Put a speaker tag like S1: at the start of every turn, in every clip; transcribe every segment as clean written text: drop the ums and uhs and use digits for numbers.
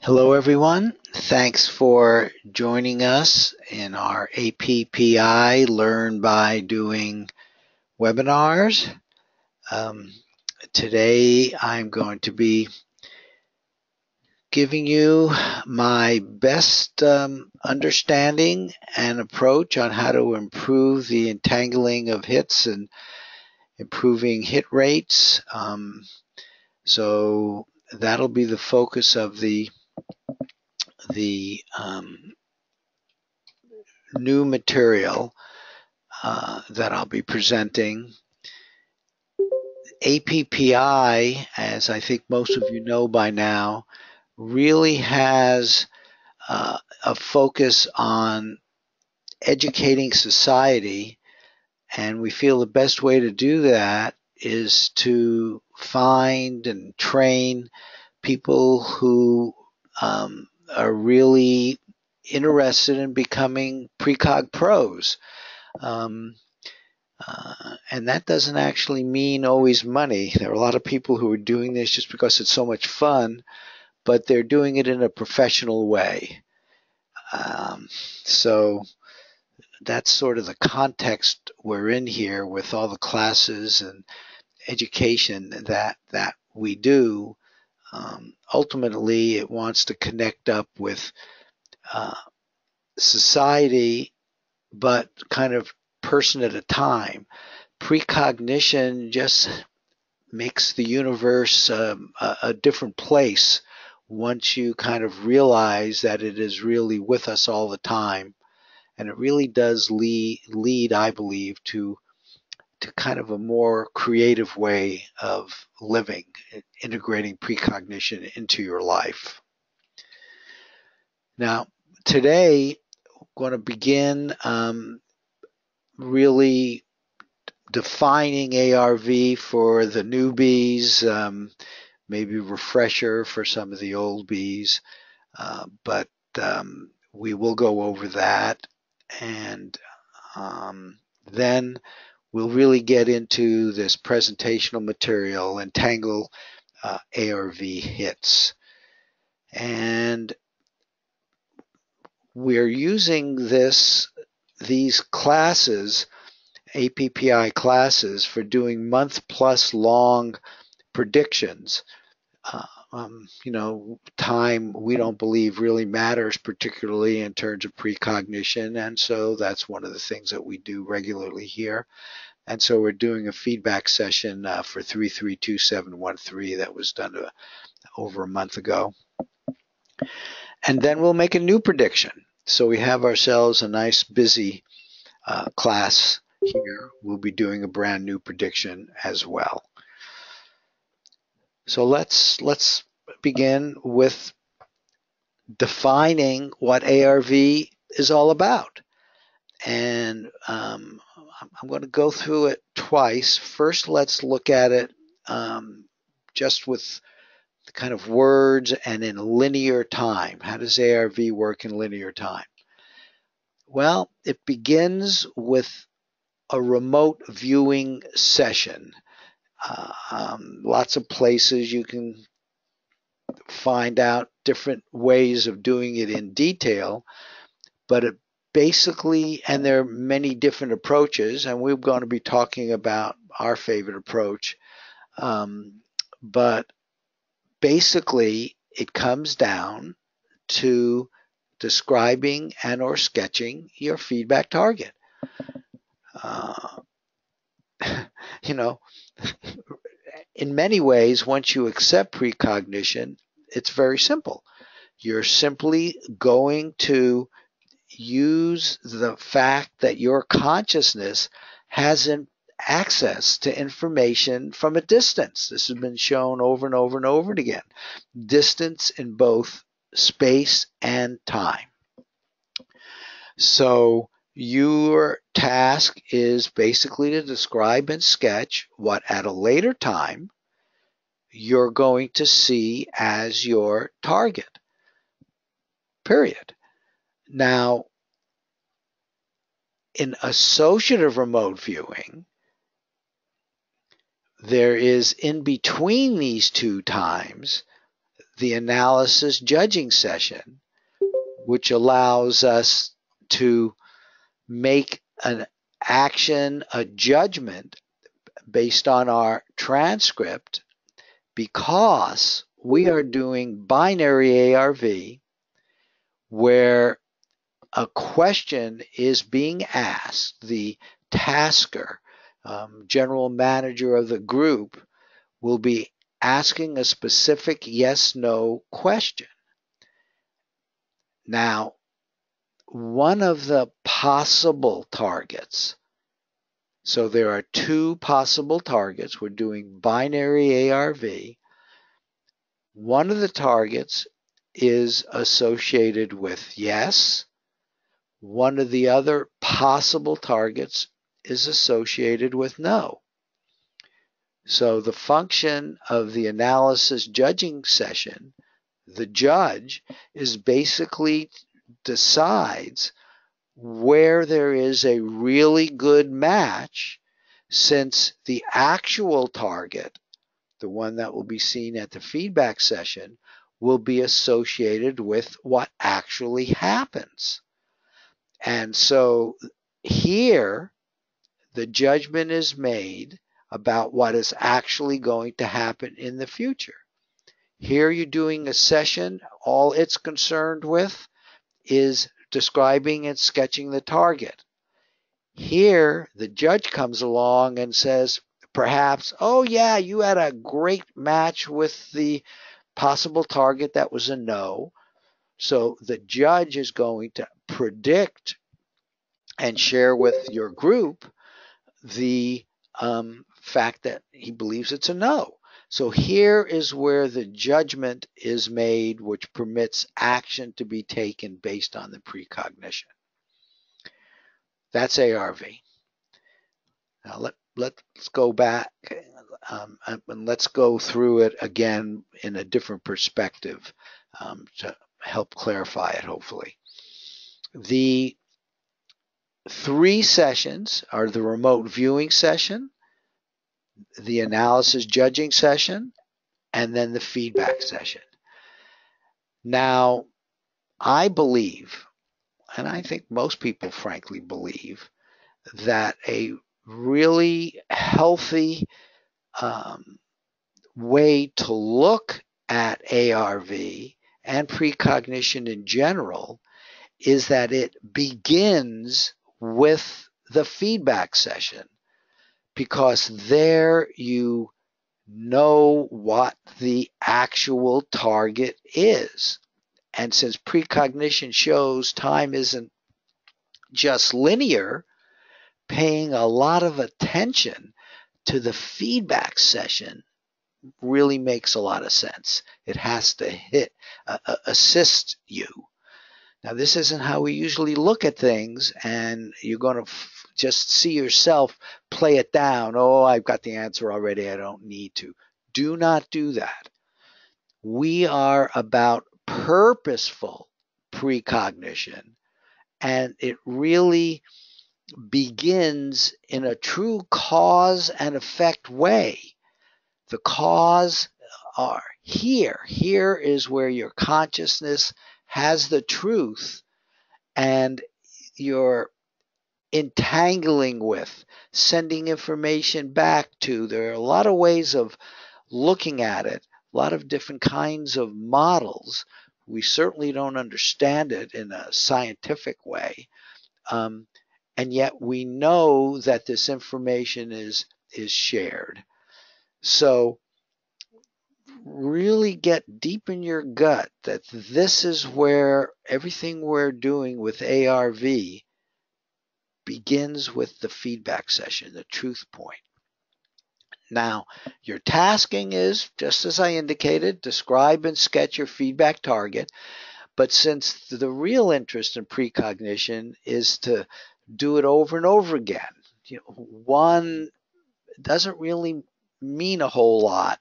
S1: Hello, everyone. Thanks for joining us in our APPI Learn by Doing webinars. Today, I'm going to be giving you my best understanding and approach on how to improve the entangling of hits and improving hit rates. So that'll be the focus of the new material that I'll be presenting. APPI, as I think most of you know by now, really has a focus on educating society, and we feel the best way to do that is to find and train people who are really interested in becoming precog pros. And that doesn't actually mean always money. There are a lot of people who are doing this just because it's so much fun, but they're doing it in a professional way. So that's sort of the context we're in here with all the classes and education that we do. Ultimately, it wants to connect up with society, but kind of person at a time. Precognition just makes the universe a different place once you kind of realize that it is really with us all the time. And it really does lead, I believe, to kind of a more creative way of living, integrating precognition into your life. Now, today, I'm going to begin really defining ARV for the newbies, maybe refresher for some of the old bees, but we will go over that, and then we'll really get into this presentational material, Entangle ARV Hits. And we're using these classes, APPI classes, for doing month-plus long predictions. Time we don't believe really matters, particularly in terms of precognition, and so that's one of the things that we do regularly here. And so we're doing a feedback session for 332713 that was done over a month ago. And then we'll make a new prediction. So we have ourselves a nice busy class here. We'll be doing a brand new prediction as well. So let's begin with defining what ARV is all about. And I'm going to go through it twice. First, let's look at it just with kind of words and in linear time. How does ARV work in linear time? Well, it begins with a remote viewing session. Lots of places you can find out different ways of doing it in detail, but it basically, and there are many different approaches, and we're going to be talking about our favorite approach, but basically it comes down to describing and or sketching your feedback target. In many ways, once you accept precognition, it's very simple. You're simply going to use the fact that your consciousness has access to information from a distance. This has been shown over and over and over again. Distance in both space and time. So your task is basically to describe and sketch what at a later time you're going to see as your target, period. Now, in associative remote viewing, there is in between these two times the analysis judging session, which allows us to make an action, a judgment based on our transcript, because we are doing binary ARV where a question is being asked. The tasker, general manager of the group, will be asking a specific yes/no question. Now, one of the possible targets, so there are two possible targets. We're doing binary ARV. One of the targets is associated with yes. One of the other possible targets is associated with no. So the function of the analysis judging session, the judge, is basically decides where there is a really good match, since the actual target, the one that will be seen at the feedback session, will be associated with what actually happens. And so here, the judgment is made about what is actually going to happen in the future. Here you're doing a session, all it's concerned with is describing and sketching the target. Here, the judge comes along and says, perhaps, oh yeah, you had a great match with the possible target that was a no. So the judge is going to predict and share with your group the fact that he believes it's a no. So here is where the judgment is made, which permits action to be taken based on the precognition. That's ARV. Now let's go back and let's go through it again in a different perspective to help clarify it, hopefully. The three sessions are the remote viewing session, the analysis judging session, and then the feedback session. Now, I believe, and I think most people frankly believe, that a really healthy way to look at ARV and precognition in general is that it begins with the feedback session, because there you know what the actual target is. And since precognition shows time isn't just linear, paying a lot of attention to the feedback session really makes a lot of sense. It has to assist you. Now, this isn't how we usually look at things, and you're going to just see yourself play it down. Oh, I've got the answer already. I don't need to. Do not do that. We are about purposeful precognition, and it really begins in a true cause and effect way. The cause are here. Here is where your consciousness has the truth, and you're entangling with, sending information back to. There are a lot of ways of looking at it, a lot of different kinds of models. We certainly don't understand it in a scientific way. And yet we know that this information is shared. So really get deep in your gut that this is where everything we're doing with ARV begins with the feedback session, the truth point. Now, your tasking is, just as I indicated, describe and sketch your feedback target. But since the real interest in precognition is to do it over and over again, one doesn't really mean a whole lot.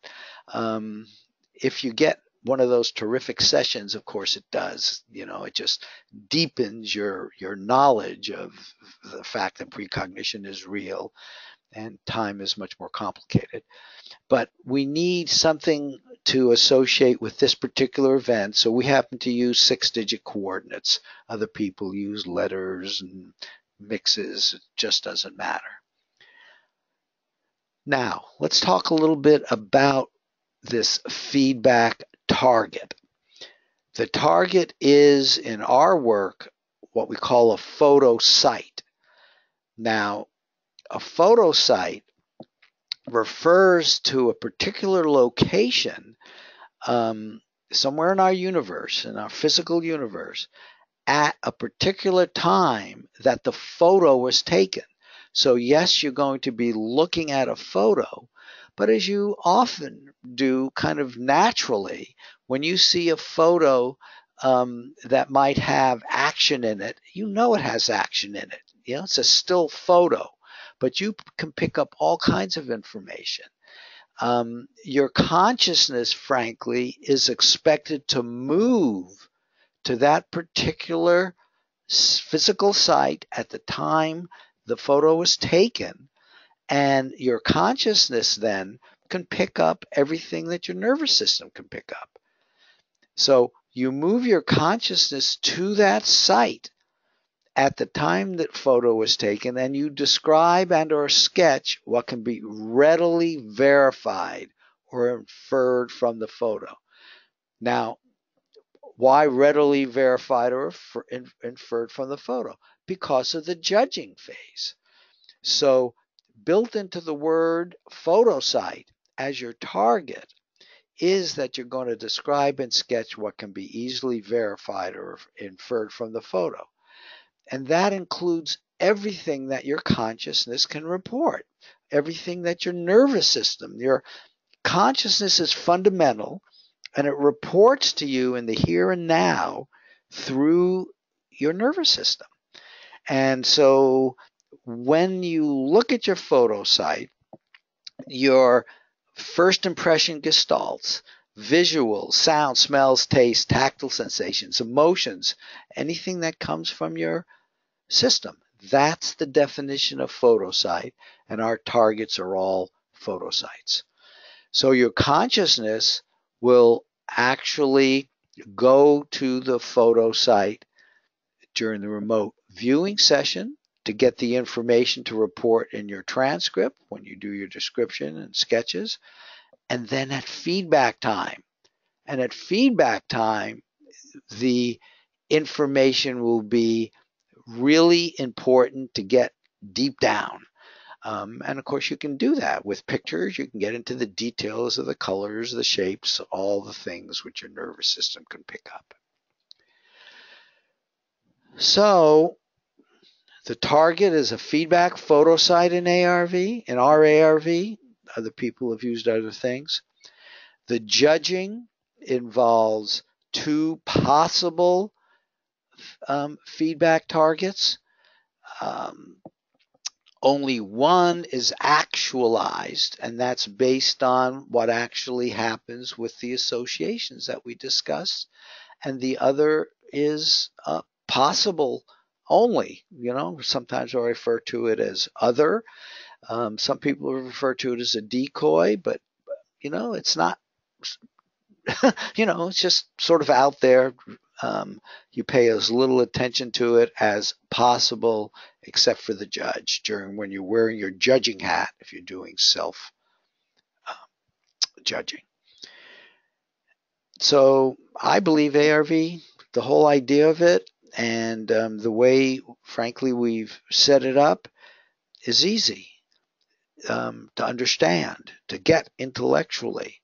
S1: If you get one of those terrific sessions, of course it does. It just deepens your knowledge of the fact that precognition is real and time is much more complicated. But we need something it to associate with this particular event. So we happen to use 6-digit coordinates. Other people use letters and mixes. It just doesn't matter. Now, let's talk a little bit about this feedback target. The target is, in our work, what we call a photo site. Now, a photo site refers to a particular location somewhere in our universe, in our physical universe, at a particular time that the photo was taken. So yes, you're going to be looking at a photo, but as you often do kind of naturally, when you see a photo that might have action in it, you know it has action in it. You know, it's a still photo, but you can pick up all kinds of information. Your consciousness, frankly, is expected to move to that particular physical site at the time the photo was taken, and your consciousness then can pick up everything that your nervous system can pick up. So you move your consciousness to that site at the time that photo was taken, and you describe and or sketch what can be readily verified or inferred from the photo. Now, why readily verified or inferred from the photo? Because of the judging phase. So built into the word photo site as your target is that you're going to describe and sketch what can be easily verified or inferred from the photo. And that includes everything that your consciousness can report, everything that your nervous system, your consciousness is fundamental, and it reports to you in the here and now through your nervous system. And so when you look at your photo site, your first impression gestalts, visuals, sound, smells, taste, tactile sensations, emotions, anything that comes from your system. That's the definition of photo site, and our targets are all photo sites. So your consciousness will actually go to the photo site during the remote viewing session to get the information to report in your transcript when you do your description and sketches, and then at feedback time. And at feedback time, the information will be really important to get deep down. And of course, you can do that with pictures. You can get into the details of the colors, the shapes, all the things which your nervous system can pick up. So the target is a feedback photo site in ARV. In our ARV, other people have used other things. The judging involves two possible feedback targets. Only one is actualized, and that's based on what actually happens with the associations that we discussed. And the other is possible only. You know, sometimes I refer to it as other. Some people refer to it as a decoy, but, you know, it's not, you know, it's just sort of out there. You pay as little attention to it as possible, except for the judge when you're wearing your judging hat, if you're doing self judging. So I believe ARV, the whole idea of it, and the way, frankly, we've set it up is easy to understand, to get intellectually.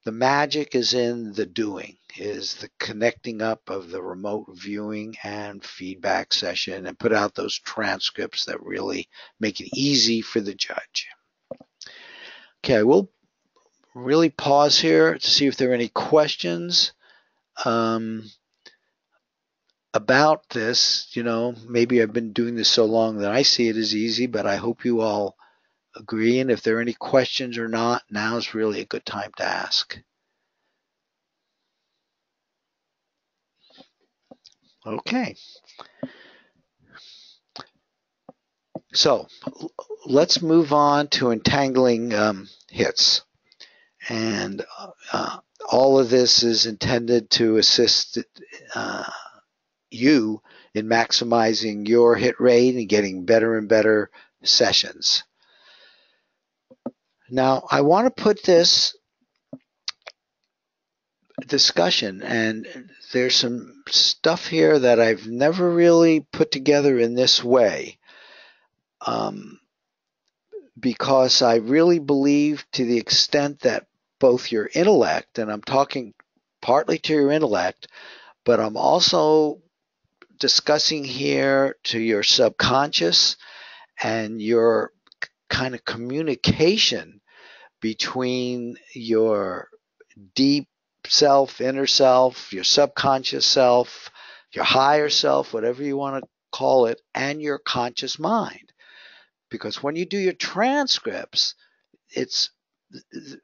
S1: The magic is in the doing, is the connecting up of the remote viewing and feedback session, and put out those transcripts that really make it easy for the judge. Okay, we'll really pause here to see if there are any questions about this. You know, maybe I've been doing this so long that I see it as easy, but I hope you all agree. And if there are any questions or not, now is really a good time to ask. Okay. So let's move on to entangling hits. And all of this is intended to assist you in maximizing your hit rate and getting better and better sessions. Now, I want to put this discussion, and there's some stuff here that I've never really put together in this way, because I really believe, to the extent that both your intellect, and I'm talking partly to your intellect, but I'm also discussing here to your subconscious and your kind of communication between your deep self, inner self, your subconscious self, your higher self, whatever you want to call it, and your conscious mind. Because when you do your transcripts, it's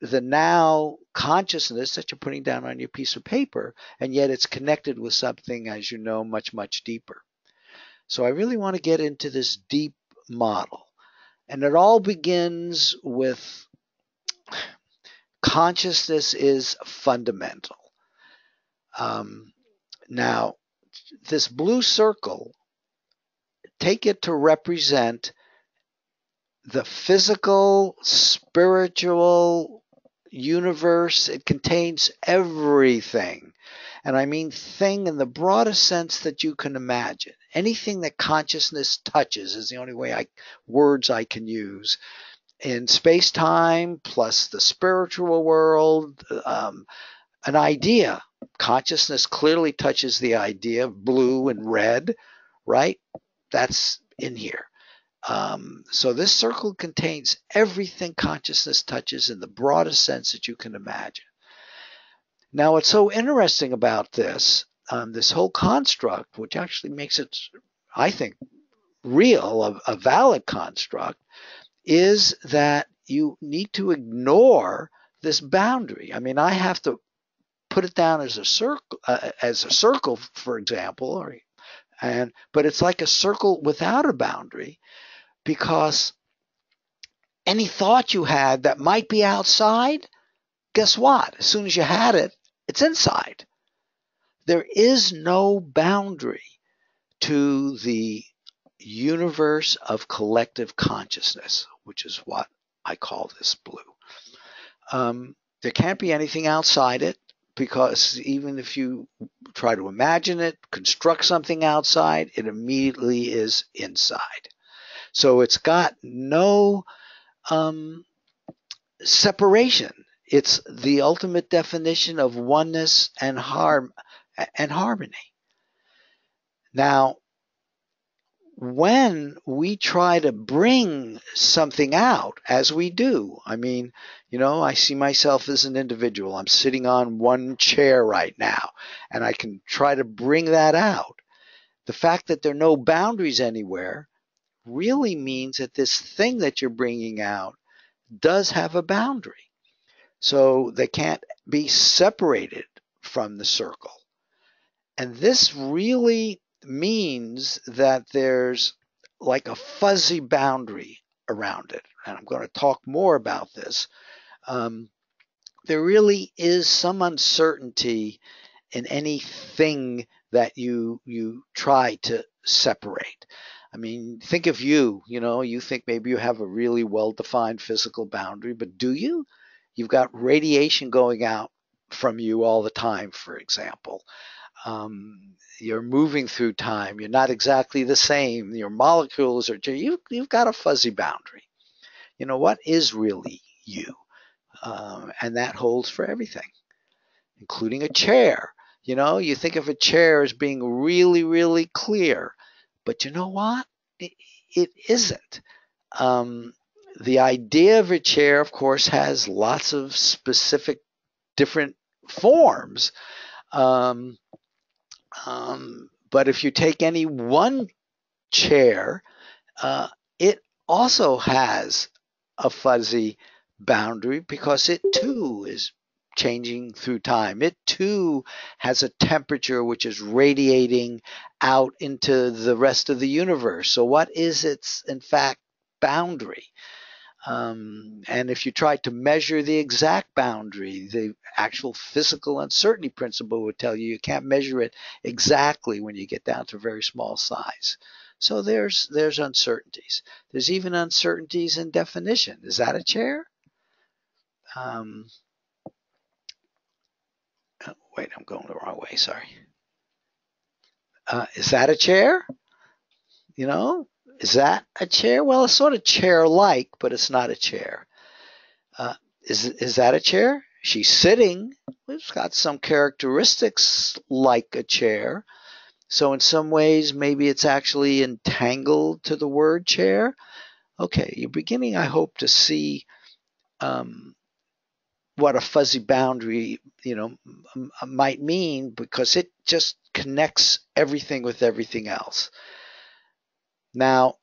S1: the now consciousness that you're putting down on your piece of paper, and yet it's connected with something, as you know, much, much deeper. So I really want to get into this deep model. And it all begins with consciousness is fundamental. Now, this blue circle, take it to represent the physical, spiritual universe. It contains everything. And I mean thing in the broadest sense that you can imagine. Anything that consciousness touches is the only words I can use. In space-time, plus the spiritual world, an idea. Consciousness clearly touches the idea of blue and red, right? That's in here. So this circle contains everything consciousness touches in the broadest sense that you can imagine. Now, what's so interesting about this, this whole construct, which actually makes it, I think, real, a valid construct, is that you need to ignore this boundary. I mean, I have to put it down as a circle, for example, but it's like a circle without a boundary, because any thought you had that might be outside, guess what? As soon as you had it, it's inside. There is no boundary to the universe of collective consciousness, which is what I call this blue. There can't be anything outside it, because even if you try to imagine it, construct something outside, it immediately is inside. So it's got no separation. It's the ultimate definition of oneness and harmony. Now, when we try to bring something out, as we do, I mean, I see myself as an individual. I'm sitting on one chair right now, and I can try to bring that out. The fact that there are no boundaries anywhere really means that this thing that you're bringing out does have a boundary. So they can't be separated from the circle. And this really means that there's like a fuzzy boundary around it. And I'm going to talk more about this. There really is some uncertainty in anything that you try to separate. I mean, think of you, you think maybe you have a really well-defined physical boundary, but do you? You've got radiation going out from you all the time, for example. You're moving through time. You're not exactly the same. Your molecules you've got a fuzzy boundary. What is really you? And that holds for everything, including a chair. You think of a chair as being really, really clear, but you know what? It isn't. The idea of a chair, of course, has lots of specific different forms. But if you take any one chair, it also has a fuzzy boundary, because it too is changing through time. It too has a temperature which is radiating out into the rest of the universe. So what is its, in fact, boundary? And if you tried to measure the exact boundary, the actual physical uncertainty principle would tell you you can't measure it exactly when you get down to very small size. So there's uncertainties. There's even uncertainties in definition. Is that a chair? Wait, I'm going the wrong way. Sorry. Is that a chair? You know, is that a chair? Well, it's sort of chair-like, but it's not a chair. Is that a chair? She's sitting. It's got some characteristics like a chair. So in some ways, maybe it's actually entangled to the word chair. Okay, you're beginning, I hope, to see what a fuzzy boundary, might mean, because it just connects everything with everything else. Now,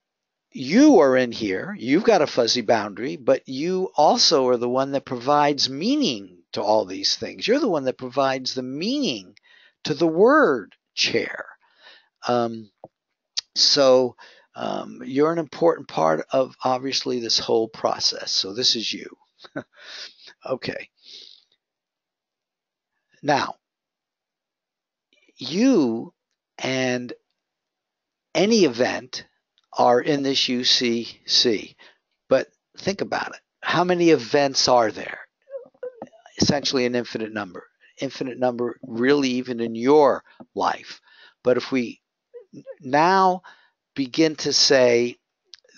S1: you are in here, you've got a fuzzy boundary, but you also are the one that provides meaning to all these things. You're the one that provides the meaning to the word chair. So you're an important part of, obviously, this whole process. So this is you. Okay. Now, you and any event are in this UCC, but think about it. How many events are there? Essentially an infinite number. Infinite number really even in your life. But if we now begin to say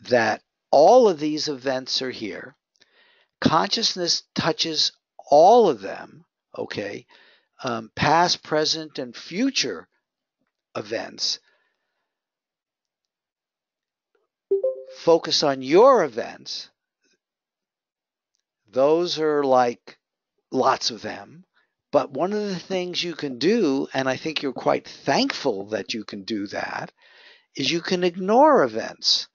S1: that all of these events are here, consciousness touches all of them, okay? Past, present, and future events. Focus on your events. Those are like lots of them. But one of the things you can do, and I think you're quite thankful that you can do that, is you can ignore events,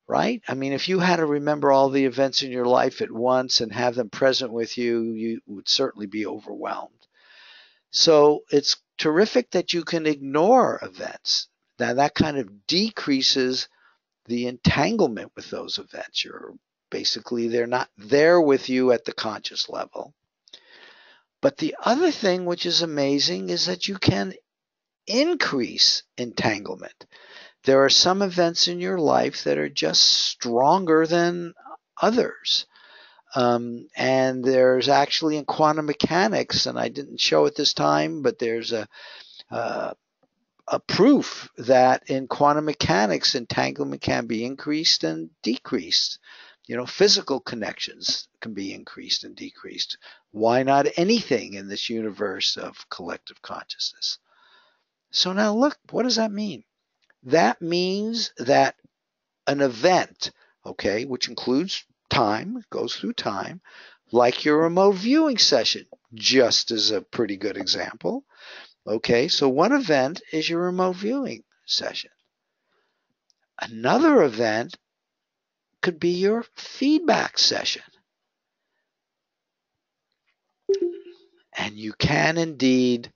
S1: right? I mean, if you had to remember all the events in your life at once and have them present with you, you would certainly be overwhelmed. So it's terrific that you can ignore events. Now that kind of decreases the entanglement with those events. They're not there with you at the conscious level. But the other thing which is amazing is that you can increase entanglement. There are some events in your life that are just stronger than others. And there's actually in quantum mechanics, and I didn't show it this time, but there's a proof that in quantum mechanics, entanglement can be increased and decreased. Physical connections can be increased and decreased. Why not anything in this universe of collective consciousness? So now look, what does that mean? That means that an event, okay, which includes time, goes through time, like your remote viewing session, just as a pretty good example. Okay, so one event is your remote viewing session. Another event could be your feedback session. And you can indeed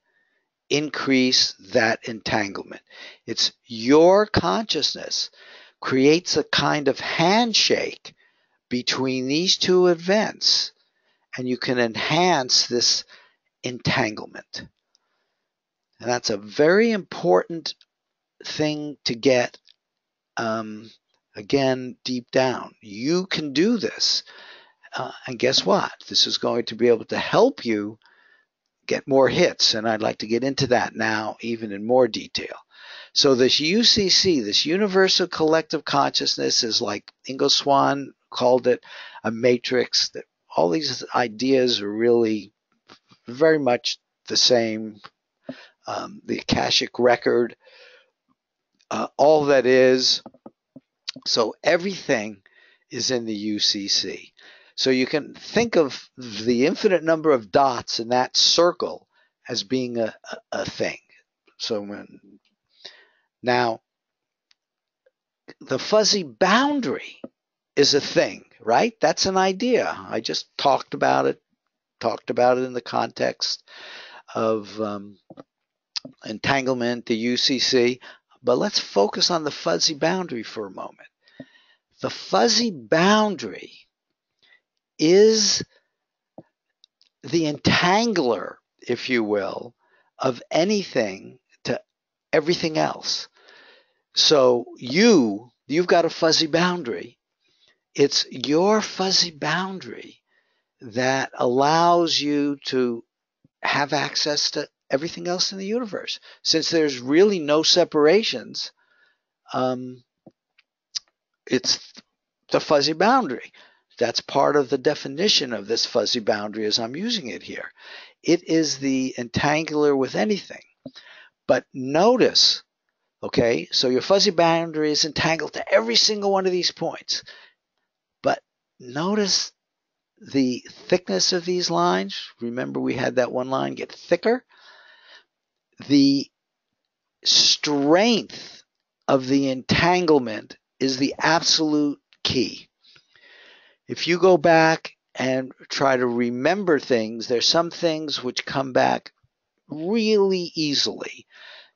S1: increase that entanglement. It's your consciousness creates a kind of handshake between these two events, and you can enhance this entanglement. And that's a very important thing to get, again, deep down. You can do this. And guess what? This is going to be able to help you get more hits. And I'd like to get into that now, even in more detail. So this UCC, this Universal Collective Consciousness, is like Ingo Swann called it a matrix. That all these ideas are really very much the same. The Akashic record, all that is. So everything is in the UCC. So you can think of the infinite number of dots in that circle as being a thing. So now the fuzzy boundary is a thing, right? That's an idea. I just talked about it in the context of entanglement, the UCC. But let's focus on the fuzzy boundary for a moment. The fuzzy boundary is the entangler, if you will, of anything to everything else. So you've got a fuzzy boundary. It's your fuzzy boundary that allows you to have access to everything else in the universe. Since there's really no separations, it's the fuzzy boundary. That's part of the definition of this fuzzy boundary as I'm using it here. It is the entangler with anything. But notice, okay, so your fuzzy boundary is entangled to every single one of these points. But notice the thickness of these lines. Remember we had that one line get thicker. The strength of the entanglement is the absolute key. If you go back and try to remember things, there's some things which come back really easily.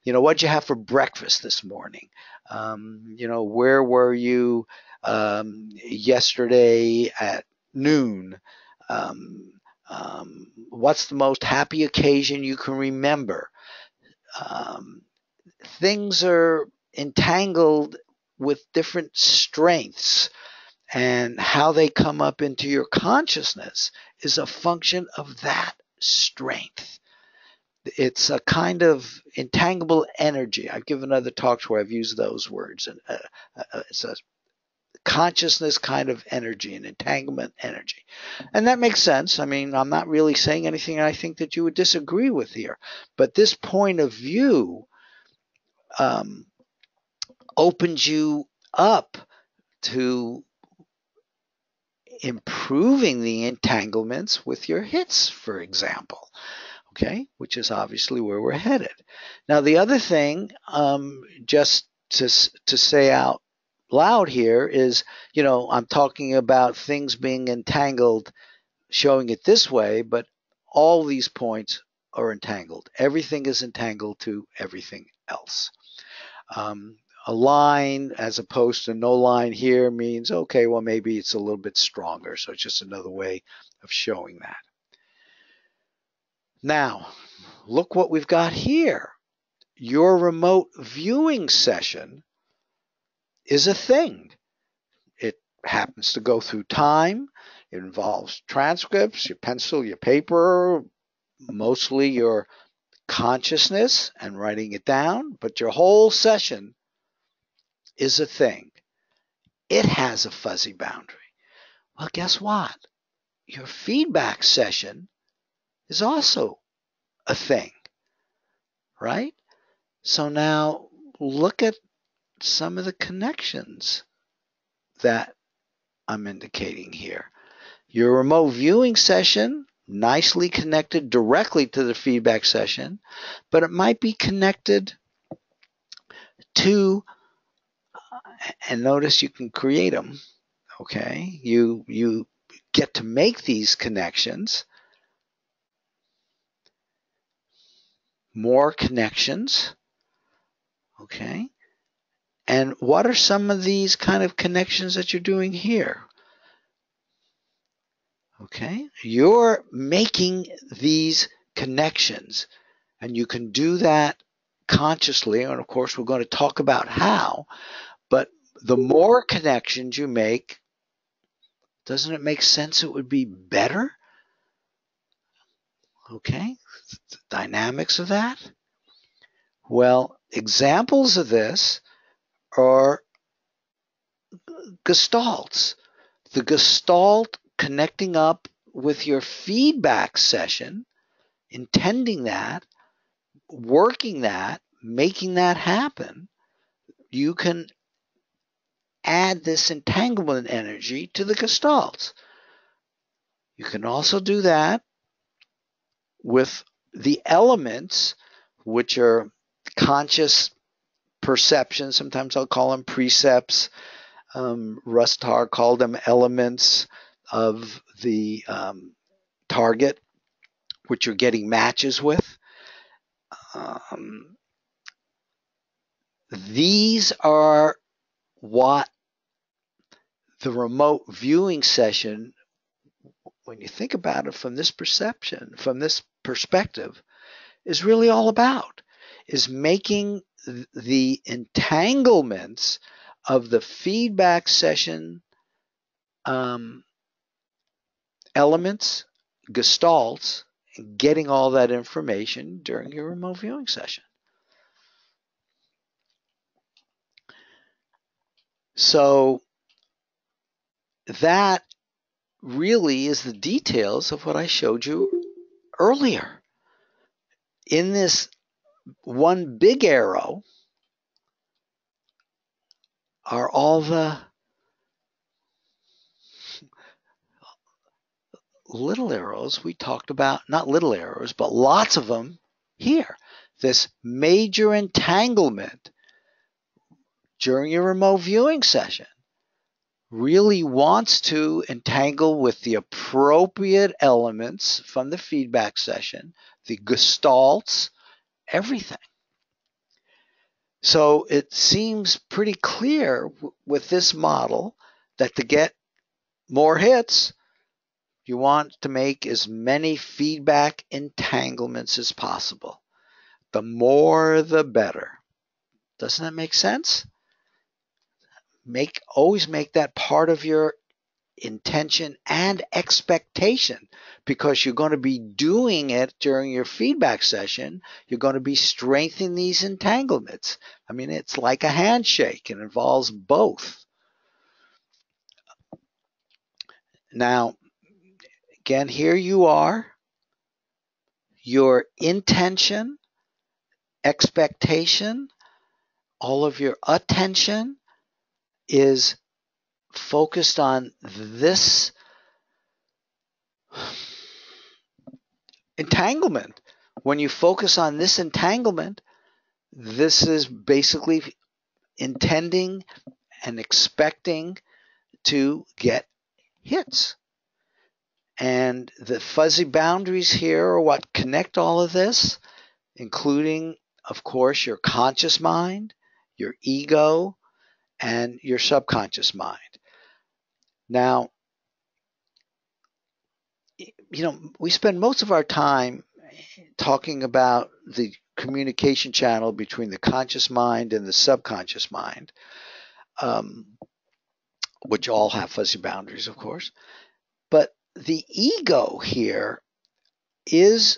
S1: You know, what'd you have for breakfast this morning? You know, where were you yesterday at noon? What's the most happy occasion you can remember? Things are entangled with different strengths, and how they come up into your consciousness is a function of that strength. It's a kind of entanglable energy. I've given other talks where I've used those words. And it's a consciousness kind of energy, an entanglement energy. And that makes sense. I mean, I'm not really saying anything I think that you would disagree with here. But this point of view opens you up to improving the entanglements with your hits, for example. Okay, which is obviously where we're headed. Now, the other thing, just to say out loud here is, you know, I'm talking about things being entangled, showing it this way, but all these points are entangled. Everything is entangled to everything else. A line as opposed to no line here means, okay, well, maybe it's a little bit stronger. So it's just another way of showing that. Now, look what we've got here. Your remote viewing session is a thing. It happens to go through time. It involves transcripts, your pencil, your paper, mostly your consciousness and writing it down, but your whole session is a thing. It has a fuzzy boundary. Well, guess what? Your feedback session is also a thing, right? So now look at some of the connections that I'm indicating here. Your remote viewing session, nicely connected directly to the feedback session, but it might be connected to, and notice you can create them, okay? You get to make these connections, more connections, okay? And what are some of these kind of connections that you're doing here? Okay, you're making these connections, and you can do that consciously. And of course, we're going to talk about how, but the more connections you make, doesn't it make sense it would be better? Okay, the dynamics of that. Well, examples of this are gestalts. The gestalt connecting up with your feedback session, intending that, working that, making that happen, you can add this entanglement energy to the gestalts. You can also do that with the elements, which are conscious perceptions. Sometimes I'll call them precepts. Russ Targ called them elements of the target, which you're getting matches with. These are what the remote viewing session when you think about it from this perception, from this perspective, is really all about, is making the entanglements of the feedback session elements, gestalts, and getting all that information during your remote viewing session. So that really is the details of what I showed you earlier. In this one big arrow are all the little arrows we talked about, not little arrows, but lots of them here. This major entanglement during your remote viewing session really wants to entangle with the appropriate elements from the feedback session, the gestalts, everything. So it seems pretty clear with this model that to get more hits, you want to make as many feedback entanglements as possible. The more, the better. Doesn't that make sense? Always make that part of your intention and expectation, because you're going to be doing it during your feedback session. You're going to be strengthening these entanglements. I mean, it's like a handshake. It involves both. Now, again, here you are. Your intention, expectation, all of your attention is focused on this entanglement. When you focus on this entanglement, this is basically intending and expecting to get hits. And the fuzzy boundaries here are what connect all of this, including, of course, your conscious mind, your ego, and your subconscious mind. Now, we spend most of our time talking about the communication channel between the conscious mind and the subconscious mind, which all have fuzzy boundaries, of course. But the ego here is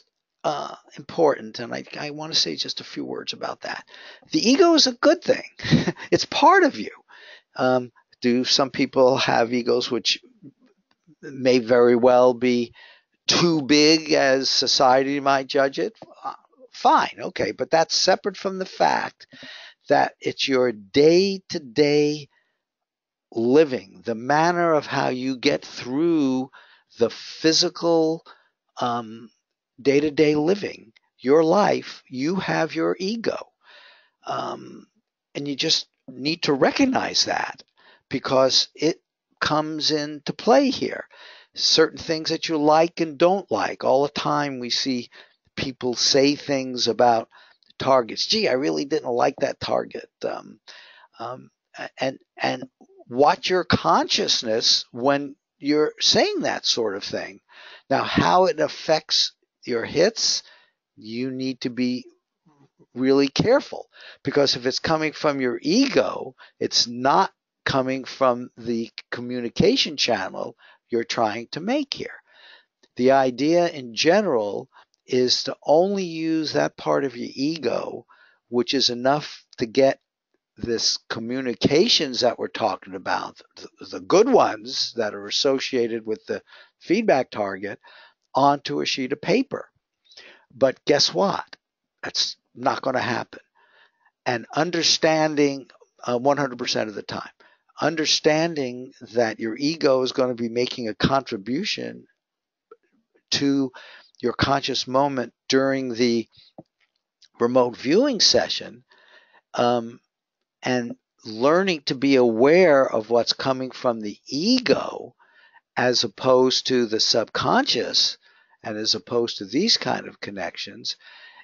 S1: important, and I want to say just a few words about that. The ego is a good thing. It's part of you. Do some people have egos which may very well be too big as society might judge it? Fine, okay, but that's separate from the fact that it's your day-to-day living, the manner of how you get through the physical day-to-day living, your life. You have your ego, and you just need to recognize that, because it comes into play here. Certain things that you like and don't like. All the time we see people say things about targets. Gee, I really didn't like that target. And watch your consciousness when you're saying that sort of thing. Now, how it affects your hits, you need to be really careful, because if it's coming from your ego, it's not coming from the communication channel you're trying to make here. The idea in general is to only use that part of your ego, which is enough to get this communications that we're talking about, the good ones that are associated with the feedback target, onto a sheet of paper. But guess what? That's not going to happen. And understanding 100% of the time, understanding that your ego is going to be making a contribution to your conscious moment during the remote viewing session, and learning to be aware of what's coming from the ego as opposed to the subconscious, and as opposed to these kind of connections,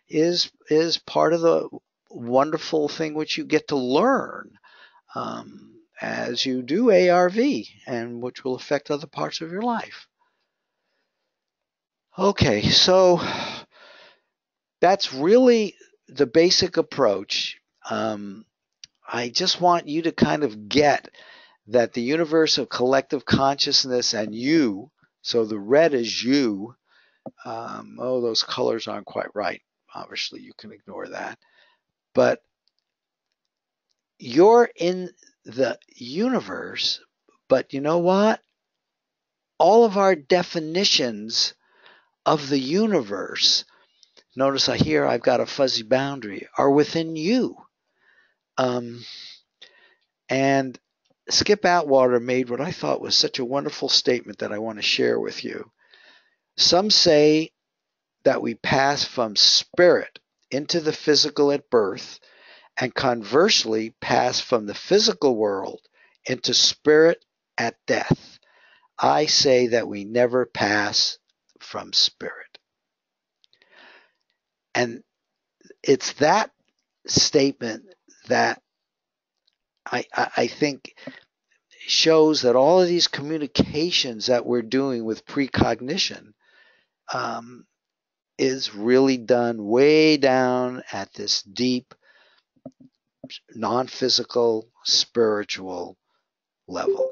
S1: is part of the wonderful thing which you get to learn as you do ARV, and which will affect other parts of your life. Okay, so that's really the basic approach. I just want you to kind of get that the universe of collective consciousness and you, so the red is you. Oh, those colors aren't quite right. Obviously, you can ignore that. But you're in the universe, but you know what? All of our definitions of the universe, notice I've got a fuzzy boundary, are within you. And Skip Atwater made what I thought was such a wonderful statement that I want to share with you. Some say that we pass from spirit into the physical at birth, and conversely pass from the physical world into spirit at death. I say that we never pass from spirit. And it's that statement that I think shows that all of these communications that we're doing with precognition is really done way down at this deep, non-physical, spiritual level.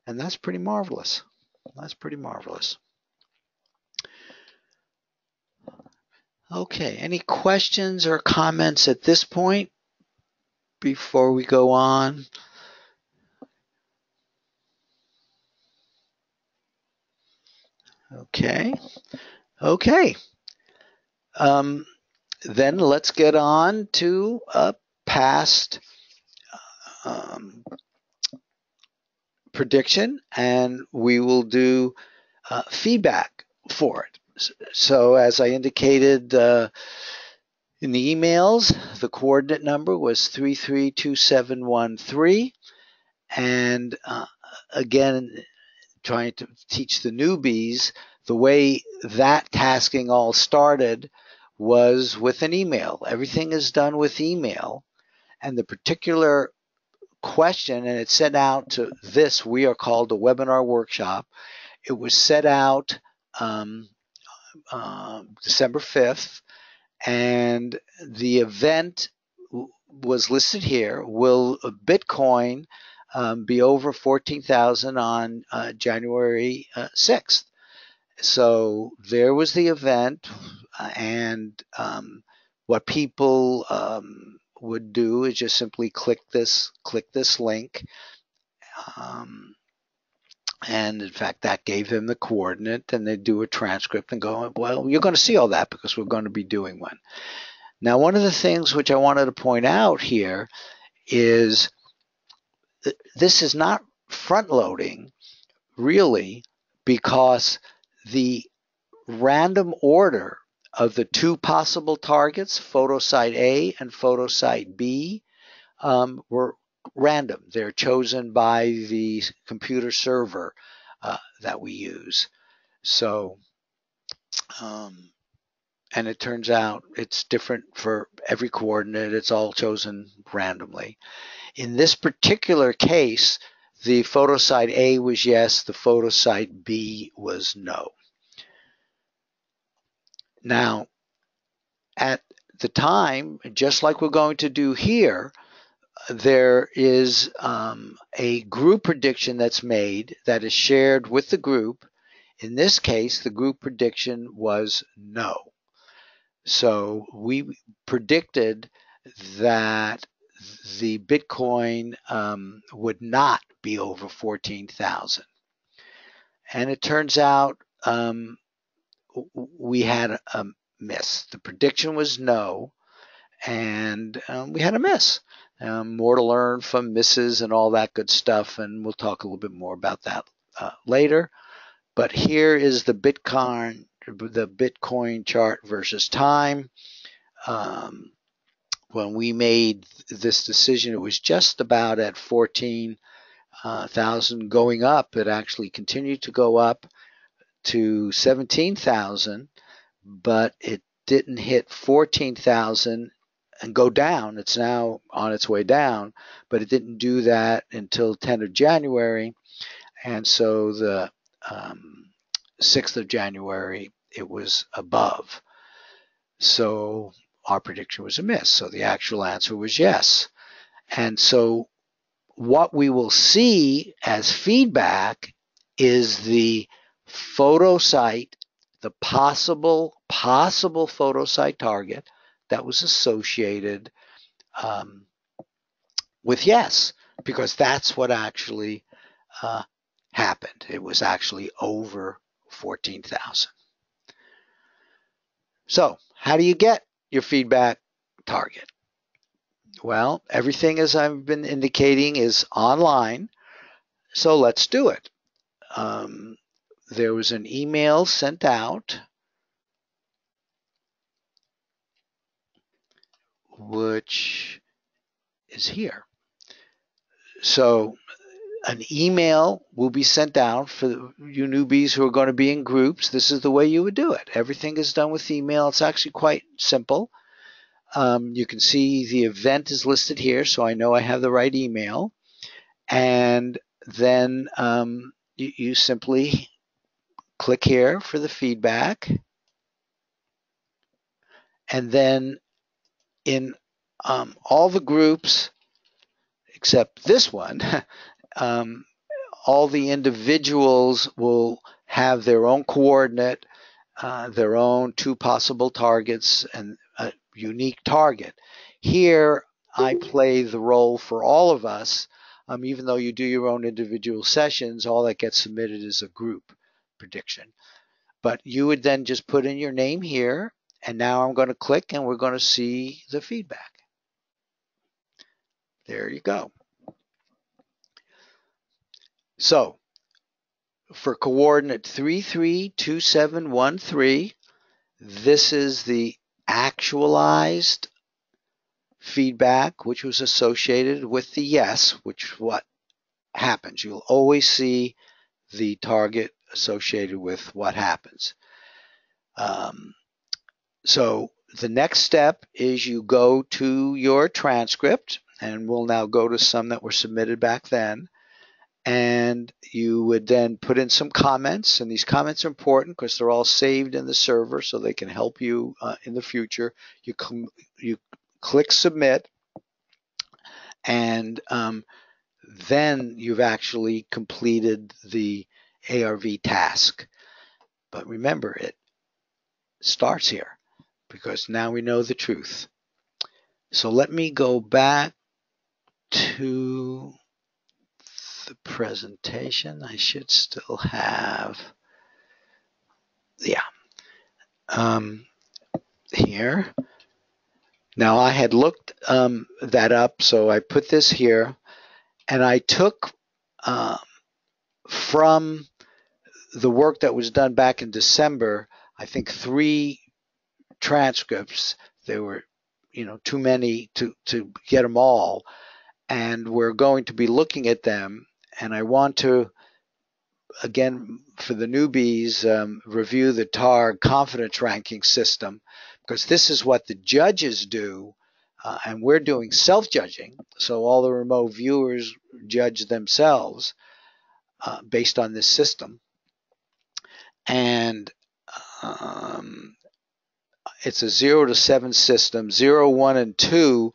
S1: And that's pretty marvelous. That's pretty marvelous. Okay, any questions or comments at this point before we go on? Okay. Then let's get on to a past prediction, and we will do feedback for it. So as I indicated in the emails, the coordinate number was 332713. And again, trying to teach the newbies, the way that tasking all started was with an email. Everything is done with email. And the particular question, and it's sent out to this, we are called a webinar workshop. It was set out December 5th, and the event was listed here. Will Bitcoin be over 14,000 on January 6th? So there was the event, and what people would do is just simply click this link. And in fact, that gave him the coordinate, and they do a transcript and go, well, you're going to see all that because we're going to be doing one. Now, one of the things which I wanted to point out here is this is not front loading, really, because the random order of the two possible targets, photosite A and photosite B, were random. They're chosen by the computer server that we use. So, and it turns out it's different for every coordinate. It's all chosen randomly. In this particular case, the photosite A was yes, the photosite B was no. Now, at the time, just like we're going to do here, there is a group prediction that's made that is shared with the group. In this case, the group prediction was no. So we predicted that the Bitcoin would not be over 14,000. And it turns out we had a miss. The prediction was no, and we had a miss. More to learn from misses and all that good stuff, and we'll talk a little bit more about that later. But here is the Bitcoin chart versus time. When we made this decision, it was just about at 14,000 going up. It actually continued to go up to 17,000, but it didn't hit 14,000 and go down. It's now on its way down, but it didn't do that until 10th of January. And so the 6th of January, it was above. So our prediction was a miss. So the actual answer was yes. And so what we will see as feedback is the photosite, the possible photosite target that was associated with yes, because that's what actually happened. It was actually over 14,000. So how do you get your feedback target? Well, everything, as I've been indicating, is online. So let's do it. There was an email sent out, which is here. So an email will be sent out for you newbies who are going to be in groups. This is the way you would do it. Everything is done with email. It's actually quite simple. You can see the event is listed here, so I know I have the right email. And then you simply click here for the feedback. And then in all the groups, except this one, all the individuals will have their own coordinate, their own two possible targets, and a unique target. Here, I play the role for all of us. Even though you do your own individual sessions, all that gets submitted is a group prediction. But you would then just put in your name here, and now I'm going to click and we're going to see the feedback. There you go. So for coordinate 332713, this is the actualized feedback which was associated with the yes, which what happens. You'll always see the target associated with what happens. So the next step is you go to your transcript, and we'll now go to some that were submitted back then. And you would then put in some comments, and these comments are important because they're all saved in the server so they can help you in the future. You click submit, and then you've actually completed the ARV task. But remember, it starts here because now we know the truth. So let me go back to the presentation. I should still have, here. Now I had looked that up, so I put this here, and I took from the work that was done back in December, I think 3 transcripts. There were, too many to get them all, and we're going to be looking at them. And I want to, again, for the newbies, review the Targ confidence ranking system, because this is what the judges do, and we're doing self-judging. So all the remote viewers judge themselves based on this system. And it's a 0 to 7 system. 0, 1, and 2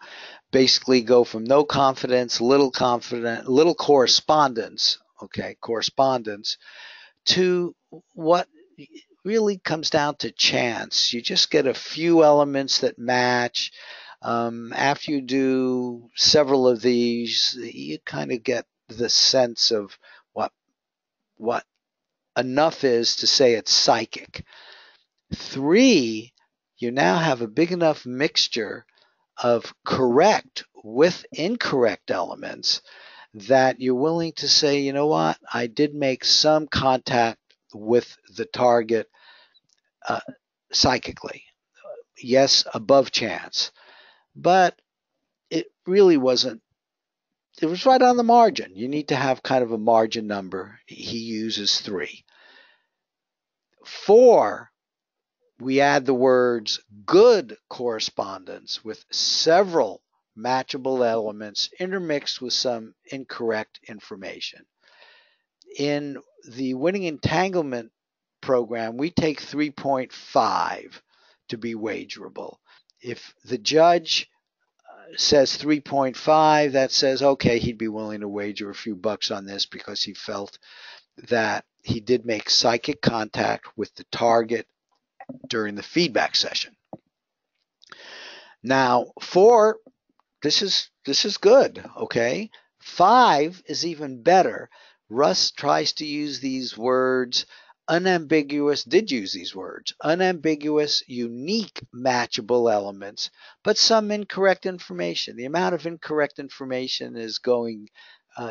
S1: basically go from no confidence, little correspondence, to what really comes down to chance. You just get a few elements that match. After you do several of these, you kind of get the sense of what enough is to say it's psychic. 3, you now have a big enough mixture of correct with incorrect elements that you're willing to say, you know what, I did make some contact with the target psychically. Yes, above chance. But it really wasn't. It was right on the margin. You need to have kind of a margin number. He uses 3. 4, we add the words good correspondence with several matchable elements intermixed with some incorrect information. In the winning entanglement program, we take 3.5 to be wagerable. If the judge says 3.5, that says, okay, he'd be willing to wager a few bucks on this because he felt that he did make psychic contact with the target during the feedback session. Now, 4, this is good, okay? 5 is even better. Russ tries to use these words, unambiguous, did use these words, unambiguous, unique, matchable elements, but some incorrect information. The amount of incorrect information is going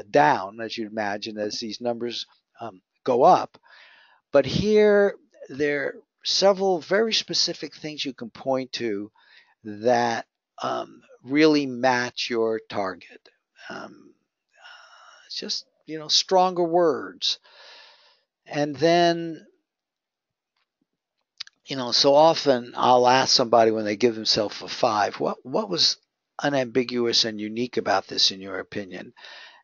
S1: down, as you'd imagine, as these numbers go up. But here, there are several very specific things you can point to that really match your target. It's just, stronger words. And then, so often I'll ask somebody when they give themselves a 5, what was unambiguous and unique about this in your opinion?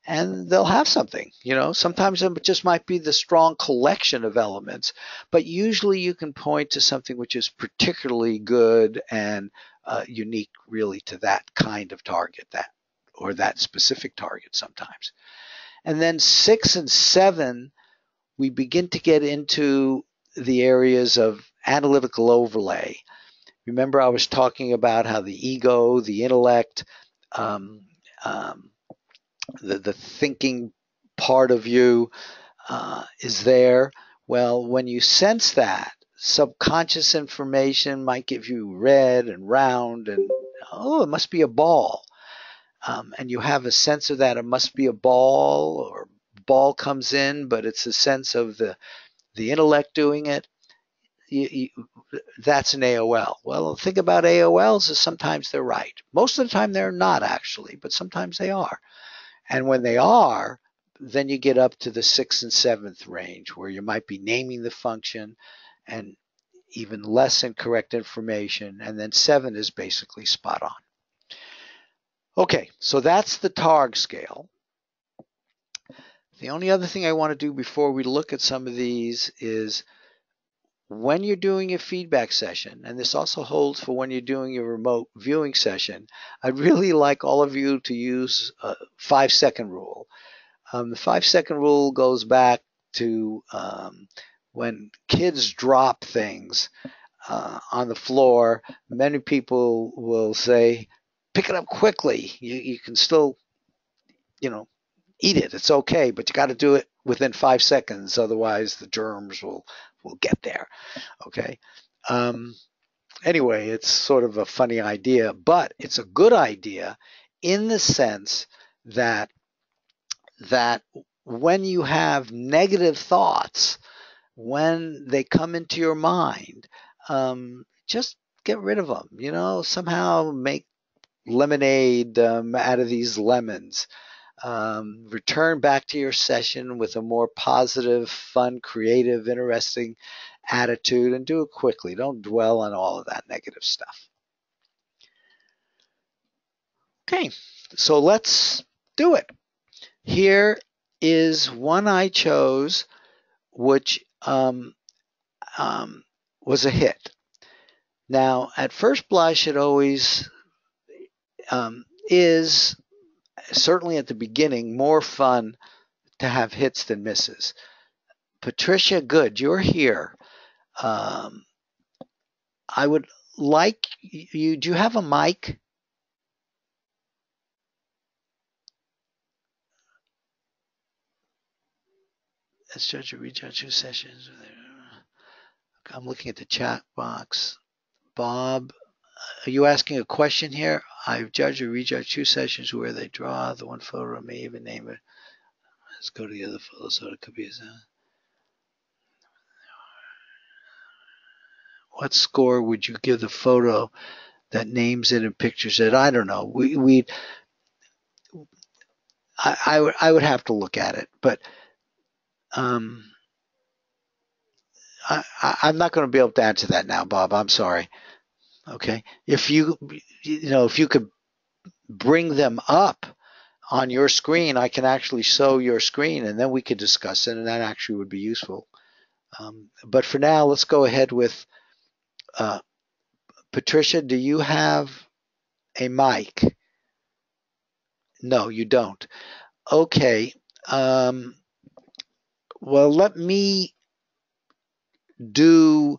S1: And they'll have something, sometimes it just might be the strong collection of elements, but usually you can point to something which is particularly good and unique really to that kind of target, or that specific target sometimes. And then 6 and 7, we begin to get into the areas of analytical overlay. Remember, I was talking about how the ego, the intellect, the thinking part of you is there. Well, when you sense that, subconscious information might give you red and round and, it must be a ball. And you have a sense of that, it must be a ball, or ball comes in, but it's a sense of the intellect doing it. That's an AOL. Well, the thing about AOLs is sometimes they're right. Most of the time they're not actually, but sometimes they are. And when they are, then you get up to the 6th and 7th range where you might be naming the function and even less incorrect information. And then 7 is basically spot on. Okay, so that's the Targ scale. The only other thing I want to do before we look at some of these is when you're doing a feedback session, and this also holds for when you're doing a remote viewing session, I'd really like all of you to use a 5-second rule. The 5-second rule goes back to when kids drop things on the floor. Many people will say, pick it up quickly. You can still, eat it. It's okay, but you got to do it within 5 seconds. Otherwise, the germs will get there. Okay. Anyway, it's sort of a funny idea, but it's a good idea in the sense that when you have negative thoughts, when they come into your mind, just get rid of them. Somehow make lemonade out of these lemons. Return back to your session with a more positive, fun, creative, interesting attitude, and do it quickly. Don't dwell on all of that negative stuff. Okay, so let's do it. Here is one I chose, which was a hit. Now, at first blush, it always is, certainly at the beginning, more fun to have hits than misses. Patricia, good, you're here. I would like you, do you have a mic? Let's judge or rejudge 2 sessions. I'm looking at the chat box. Bob, are you asking a question here? I've judged or rejudged 2 sessions where they draw the one photo, may even name it. Let's go to the other photo so it could be. What score would you give the photo that names it and pictures it? I don't know. I would have to look at it, but I'm not going to be able to answer that now, Bob. I'm sorry. Okay, if you could bring them up on your screen, I can actually show your screen, and then we could discuss it, and that actually would be useful. But for now, let's go ahead with Patricia. Do you have a mic? No, you don't. Okay. Well, let me do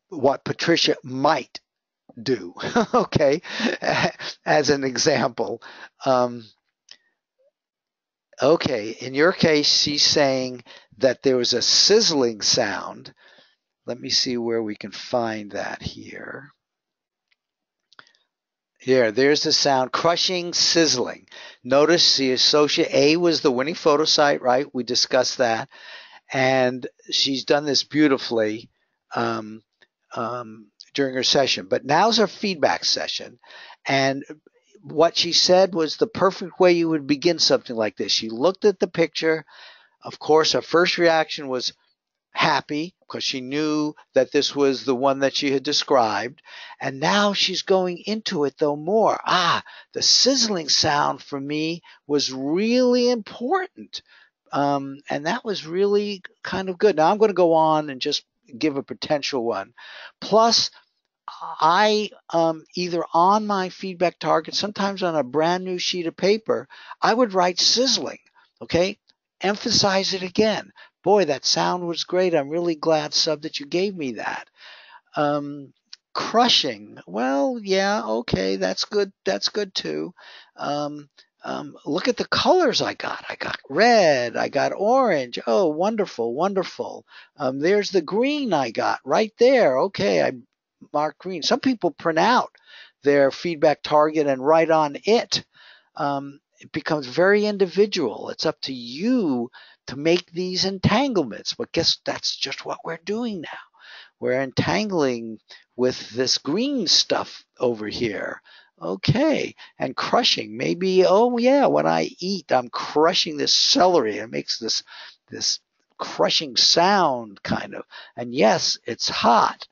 S1: what Patricia might do, okay, as an example. Okay, in your case, she's saying that there was a sizzling sound. Let me see where we can find that here. Here, there's the sound, crushing, sizzling. Notice the associate A was the winning photo site, right? We discussed that. And she's done this beautifully during her session. But now's her feedback session. And what she said was the perfect way you would begin something like this. She looked at the picture. Of course, her first reaction was happy because she knew that this was the one that she had described. And now she's going into it though more. The sizzling sound for me was really important. And that was really kind of good. Now I'm going to go on and just give a potential one. Plus, I either on my feedback target, sometimes on a brand new sheet of paper, I would write sizzling, okay? Emphasize it again. Boy, that sound was great. I'm really glad, Sub, that you gave me that. Crushing. Well, yeah, okay, that's good. That's good too. Look at the colors I got. I got red. I got orange. Oh, wonderful, wonderful. There's the green I got right there. Okay, I marked green. Some people print out their feedback target and write on it. It becomes very individual. It's up to you to make these entanglements. But guess that's just what we're doing now. We're entangling with this green stuff over here. Okay, and crushing. Maybe, oh yeah, when I eat, I'm crushing this celery. It makes this crushing sound kind of. And yes, it's hot.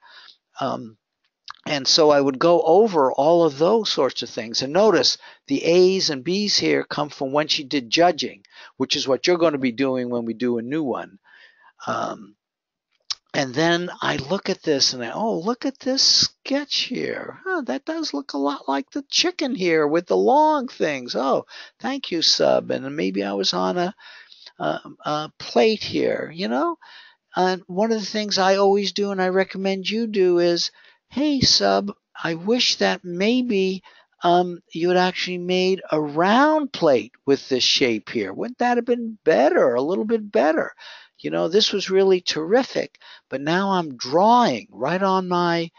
S1: And so I would go over all of those sorts of things. And notice the A's and B's here come from when she did judging, which is what you're going to be doing when we do a new one. And then I look at this and look at this sketch here. That does look a lot like the chicken here with the long things. Oh, thank you, Sub. And maybe I was on a plate here, you know. And one of the things I always do and I recommend you do is, hey, Sub, I wish that maybe you had actually made a round plate with this shape here. Wouldn't that have been better, a little bit better? You know, this was really terrific, but now I'm drawing right on my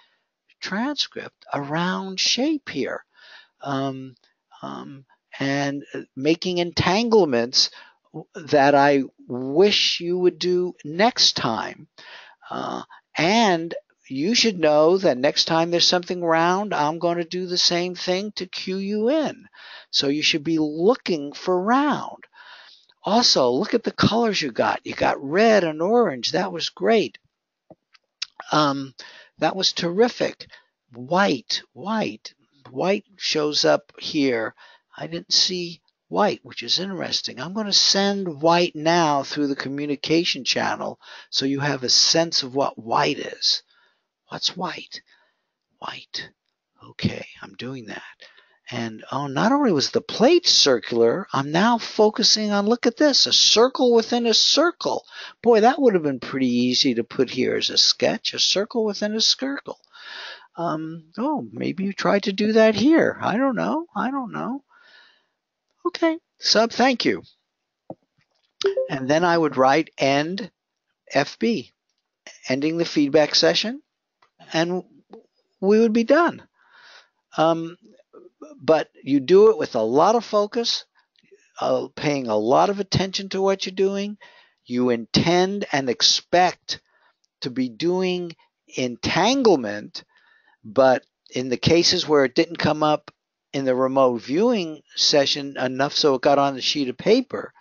S1: transcript a round shape here and making entanglements that I wish you would do next time. And you should know that next time there's something round, I'm going to do the same thing to cue you in. So you should be looking for round. Also, look at the colors you got. You got red and orange. That was great. That was terrific. White shows up here. I didn't see white, which is interesting. I'm going to send white now through the communication channel so you have a sense of what white is. What's white? White. Okay, I'm doing that. And not only was the plate circular, I'm now focusing on, look at this, a circle within a circle. Boy, that would have been pretty easy to put here as a sketch, a circle within a circle. Maybe you tried to do that here. I don't know. Okay, Sub, thank you. And then I would write end FB, ending the feedback session, and we would be done. But you do it with a lot of focus, paying a lot of attention to what you're doing. You intend and expect to be doing entanglement, but in the cases where it didn't come up in the remote viewing session enough so it got on the sheet of paper,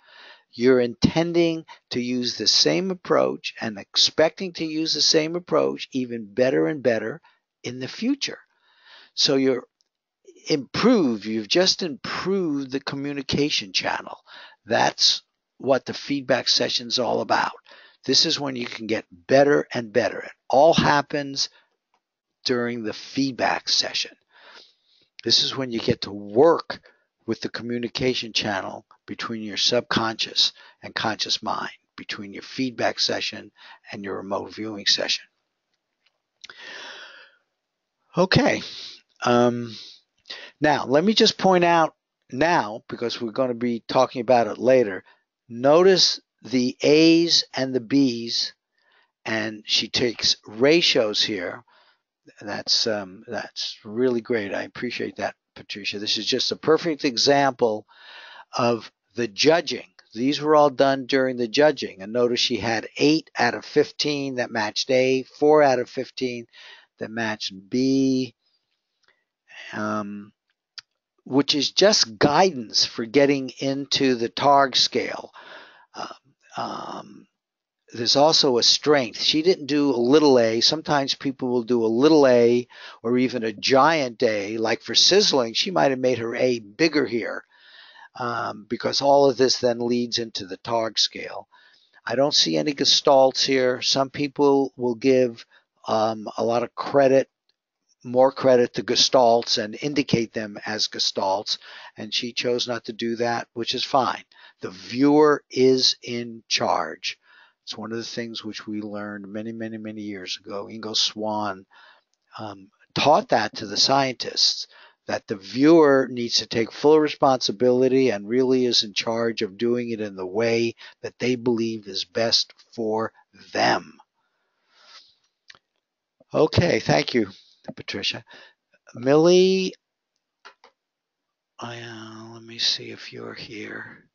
S1: you're intending to use the same approach and expecting to use the same approach even better and better in the future. So you've just improved the communication channel. That's what the feedback session is all about. This is when you can get better and better. It all happens during the feedback session. This is when you get to work with the communication channel between your subconscious and conscious mind, between your feedback session and your remote viewing session. Okay. Now, let me just point out now, because we're going to be talking about it later, notice the A's and the B's, and she takes ratios here. That's really great. I appreciate that, Patricia. This is just a perfect example of the judging. These were all done during the judging. And notice she had 8 out of 15 that matched A, 4 out of 15 that matched B, which is just guidance for getting into the Targ scale. There's also a strength. She didn't do a little a. Sometimes people will do a little a or even a giant A. Like for sizzling, she might have made her A bigger here because all of this then leads into the Targ scale. I don't see any gestalts here. Some people will give a lot of credit, more credit to gestalts and indicate them as gestalts, and she chose not to do that, which is fine. The viewer is in charge. It's one of the things which we learned many, many, many years ago. Ingo Swann taught that to the scientists, that the viewer needs to take full responsibility and really is in charge of doing it in the way that they believe is best for them. Okay, thank you, Patricia. Millie, let me see if you're here.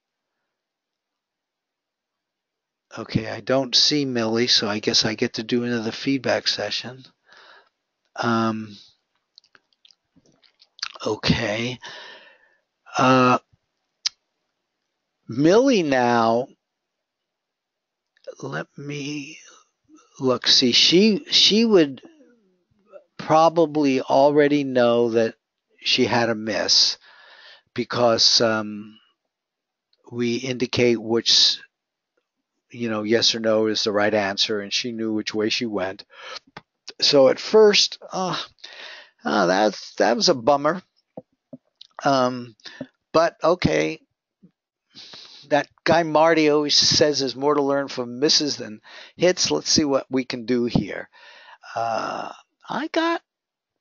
S1: Okay, I don't see Millie, so I guess I get to do another feedback session. Okay. Millie now, let me look. See, she would probably already know that she had a miss because we indicate which, yes or no is the right answer, and she knew which way she went. So at first, that was a bummer. But okay, that guy Marty always says there's more to learn from misses than hits. Let's see what we can do here. I got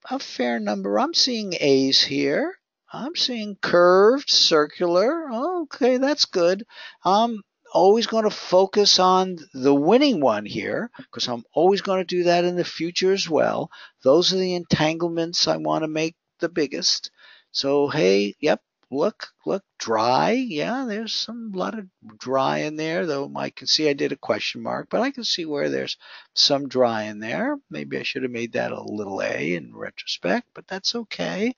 S1: a fair number. I'm seeing A's here. I'm seeing curved, circular. Okay, that's good. I'm always going to focus on the winning one here because I'm always going to do that in the future as well. Those are the entanglements I want to make the biggest. So, hey, yep, look, dry. Yeah, there's a lot of dry in there, though I can see I did a question mark, but I can see where there's some dry in there. Maybe I should have made that a little a in retrospect, but that's okay.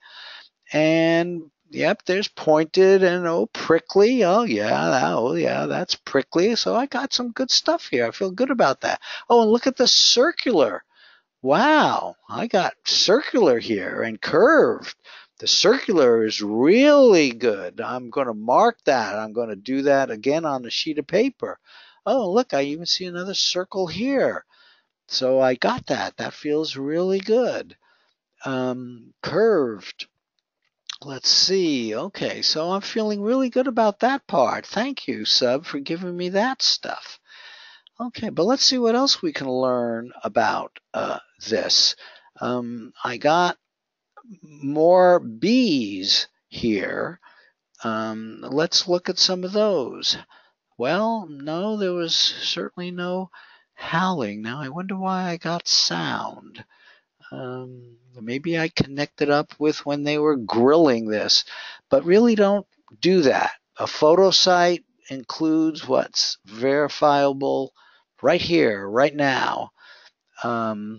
S1: And yep, there's pointed and prickly. Oh yeah, that's prickly. So I got some good stuff here. I feel good about that. Oh, and look at the circular. Wow, I got circular here and curved. The circular is really good. I'm going to mark that. I'm going to do that again on a sheet of paper. Oh, look, I even see another circle here. So I got that. That feels really good. Curved. Let's see. Okay, so I'm feeling really good about that part. Thank you, Sub, for giving me that stuff. Okay, but let's see what else we can learn about this. I got more B's here. Let's look at some of those. Well, no, there was certainly no howling. Now, I wonder why I got sound. Maybe I connected up with when they were grilling this, but really don't do that. A photo site includes what's verifiable right here, right now. Though,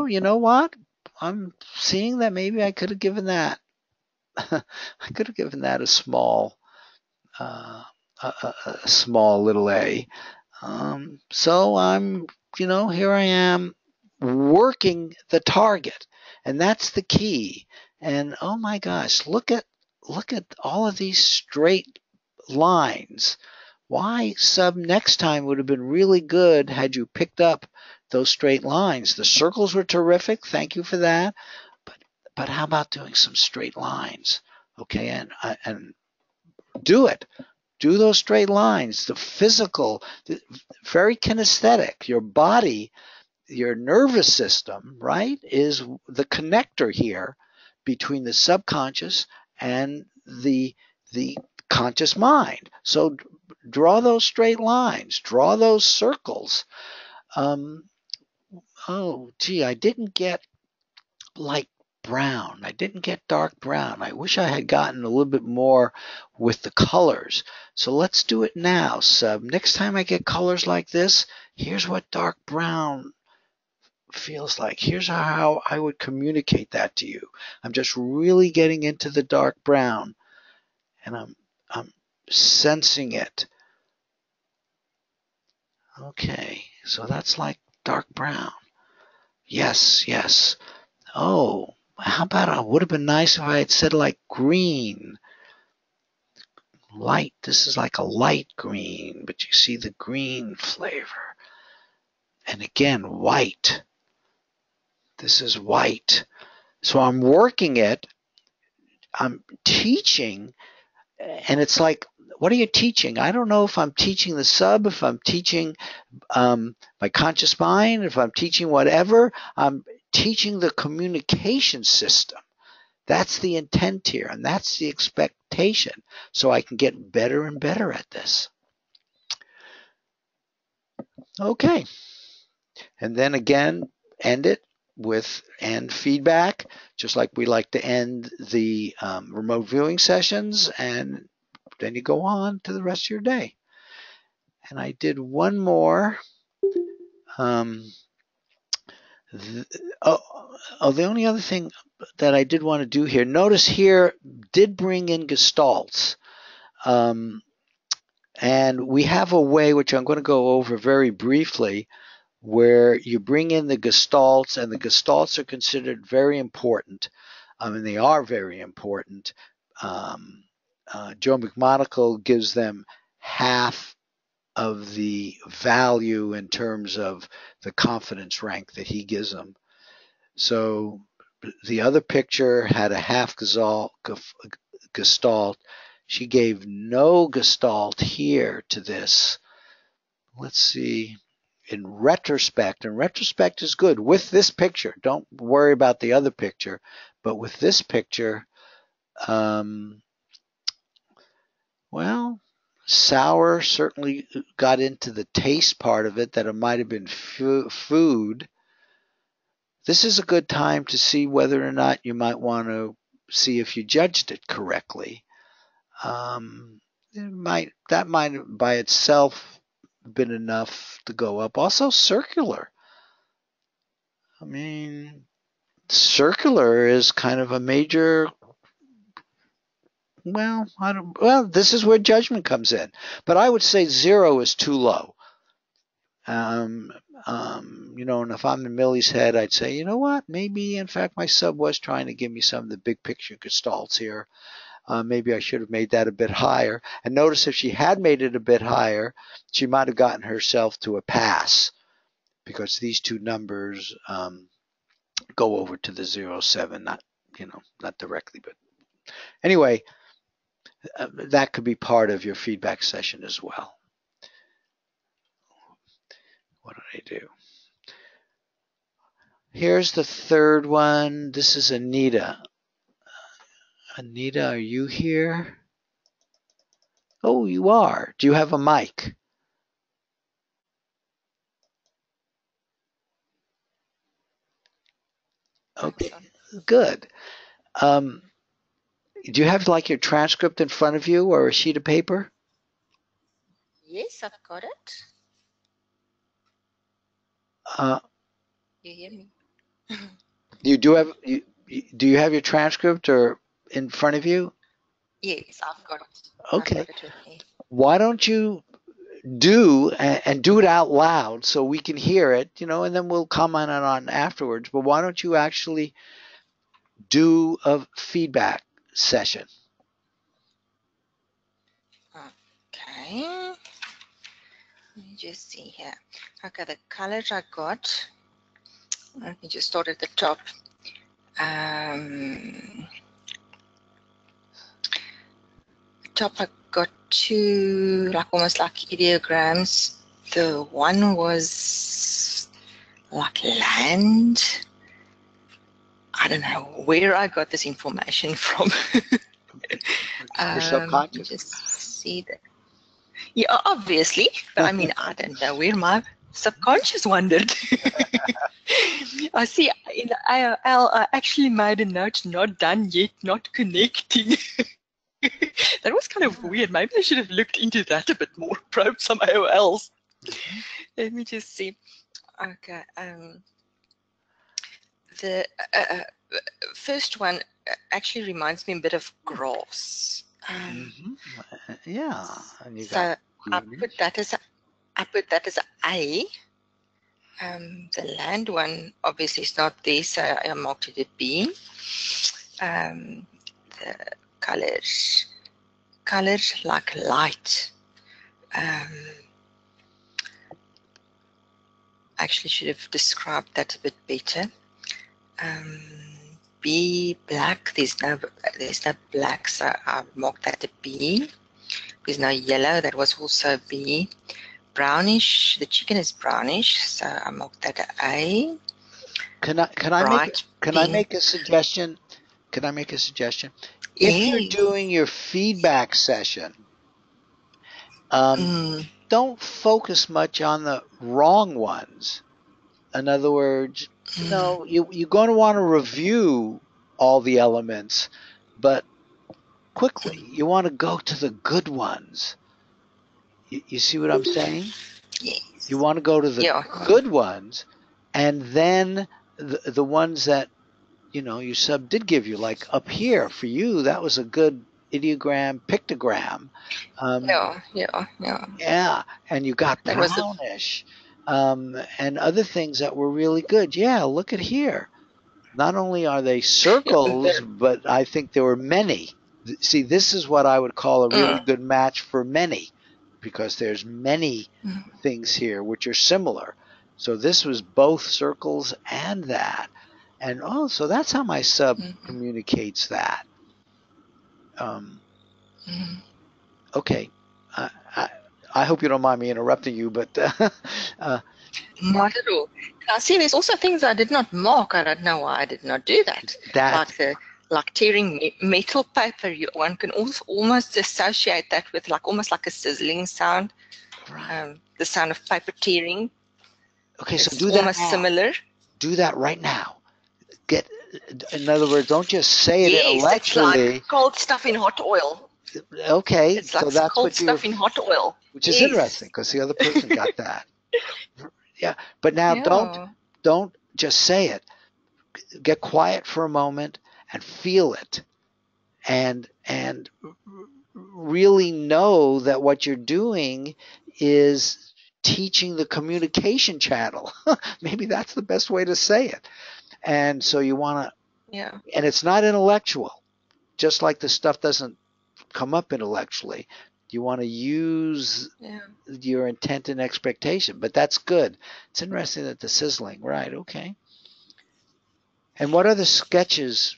S1: you know what? I'm seeing that maybe I could have given that. I could have given that a small little a. So I'm, here I am working the target, and that's the key. And oh my gosh, look at all of these straight lines. why sub next time would have been really good had you picked up those straight lines. The circles were terrific. Thank you for that. But how about doing some straight lines? Okay, and do it. Do those straight lines. The physical, very kinesthetic. Your body, your nervous system, right, is the connector here between the subconscious and the conscious mind. So draw those straight lines. Draw those circles. Oh, gee, I didn't get light brown. I didn't get dark brown. I wish I had gotten a little bit more with the colors. So let's do it now, sub. Next time I get colors like this, here's what dark brown feels like. Here's how I would communicate that to you. I'm just really getting into the dark brown, and I'm sensing it. Okay, so that's like dark brown. Yes, yes. Oh, how about it would have been nice if I had said like green. Light, this is like a light green, but you see the green flavor. And again, white. This is white. So I'm working it. I'm teaching, and it's like, what are you teaching? I don't know if I'm teaching the sub, if I'm teaching my conscious mind, if I'm teaching whatever. I'm teaching the communication system. That's the intent here, and that's the expectation, so I can get better and better at this. Okay. And then again, end it with end feedback, just like we like to end the remote viewing sessions, and then you go on to the rest of your day. And I did one more. The only other thing that I did want to do here, notice here, did bring in gestalts. And we have a way, which I'm going to go over very briefly, where you bring in the gestalts, and the gestalts are considered very important. And they are very important. Joe McMonagle gives them half of the value in terms of the confidence rank that he gives them. So the other picture had a half gestalt. She gave no gestalt here to this. Let's see. In retrospect is good. With this picture, don't worry about the other picture, but with this picture, well, sour certainly got into the taste part of it, that it might have been food. This is a good time to see whether or not you might want to see if you judged it correctly. That might by itself been enough to go up. Also circular. I mean, circular is kind of a major, well, this is where judgment comes in. But I would say 0 is too low. And if I'm in Millie's head, I'd say, you know what, maybe in fact my sub was trying to give me some of the big picture gestalts here. Maybe I should have made that a bit higher. And notice if she had made it a bit higher, she might have gotten herself to a pass, because these two numbers go over to the 0.7, not directly, but anyway, that could be part of your feedback session as well. What did I do? Here's the third one. This is Anita. Anita, are you here? Oh, you are. Do you have a mic? Okay, good. Do you have like your transcript in front of you or a sheet of paper?
S2: Yes, I've got it. You hear me?
S1: Do you have your transcript or in front of you?
S2: Yes, I've got it.
S1: Okay.
S2: I've got it with me.
S1: Why don't you do it out loud so we can hear it, and then we'll comment on it afterwards. But why don't you actually do a feedback session?
S2: Okay. Let me just see here. Okay, the colors I got. Let me just start at the top. Top I got two, like almost like ideograms. The one was like land. I don't know where I got this information from.
S1: Your subconscious?
S2: Just see that. Yeah, obviously, but I mean, I don't know where my subconscious wandered. I see in the IOL, I actually made a note, not done yet, not connecting. That was kind of weird. Maybe I should have looked into that a bit more, probed some IOLs. Let me just see. Okay. The first one actually reminds me a bit of grass.
S1: Yeah, and you
S2: So
S1: got
S2: I put that as a A. The land one obviously is not there, so I marked it a B. The colors like light. Actually should have described that a bit better. B, black. There's no black, so I marked that a B. There's no yellow. That was also B. Brownish. The chicken is brownish, so I marked that a A.
S1: Can I make a suggestion? Can I make a suggestion? If you're doing your feedback session, don't focus much on the wrong ones. In other words, no, you're going to want to review all the elements, but quickly, you want to go to the good ones. You see what I'm saying?
S2: Yes.
S1: You want to go to the good ones, and then the ones that, your sub did give you, like up here for you, that was a good ideogram, pictogram. Yeah, and you got brownish, and other things that were really good. Yeah, look at here. Not only are they circles, but I think there were many. See, this is what I would call a really good match for many, because there's many things here which are similar. So this was both circles and that. And so that's how my sub communicates that. Okay. I hope you don't mind me interrupting you, but
S2: not at all. Now, see, there's also things I did not mark. I don't know why I did not do that. Like tearing metal paper. One can also almost associate that with almost like a sizzling sound. Right. The sound of paper tearing.
S1: Okay, so do that
S2: almost
S1: now.
S2: Similar.
S1: Do that right now. In other words, don't just say it intellectually.
S2: It's like cold stuff in hot oil.
S1: Okay,
S2: it's like so that's cold stuff in hot oil,
S1: which is interesting because the other person got that. Yeah, but now don't just say it. Get quiet for a moment and feel it, and really know that what you're doing is teaching the communication channel. Maybe that's the best way to say it. And so you want to, and it's not intellectual, just like the stuff doesn't come up intellectually. You want to use your intent and expectation, but that's good. It's interesting that the sizzling, right? Okay. And what are the sketches?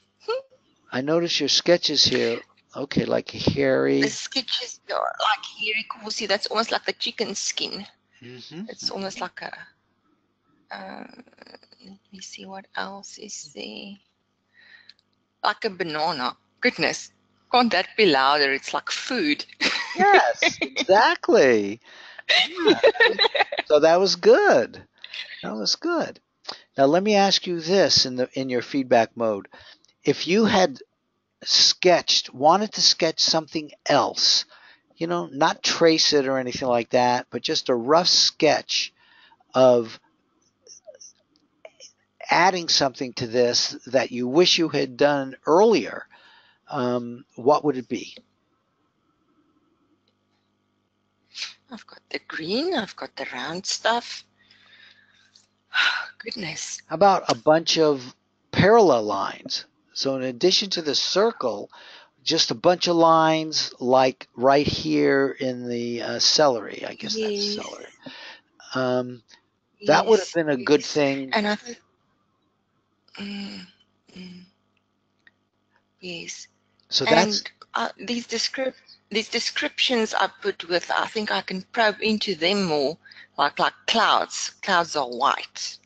S1: I notice your sketches here. Okay, like hairy.
S2: The sketches are like hairy, cozy. That's almost like the chicken skin. It's almost like a. Let me see what else is there. Like a banana. Goodness, can't that be louder? It's like food.
S1: Yes, exactly. Yeah. So that was good. That was good. Now let me ask you this in your feedback mode. If you had wanted to sketch something else, not trace it or anything like that, but just a rough sketch of adding something to this that you wish you had done earlier, what would it be?
S2: I've got the green, I've got the round stuff. Goodness.
S1: How about a bunch of parallel lines? So in addition to the circle, just a bunch of lines like right here in the celery. I guess that's
S2: Yes.
S1: celery. That would have
S2: Yes.
S1: been a good
S2: Yes.
S1: thing.
S2: And I think, mm, mm, yes.
S1: So that's
S2: And these descriptions I put with, I think I can probe into them more, like clouds. Clouds are white.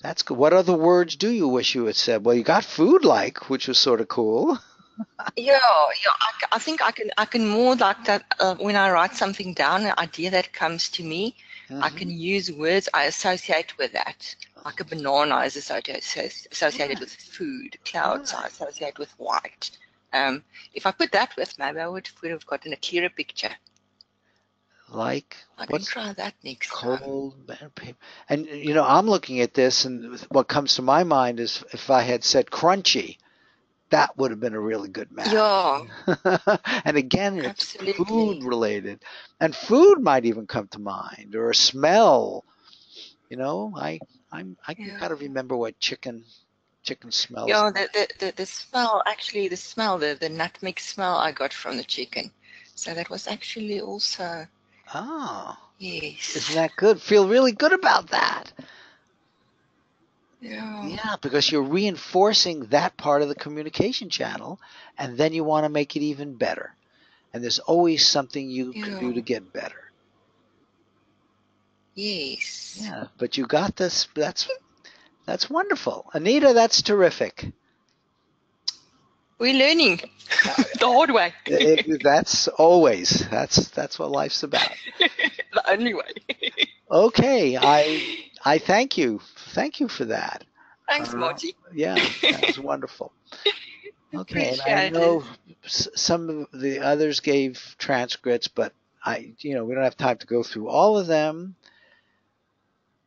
S1: that's good. What other words do you wish you had said? Well, you got food like, which was sort of cool.
S2: Yeah. I think I can more like that when I write something down, an idea that comes to me, I can use words I associate with that. Like a banana is associated with food. Clouds I associate with white. If I put that with, maybe I would have gotten a clearer picture.
S1: Like
S2: I can
S1: what's
S2: try that next time.
S1: cold paper? And I'm looking at this, and what comes to my mind is if I had said crunchy, that would have been a really good match.
S2: Yeah,
S1: And again, it's
S2: absolutely.
S1: food related, and food might even come to mind, or a smell. I can kind of remember what chicken smells.
S2: Yeah, the smell, actually, the nutmeg smell I got from the chicken. So that was actually also,
S1: Oh,
S2: yes.
S1: isn't that good? Feel really good about that.
S2: Yeah.
S1: Yeah, because you're reinforcing that part of the communication channel, and then you want to make it even better. And there's always something you can do to get better.
S2: Yes.
S1: Yeah, but you got this. That's wonderful. Anita, that's terrific.
S2: We're learning the hard way.
S1: That's always. That's what life's about.
S2: The only way.
S1: Okay, I thank you. Thank you for that.
S2: Thanks, Marty.
S1: Yeah, that was wonderful. Okay, and I
S2: Appreciate
S1: know
S2: it.
S1: some of the others gave transcripts, but we don't have time to go through all of them.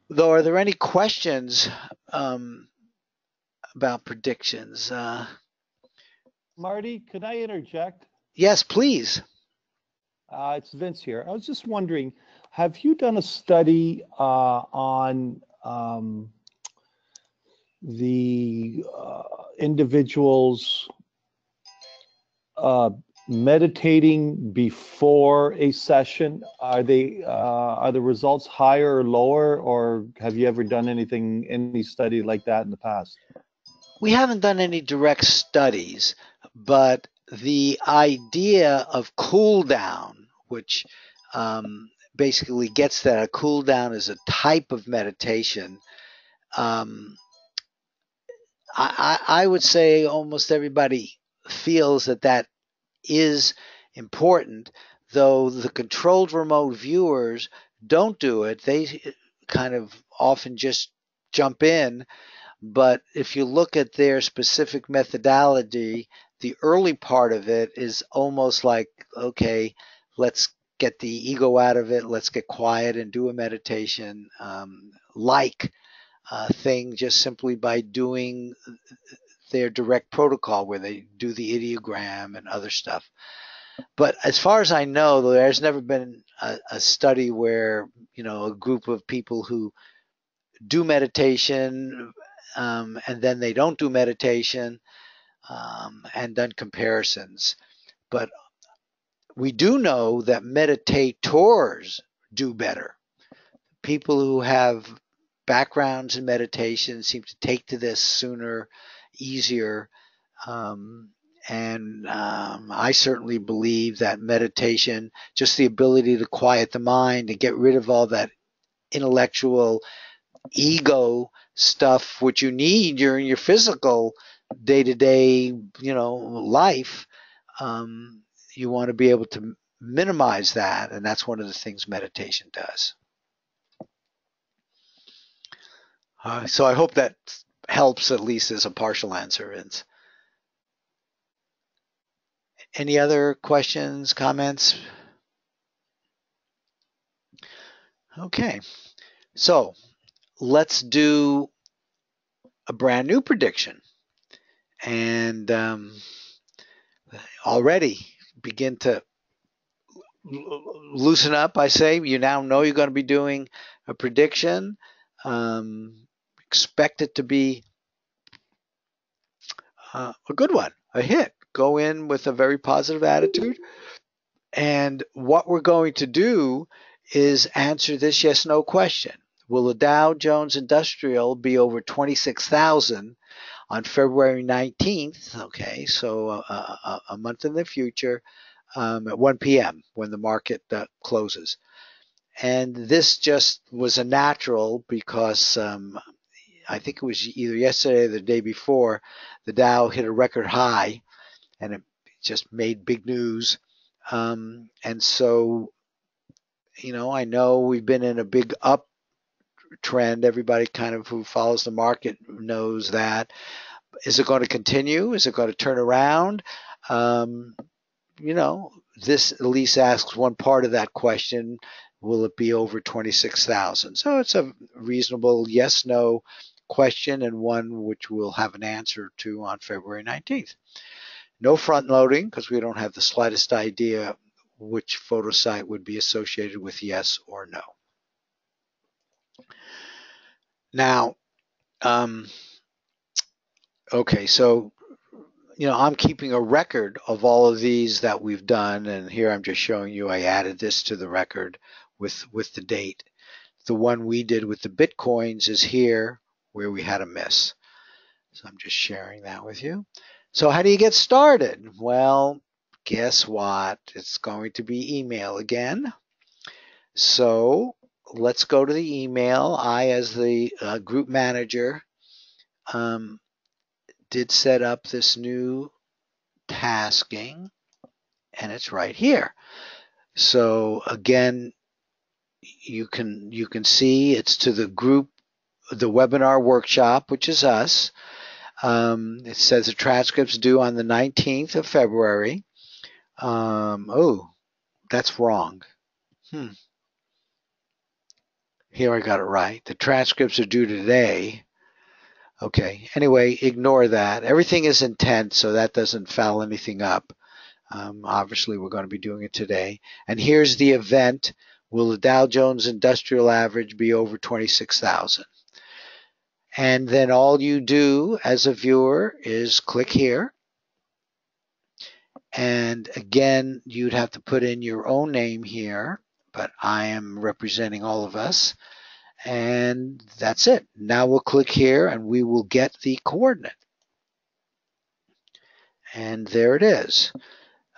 S1: Though, are there any questions about predictions?
S3: Marty, could I interject?
S1: Yes, please.
S3: It's Vince here. I was just wondering, have you done a study on the individuals meditating before a session? Are the results higher or lower, or have you ever done any study like that in the past?
S1: We haven't done any direct studies, but the idea of cool down, which basically gets that a cool down is a type of meditation. I would say almost everybody feels that is important, though the controlled remote viewers don't do it. They kind of often just jump in. But if you look at their specific methodology, the early part of it is almost like, okay, let's get the ego out of it. Let's get quiet and do a meditation thing just simply by doing their direct protocol where they do the ideogram and other stuff. But as far as I know, there's never been a study where, a group of people who do meditation and then they don't do meditation and done comparisons. But we do know that meditators do better. People who have backgrounds in meditation seem to take to this sooner, easier. I certainly believe that meditation, just the ability to quiet the mind and get rid of all that intellectual ego stuff, which you need during your physical day-to-day, life, you want to be able to minimize that, and that's one of the things meditation does. So I hope that helps, at least as a partial answer. Any other questions, comments? Okay, so let's do a brand new prediction. And already begin to loosen up, I say. You now know you're going to be doing a prediction. Expect it to be a good one, a hit. Go in with a very positive attitude. And what we're going to do is answer this yes/no question. Will the Dow Jones Industrial be over 26,000 on February 19th? Okay, so a month in the future at 1 p.m. when the market closes. And this just was a natural because I think it was either yesterday or the day before, the Dow hit a record high and it just made big news. And so, I know we've been in a big uptrend. Everybody kind of who follows the market knows that. Is it going to continue? Is it going to turn around? This at least asks one part of that question. Will it be over 26,000? So it's a reasonable yes/no question and one which we'll have an answer to on February 19th. No front loading because we don't have the slightest idea which photo site would be associated with yes or no. Now, okay, so I'm keeping a record of all of these that we've done, and here I'm just showing you I added this to the record with the date. The one we did with the Bitcoins is here where we had a miss. So I'm just sharing that with you. So how do you get started? Well, guess what? It's going to be email again. So let's go to the email. I, as the group manager, did set up this new tasking, and it's right here. So again, you can see it's to the group, the webinar workshop, which is us. It says the transcripts due on the 19th of February. Oh, that's wrong. Here I got it right. The transcripts are due today. Okay. Anyway, ignore that. Everything is intent, so that doesn't foul anything up. Obviously, we're going to be doing it today. And here's the event. Will the Dow Jones Industrial Average be over 26,000? And then all you do as a viewer is click here. And again, you'd have to put in your own name here, but I am representing all of us. And that's it. Now we'll click here and we will get the coordinate. And there it is,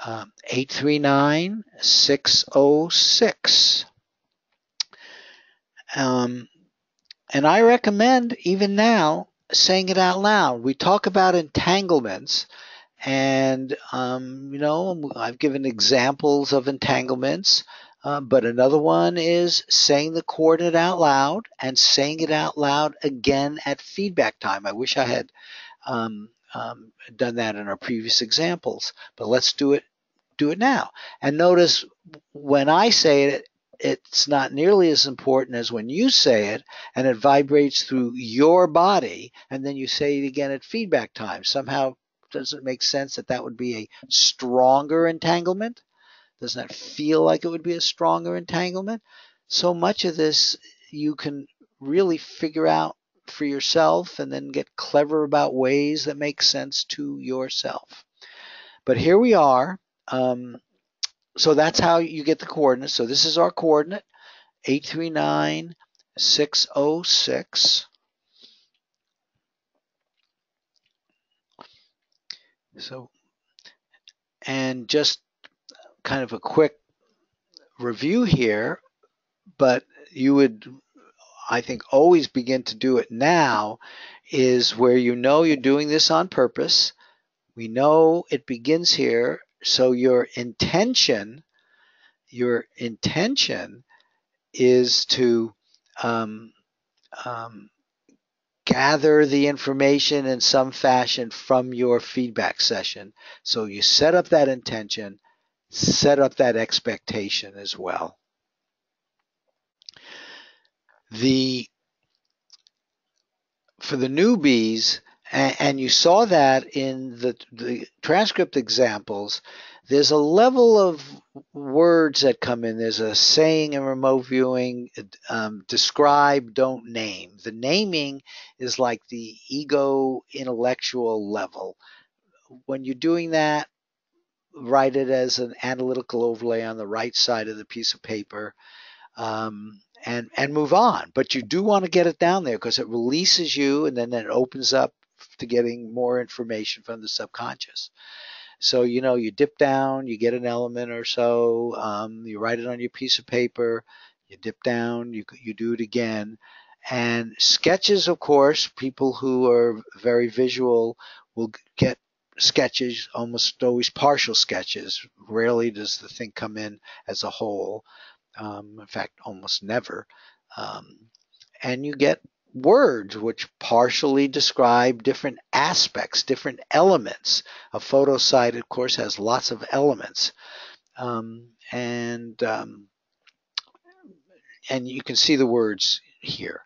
S1: 839,606. And I recommend even now saying it out loud. We talk about entanglements, and I've given examples of entanglements. But another one is saying the coordinate out loud and saying it out loud again at feedback time. I wish I had done that in our previous examples, but let's do it now. And notice when I say it, it's not nearly as important as when you say it, and it vibrates through your body, and then you say it again at feedback time. Somehow, doesn't it make sense that that would be a stronger entanglement? Doesn't that feel like it would be a stronger entanglement? So much of this you can really figure out for yourself and then get clever about ways that make sense to yourself. But here we are. So that's how you get the coordinates. So this is our coordinate, 839,606. So, and just kind of a quick review here, but you would, I think, always begin to do it now, is where you're doing this on purpose. We know it begins here, so your intention is to gather the information in some fashion from your feedback session. So you set up that intention, set up that expectation as well. For the newbies, and you saw that in the transcript examples, there's a level of words that come in. There's a saying in remote viewing, describe, don't name. The naming is like the ego intellectual level. when you're doing that, write it as an analytical overlay on the right side of the piece of paper, and move on. But you do want to get it down there because it releases you, and then it opens up to getting more information from the subconscious. So, you dip down, you get an element or so, you write it on your piece of paper, you dip down, you do it again. And sketches, of course, people who are very visual will get sketches, almost always partial sketches. Rarely does the thing come in as a whole. In fact, almost never. And you get words which partially describe different aspects, different elements. A photo site, of course, has lots of elements. And you can see the words here.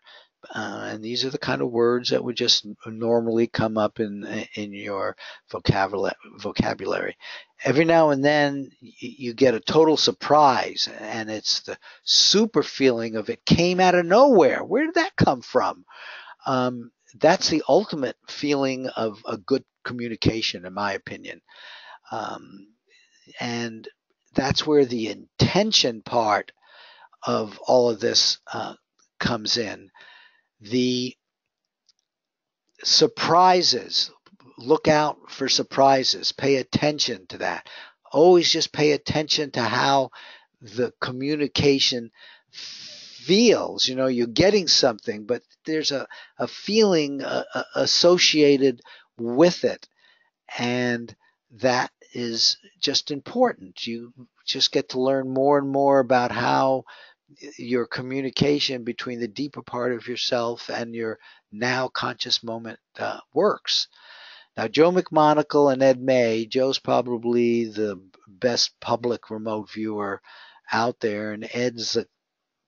S1: And these are the kind of words that would just normally come up in your vocabulary. Every now and then you get a total surprise, and it's the super feeling of it came out of nowhere. Where did that come from? That's the ultimate feeling of a good communication, in my opinion. And that's where the intention part of all of this comes in. The surprises, look out for surprises. Pay attention to that. Always just pay attention to how the communication feels. You're getting something, but there's a feeling associated with it. And that is just important. You just get to learn more and more about how your communication between the deeper part of yourself and your now conscious moment works. Now, Joe McMonagle and Ed May, Joe's probably the best public remote viewer out there, and Ed's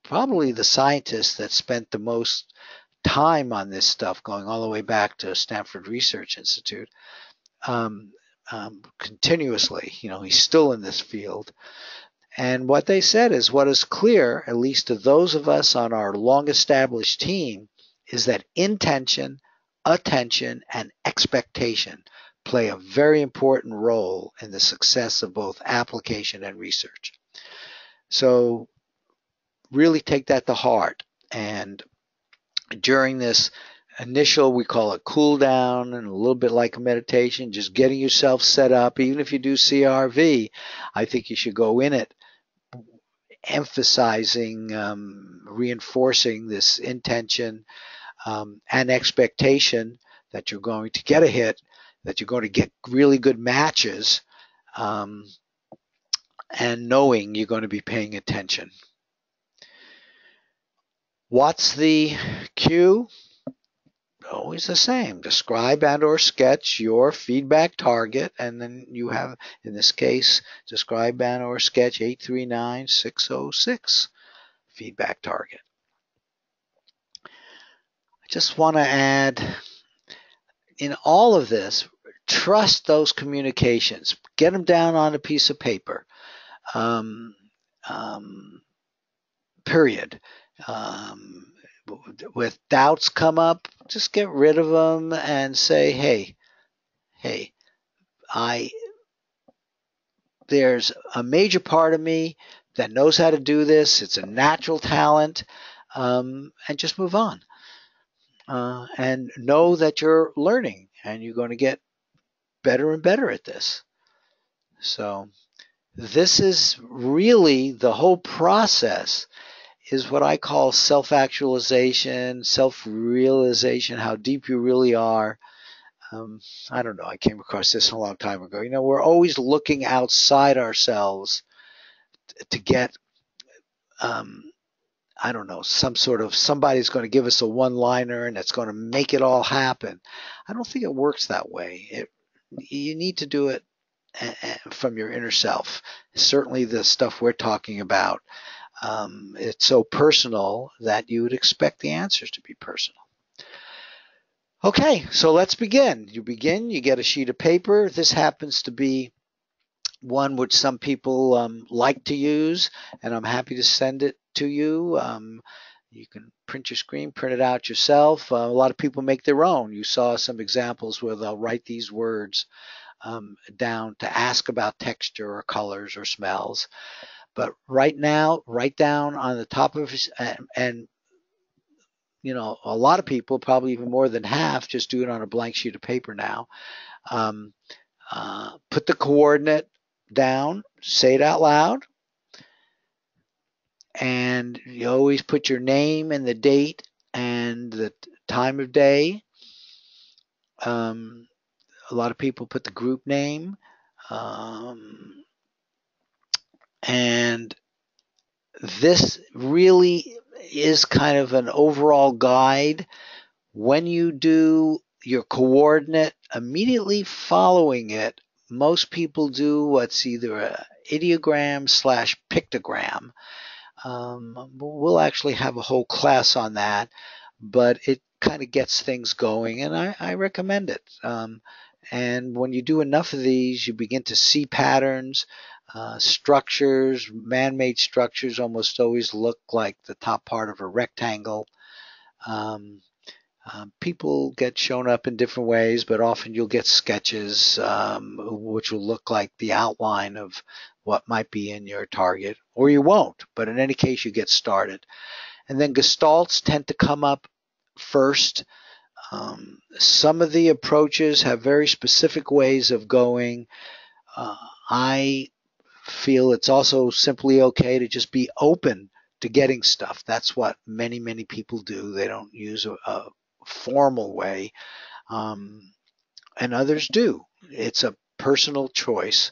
S1: probably the scientist that spent the most time on this stuff, going all the way back to Stanford Research Institute, continuously. He's still in this field. And what they said is what is clear, at least to those of us on our long-established team, is that intention, attention, and expectation play a very important role in the success of both application and research. So really take that to heart. And during this initial, we call it cool down, and a little bit like a meditation, just getting yourself set up. Even if you do CRV, I think you should go in it emphasizing, reinforcing this intention and expectation that you're going to get a hit, that you're going to get really good matches, and knowing you're going to be paying attention. What's the cue? Always the same. Describe and or sketch your feedback target, and then you have, in this case, describe and or sketch 839606 feedback target. I just want to add, in all of this, trust those communications. Get them down on a piece of paper. Period. With doubts come up, just get rid of them and say, hey, there's a major part of me that knows how to do this. It's a natural talent, and just move on. And know that you're learning and you're going to get better and better at this. So this is really the whole process is what I call self-actualization, self-realization, how deep you really are. I don't know, I came across this a long time ago. We're always looking outside ourselves to get, I don't know, somebody's going to give us a one-liner and it's going to make it all happen. I don't think it works that way. You need to do it from your inner self. Certainly the stuff we're talking about, it's so personal that you would expect the answers to be personal. Okay, so let's begin. You get a sheet of paper. This happens to be one which some people like to use, and I'm happy to send it to you. You can print your screen, print it out yourself. A lot of people make their own. You saw some examples where they'll write these words down to ask about texture or colors or smells. But right now, write down on the top of his, and you know, a lot of people, probably even more than half, just do it on a blank sheet of paper now. Put the coordinate down, say it out loud, and you always put your name and the date and the time of day. A lot of people put the group name. And this really is kind of an overall guide. When you do your coordinate, immediately following it, most people do what's either an ideogram / pictogram. We'll actually have a whole class on that, but it kind of gets things going, and I recommend it. And when you do enough of these, you begin to see patterns. Structures, man-made structures almost always look like the top part of a rectangle. People get shown up in different ways, but often you'll get sketches which will look like the outline of what might be in your target, or you won't, but in any case you get started. And then gestalts tend to come up first. Some of the approaches have very specific ways of going. I feel it's also simply okay to just be open to getting stuff. That's what many, many people do. They don't use a formal way, and others do. It's a personal choice.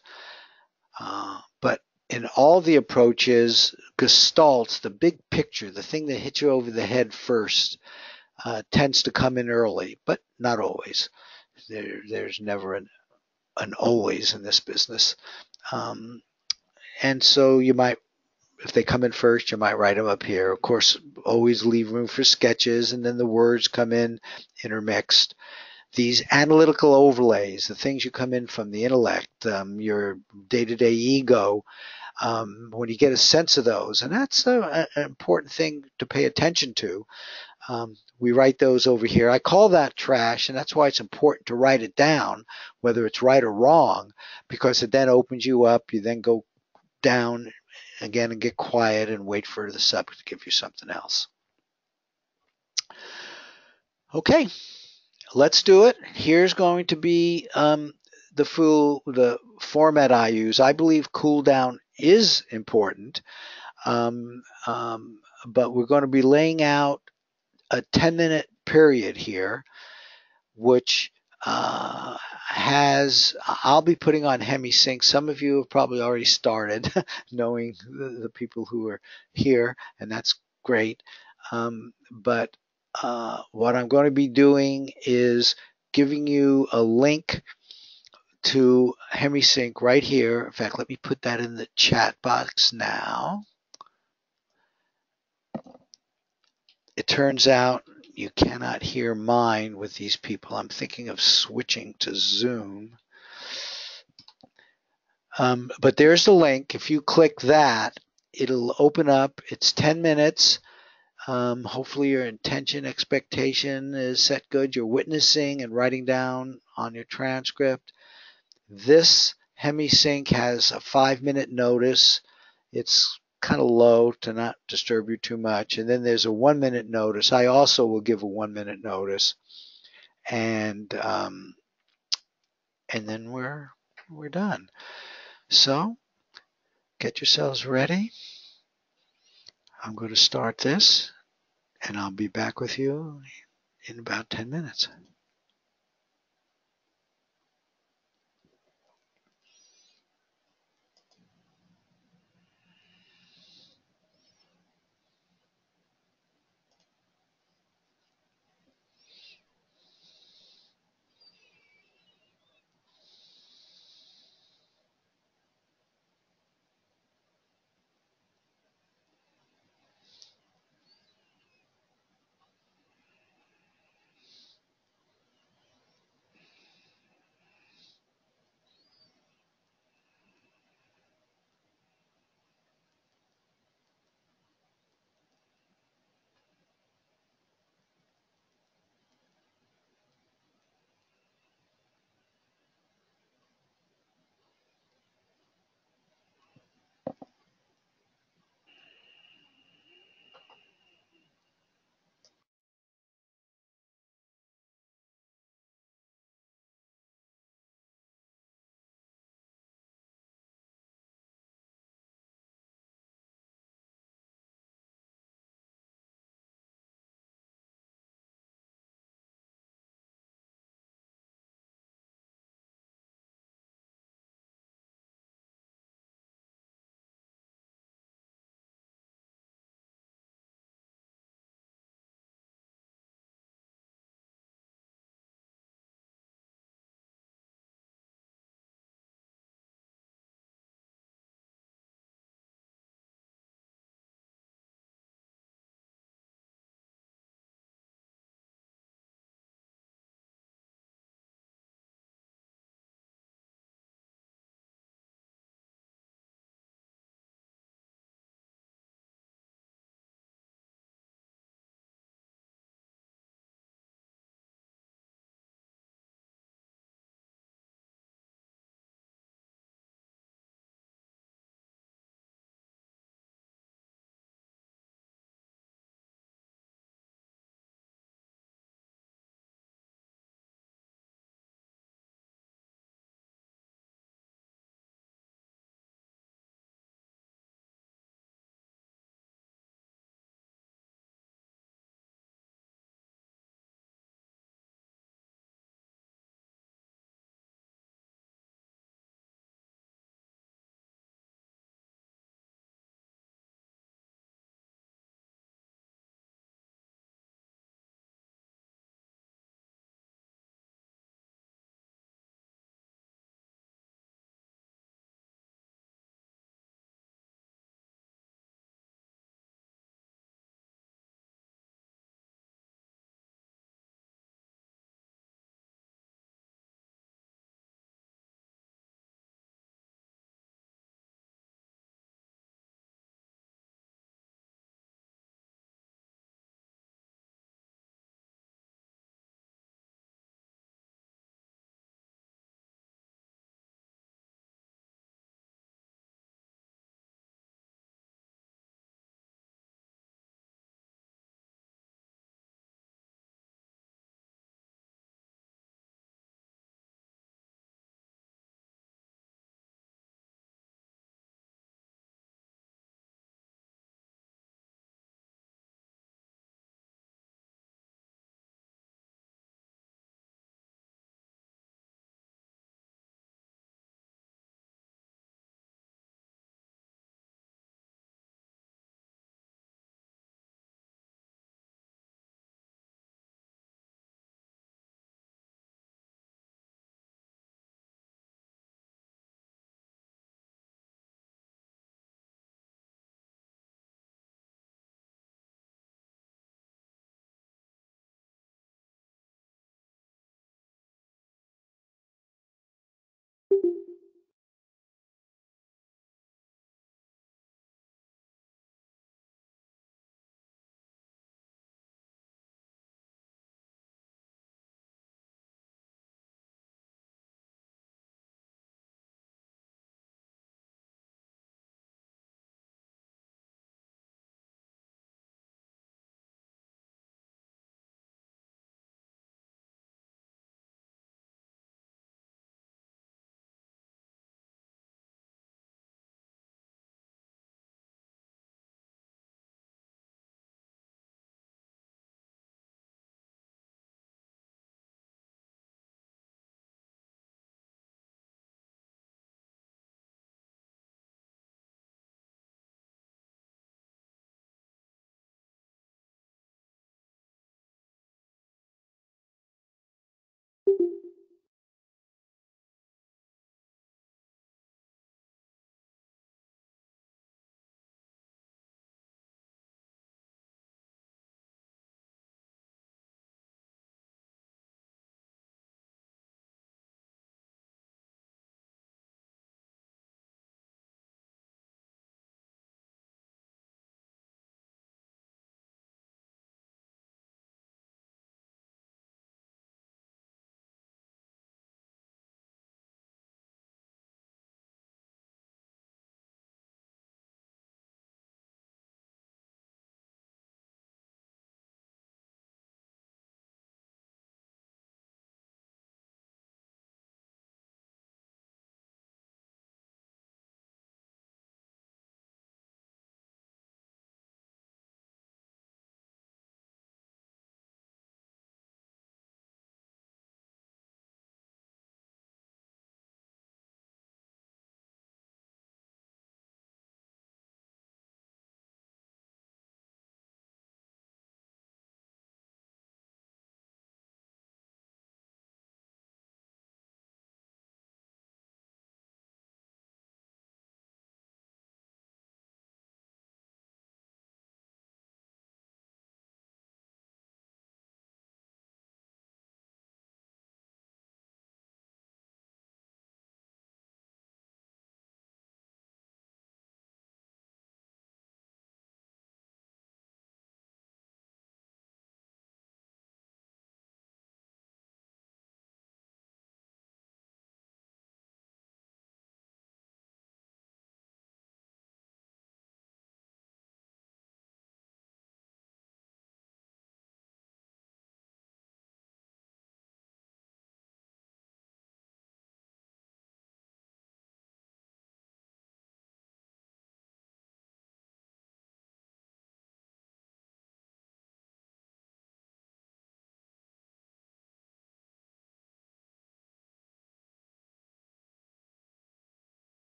S1: But in all the approaches, gestalts, the big picture, the thing that hits you over the head first, tends to come in early, but not always. There's never an always in this business. And so you might, if they come in first, you might write them up here. Of course, always leave room for sketches, and then the words come in intermixed. These analytical overlays, the things you come in from the intellect, your day-to-day ego, when you get a sense of those, and that's an important thing to pay attention to. We write those over here. I call that trash, and that's why it's important to write it down, whether it's right or wrong, because it then opens you up. You then go down again and get quiet and wait for the subject to give you something else. Okay, let's do it. Here's going to be the format I use. I believe cool down is important, but we're going to be laying out a 10-minute period here, which I'll be putting on HemiSync. Some of you have probably already started, knowing the people who are here, and that's great. But what I'm going to be doing is giving you a link to HemiSync right here. In fact, let me put that in the chat box now. It turns out you cannot hear mine with these people. I'm thinking of switching to Zoom. But there's the link. If you click that, it'll open up. It's 10 minutes. Hopefully your intention, expectation is set good. You're witnessing and writing down on your transcript. This HemiSync has a 5-minute notice. It's kind of low to not disturb you too much. And then there's a 1-minute notice. I also will give a 1-minute notice. And then we're done. So get yourselves ready. I'm going to start this, and I'll be back with you in about 10 minutes.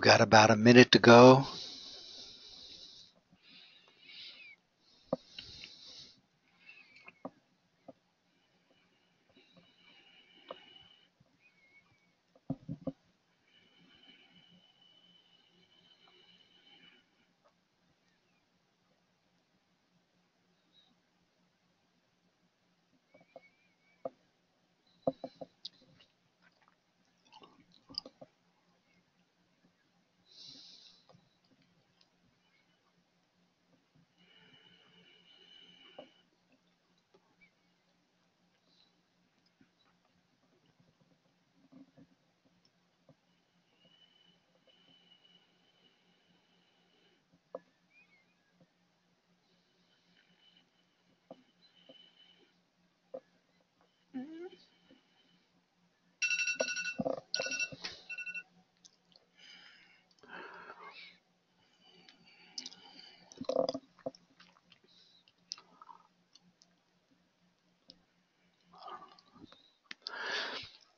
S1: We've got about a minute to go.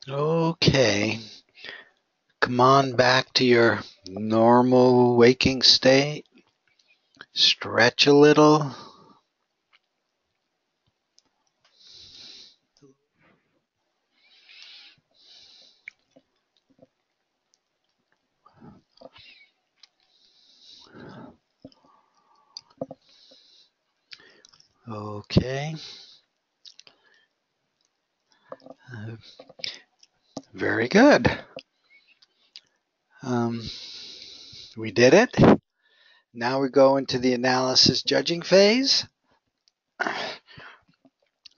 S1: Okay. Come on back to your normal waking state. Stretch a little. Okay. Very good. We did it. Now we go into the analysis judging phase.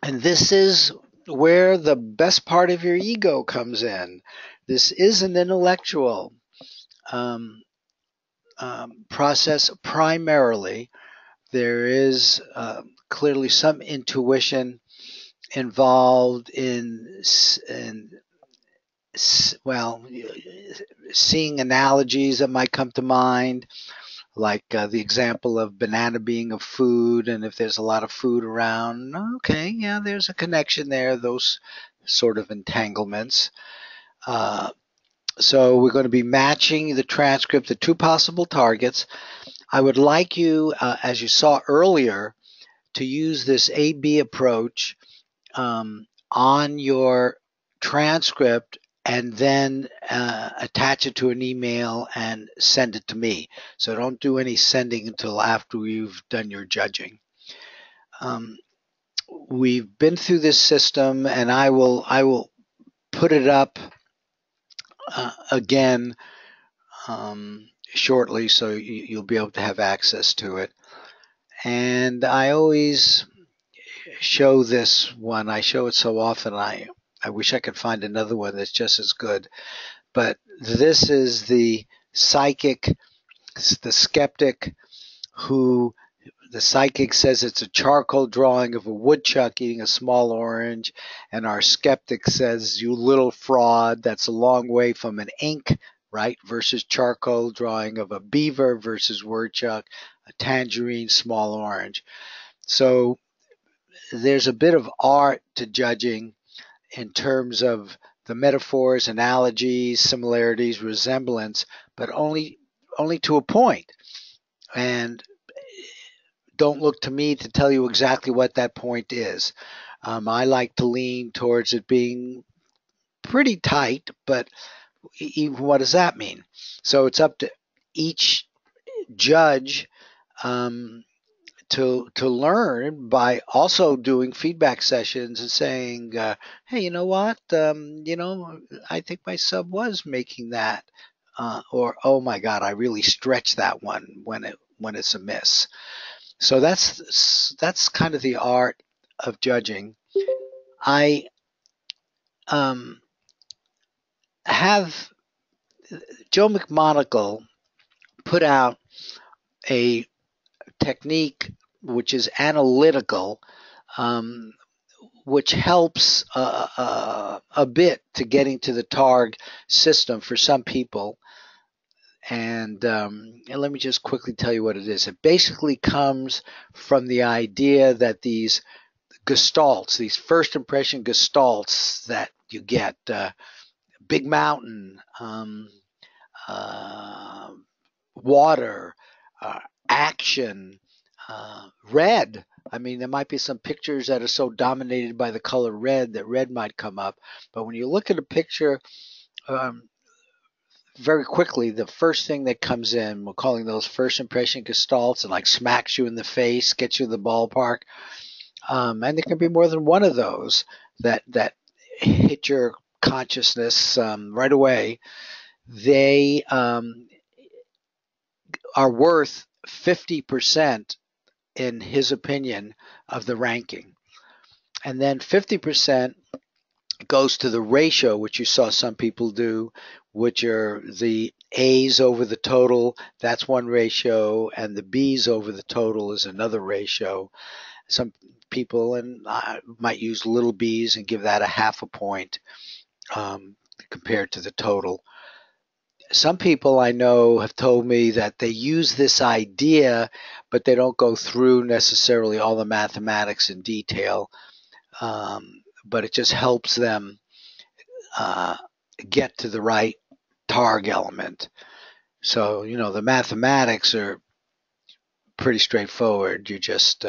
S1: And this is where the best part of your ego comes in. This is an intellectual process primarily. There is clearly some intuition involved in seeing analogies that might come to mind, like the example of banana being a food, and if there's a lot of food around, okay, yeah, there's a connection there, those sort of entanglements. So we're going to be matching the transcript to two possible targets. I would like you, as you saw earlier, to use this A-B approach on your transcript and then attach it to an email and send it to me. So don't do any sending until after you've done your judging. We've been through this system, and I will put it up again shortly, so you'll be able to have access to it. And I always show this one. I show it so often. I wish I could find another one that's just as good. But this is the psychic, the skeptic, who the psychic says it's a charcoal drawing of a woodchuck eating a small orange, and our skeptic says, you little fraud, that's a long way from an ink, right, versus charcoal drawing of a beaver versus woodchuck, a tangerine, small orange. So there's a bit of art to judging in terms of the metaphors, analogies, similarities, resemblance, but only to a point. And don't look to me to tell you exactly what that point is. I like to lean towards it being pretty tight, but even what does that mean? So it's up to each judge to learn by also doing feedback sessions and saying, hey, you know what? I think my sub was making that, or oh my God, I really stretched that one when it's a miss. So that's kind of the art of judging. I have Joe McMonagle put out a technique which is analytical, which helps a bit to getting to the Targ system for some people. And let me just quickly tell you what it is. It basically comes from the idea that these gestalts, these first impression gestalts that you get, big mountain, water, action, red. I mean, there might be some pictures that are so dominated by the color red that red might come up. But when you look at a picture, very quickly, the first thing that comes in, we're calling those first impression gestalts, and like smacks you in the face, gets you in the ballpark. And there can be more than one of those that hit your consciousness right away. They are worth 50%, in his opinion, of the ranking. And then 50% goes to the ratio, which you saw some people do, which are the A's over the total. That's one ratio, and the B's over the total is another ratio. Some people might use little b's and give that a half a point compared to the total. Some people I know have told me that they use this idea, but they don't go through necessarily all the mathematics in detail, but it just helps them get to the right Targ element. So, the mathematics are pretty straightforward. You just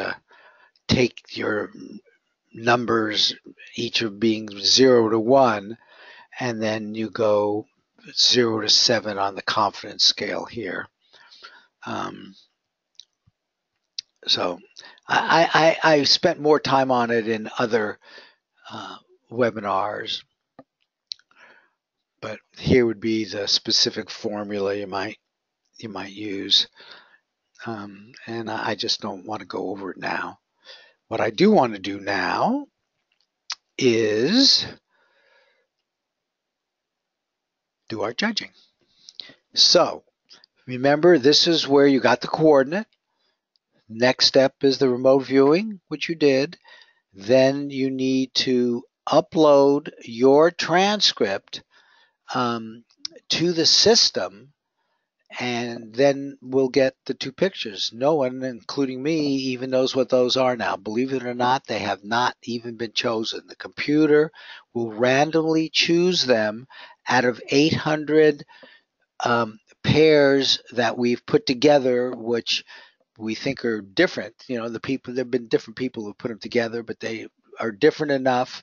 S1: take your numbers, each of being 0 to 1, and then you go 0 to 7 on the confidence scale here. So I spent more time on it in other webinars, but here would be the specific formula you might use, and I just don't want to go over it now. What I do want to do now is do our judging. So remember, this is where you got the coordinate. Next step is the remote viewing, which you did. Then you need to upload your transcript to the system, and then we'll get the two pictures. No one, including me, even knows what those are now. Believe it or not, they have not even been chosen. The computer will randomly choose them out of 800 pairs that we've put together, which we think are different. There have been different people who put them together, but they are different enough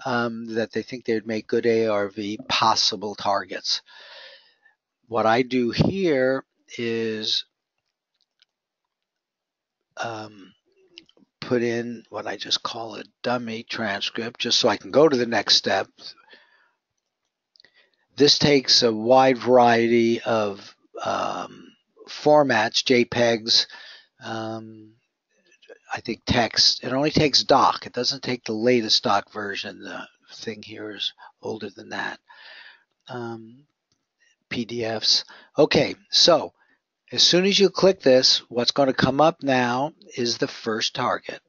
S1: that they think they'd make good ARV possible targets. What I do here is put in what I just call a dummy transcript, just so I can go to the next step. This takes a wide variety of formats, JPEGs, I think text. It only takes doc. It doesn't take the latest doc version. The thing here is older than that. PDFs. Okay, so as soon as you click this, what's going to come up now is the first target.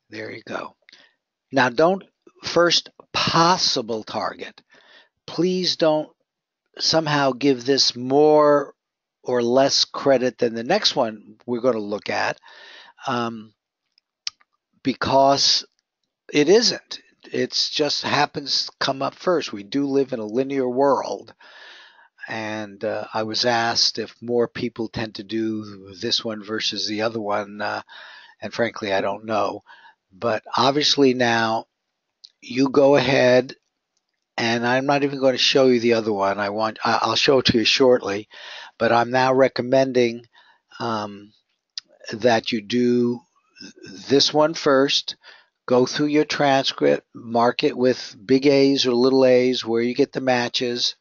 S1: There you go. Now don't first possible target. Please don't somehow give this more or less credit than the next one we're going to look at, because it isn't. It just happens to come up first. We do live in a linear world, and I was asked if more people tend to do this one versus the other one, and frankly I don't know. But obviously now you go ahead, and I'm not even going to show you the other one. I'll show it to you shortly, but I'm now recommending that you do this one first. Go through your transcript, mark it with big A's or little a's where you get the matches.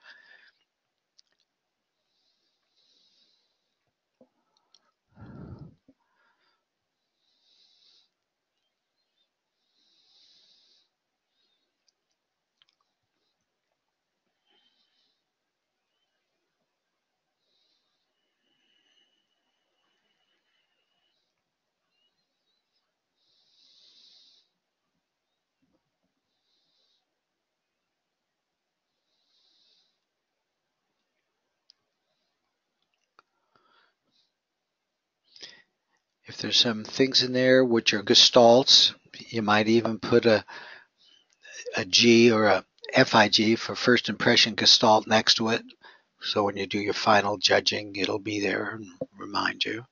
S1: If there's some things in there which are gestalts, you might even put a G or a FIG for first impression gestalt next to it. So when you do your final judging, it'll be there and remind you.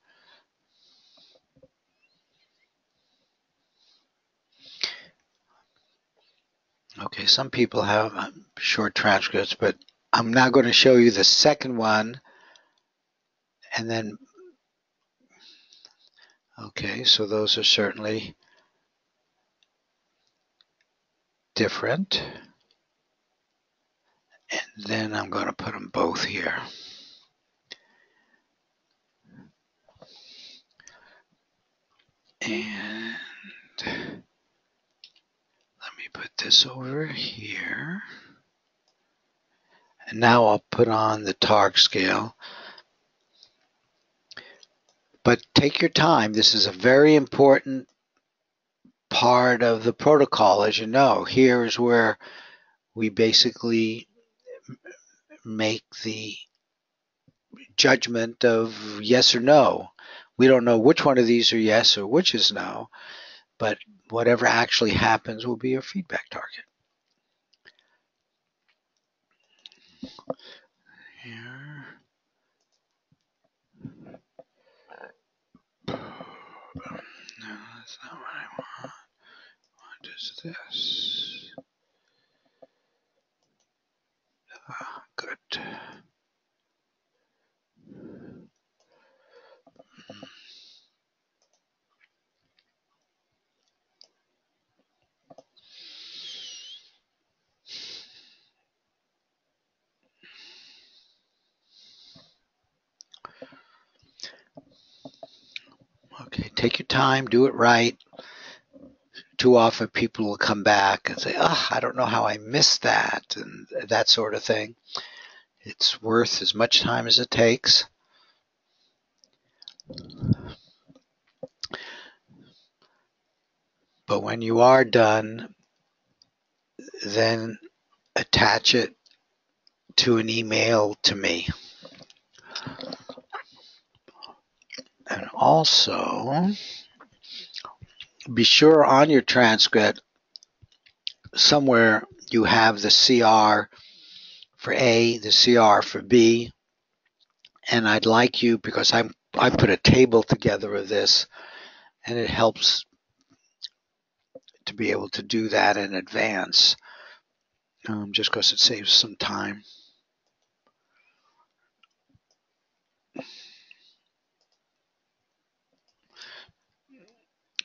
S1: Okay, some people have short transcripts, but I'm now going to show you the second one. And then, okay, so those are certainly different. And then I'm going to put them both here. And let me put this over here. And now I'll put on the Targ scale. But take your time. This is a very important part of the protocol, as you know. Here is where we basically make the judgment of yes or no. We don't know which one of these are yes or which is no, but whatever actually happens will be your feedback target. Here. No, that's not what I want. What is this? Ah, good. Okay, take your time, do it right. Too often people will come back and say, oh, I don't know how I missed that, and that sort of thing. It's worth as much time as it takes. But when you are done, then attach it to an email to me. And also, be sure on your transcript somewhere you have the CR for A, the CR for B, and I'd like you, because I put a table together of this, and it helps to be able to do that in advance, just because it saves some time.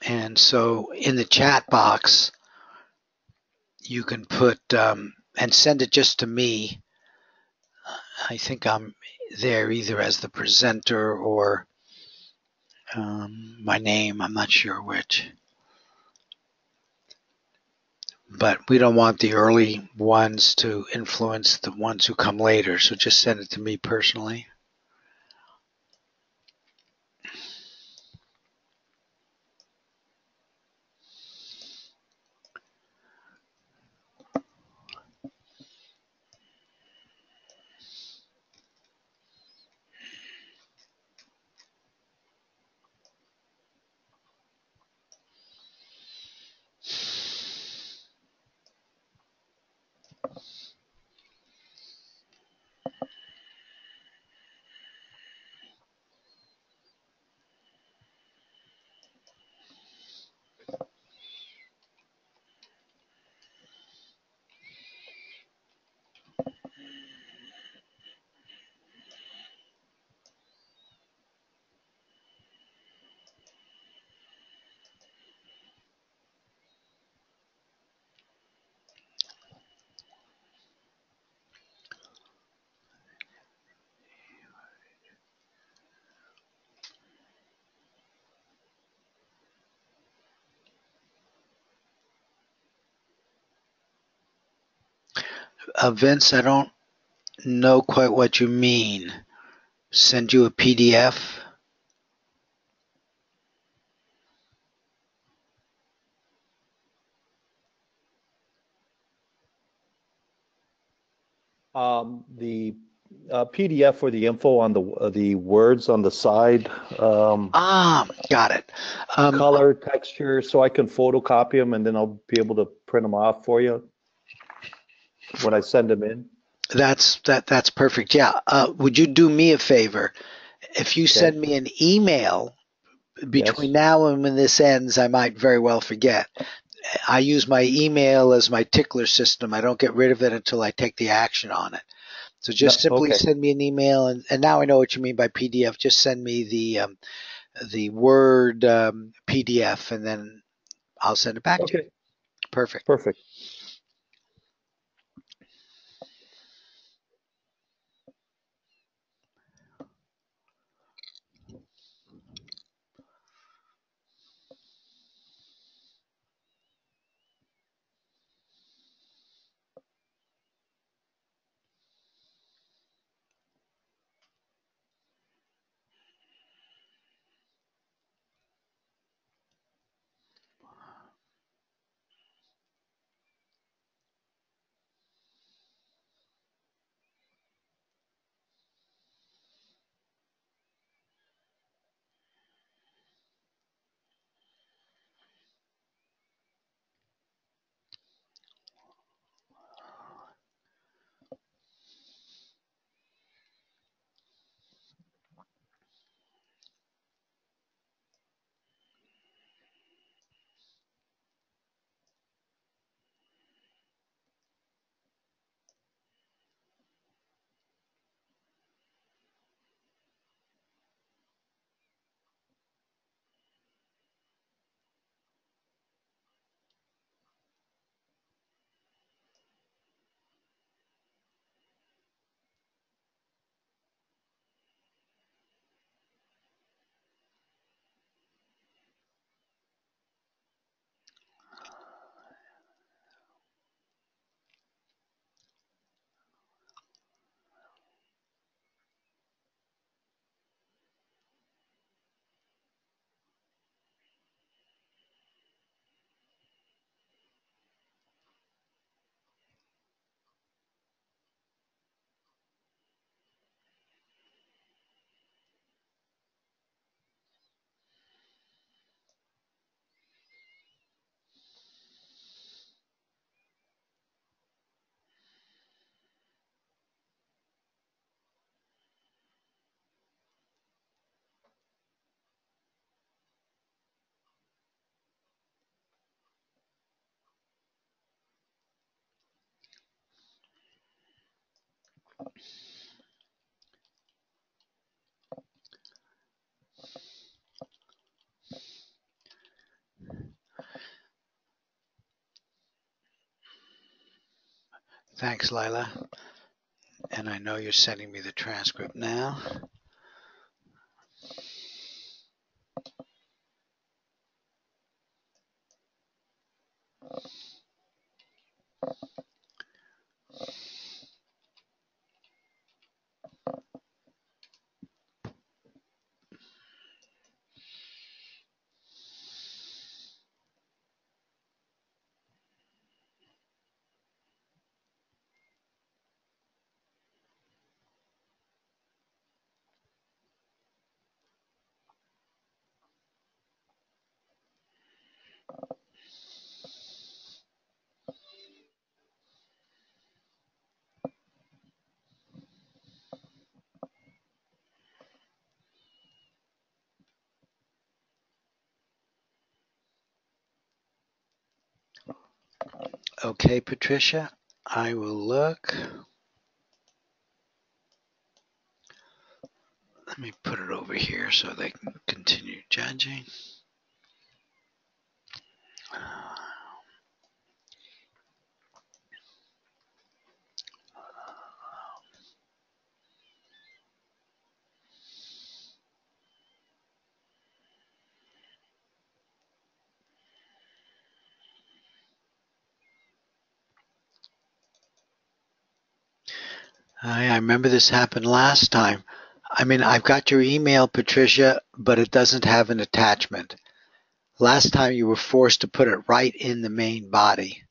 S1: And so in the chat box, you can put, and send it just to me. I think I'm there either as the presenter or my name, I'm not sure which. But we don't want the early ones to influence the ones who come later, so just send it to me personally. Vince, I don't know quite what you mean. Send you a PDF?
S3: The PDF for the info on the words on the side.
S1: Got it.
S3: Color, texture, so I can photocopy them and then I'll be able to print them off for you when I send them in.
S1: That's perfect. Yeah. Would you do me a favor? If you send me an email between now and when this ends, I might very well forget. I use my email as my tickler system. I don't get rid of it until I take the action on it. So just simply send me an email, and now I know what you mean by PDF. Just send me the Word PDF, and then I'll send it back to you. Perfect.
S3: Perfect.
S1: Thanks, Lila. And I know you're sending me the transcript now. Okay, Patricia, I will look. Let me put it over here so they can continue judging. I remember this happened last time. I mean, I've got your email, Patricia, but it doesn't have an attachment. Last time you were forced to put it right in the main body.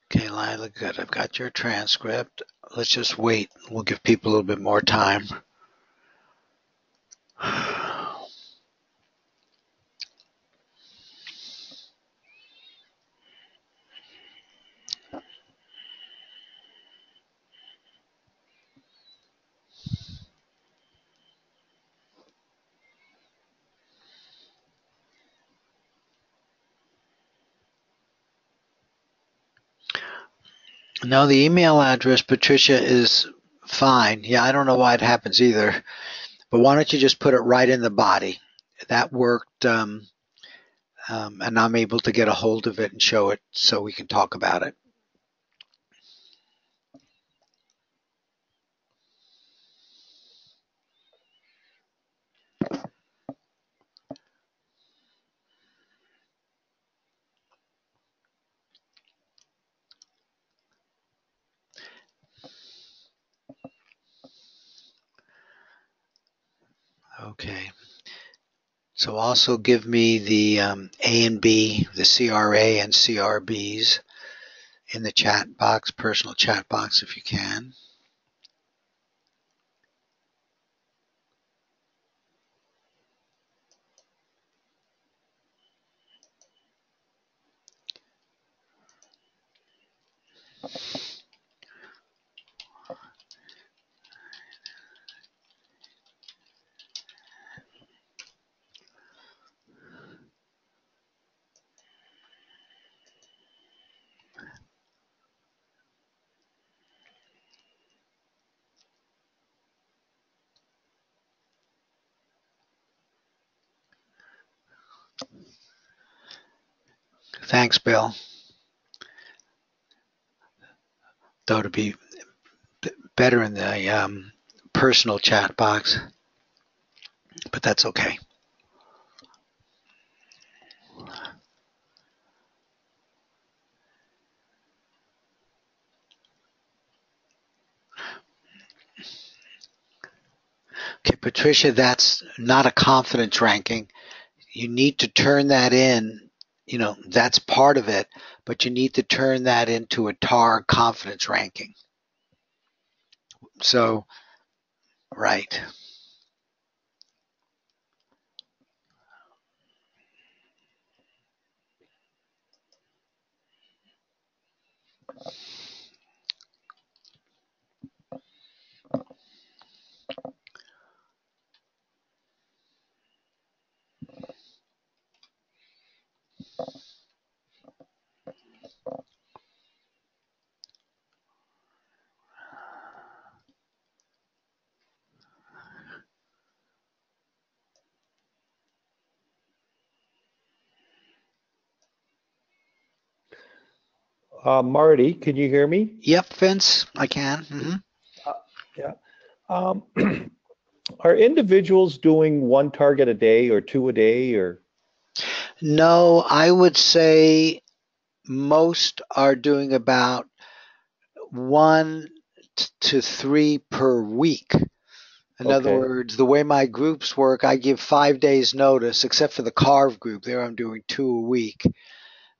S1: Okay, Lila, good. I've got your transcript. Let's just wait. We'll give people a little bit more time. No, the email address, Patricia, is fine. Yeah, I don't know why it happens either. But why don't you just put it right in the body? That worked, and I'm able to get a hold of it and show it so we can talk about it. Okay. So also give me the A and B, the CRA and CRBs in the chat box, personal chat box if you can. Thanks, Bill. Though to be better in the personal chat box, but that's okay. Okay, Patricia, that's not a confidence ranking. You need to turn that in. You know, that's part of it, but you need to turn that into a Targ confidence ranking. So, right.
S3: Marty, can you hear me?
S1: Yep, Vince, I can. Mm-hmm.
S3: Yeah. Are individuals doing one target a day or two a day or?
S1: No, I would say most are doing about 1 to 3 per week. In other
S3: Okay.
S1: words, the way my groups work, I give 5 days notice, except for the carve group. There I'm doing 2 a week.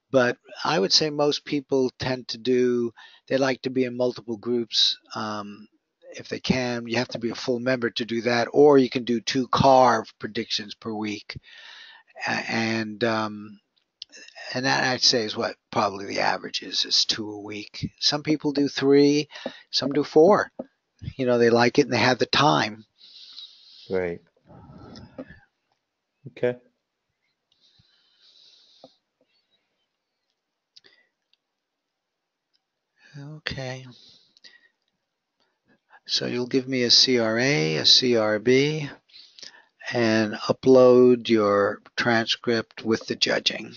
S1: But I would say most people tend to they like to be in multiple groups if they can. You have to be a full member to do that, or you can do 2 carve predictions per week. And that I'd say is what probably the average is 2 a week. Some people do 3, some do 4. You know, they like it and they have the time.
S3: Right. Okay.
S1: Okay. So you'll give me a CRA, a CRB, and upload your transcript with the judging.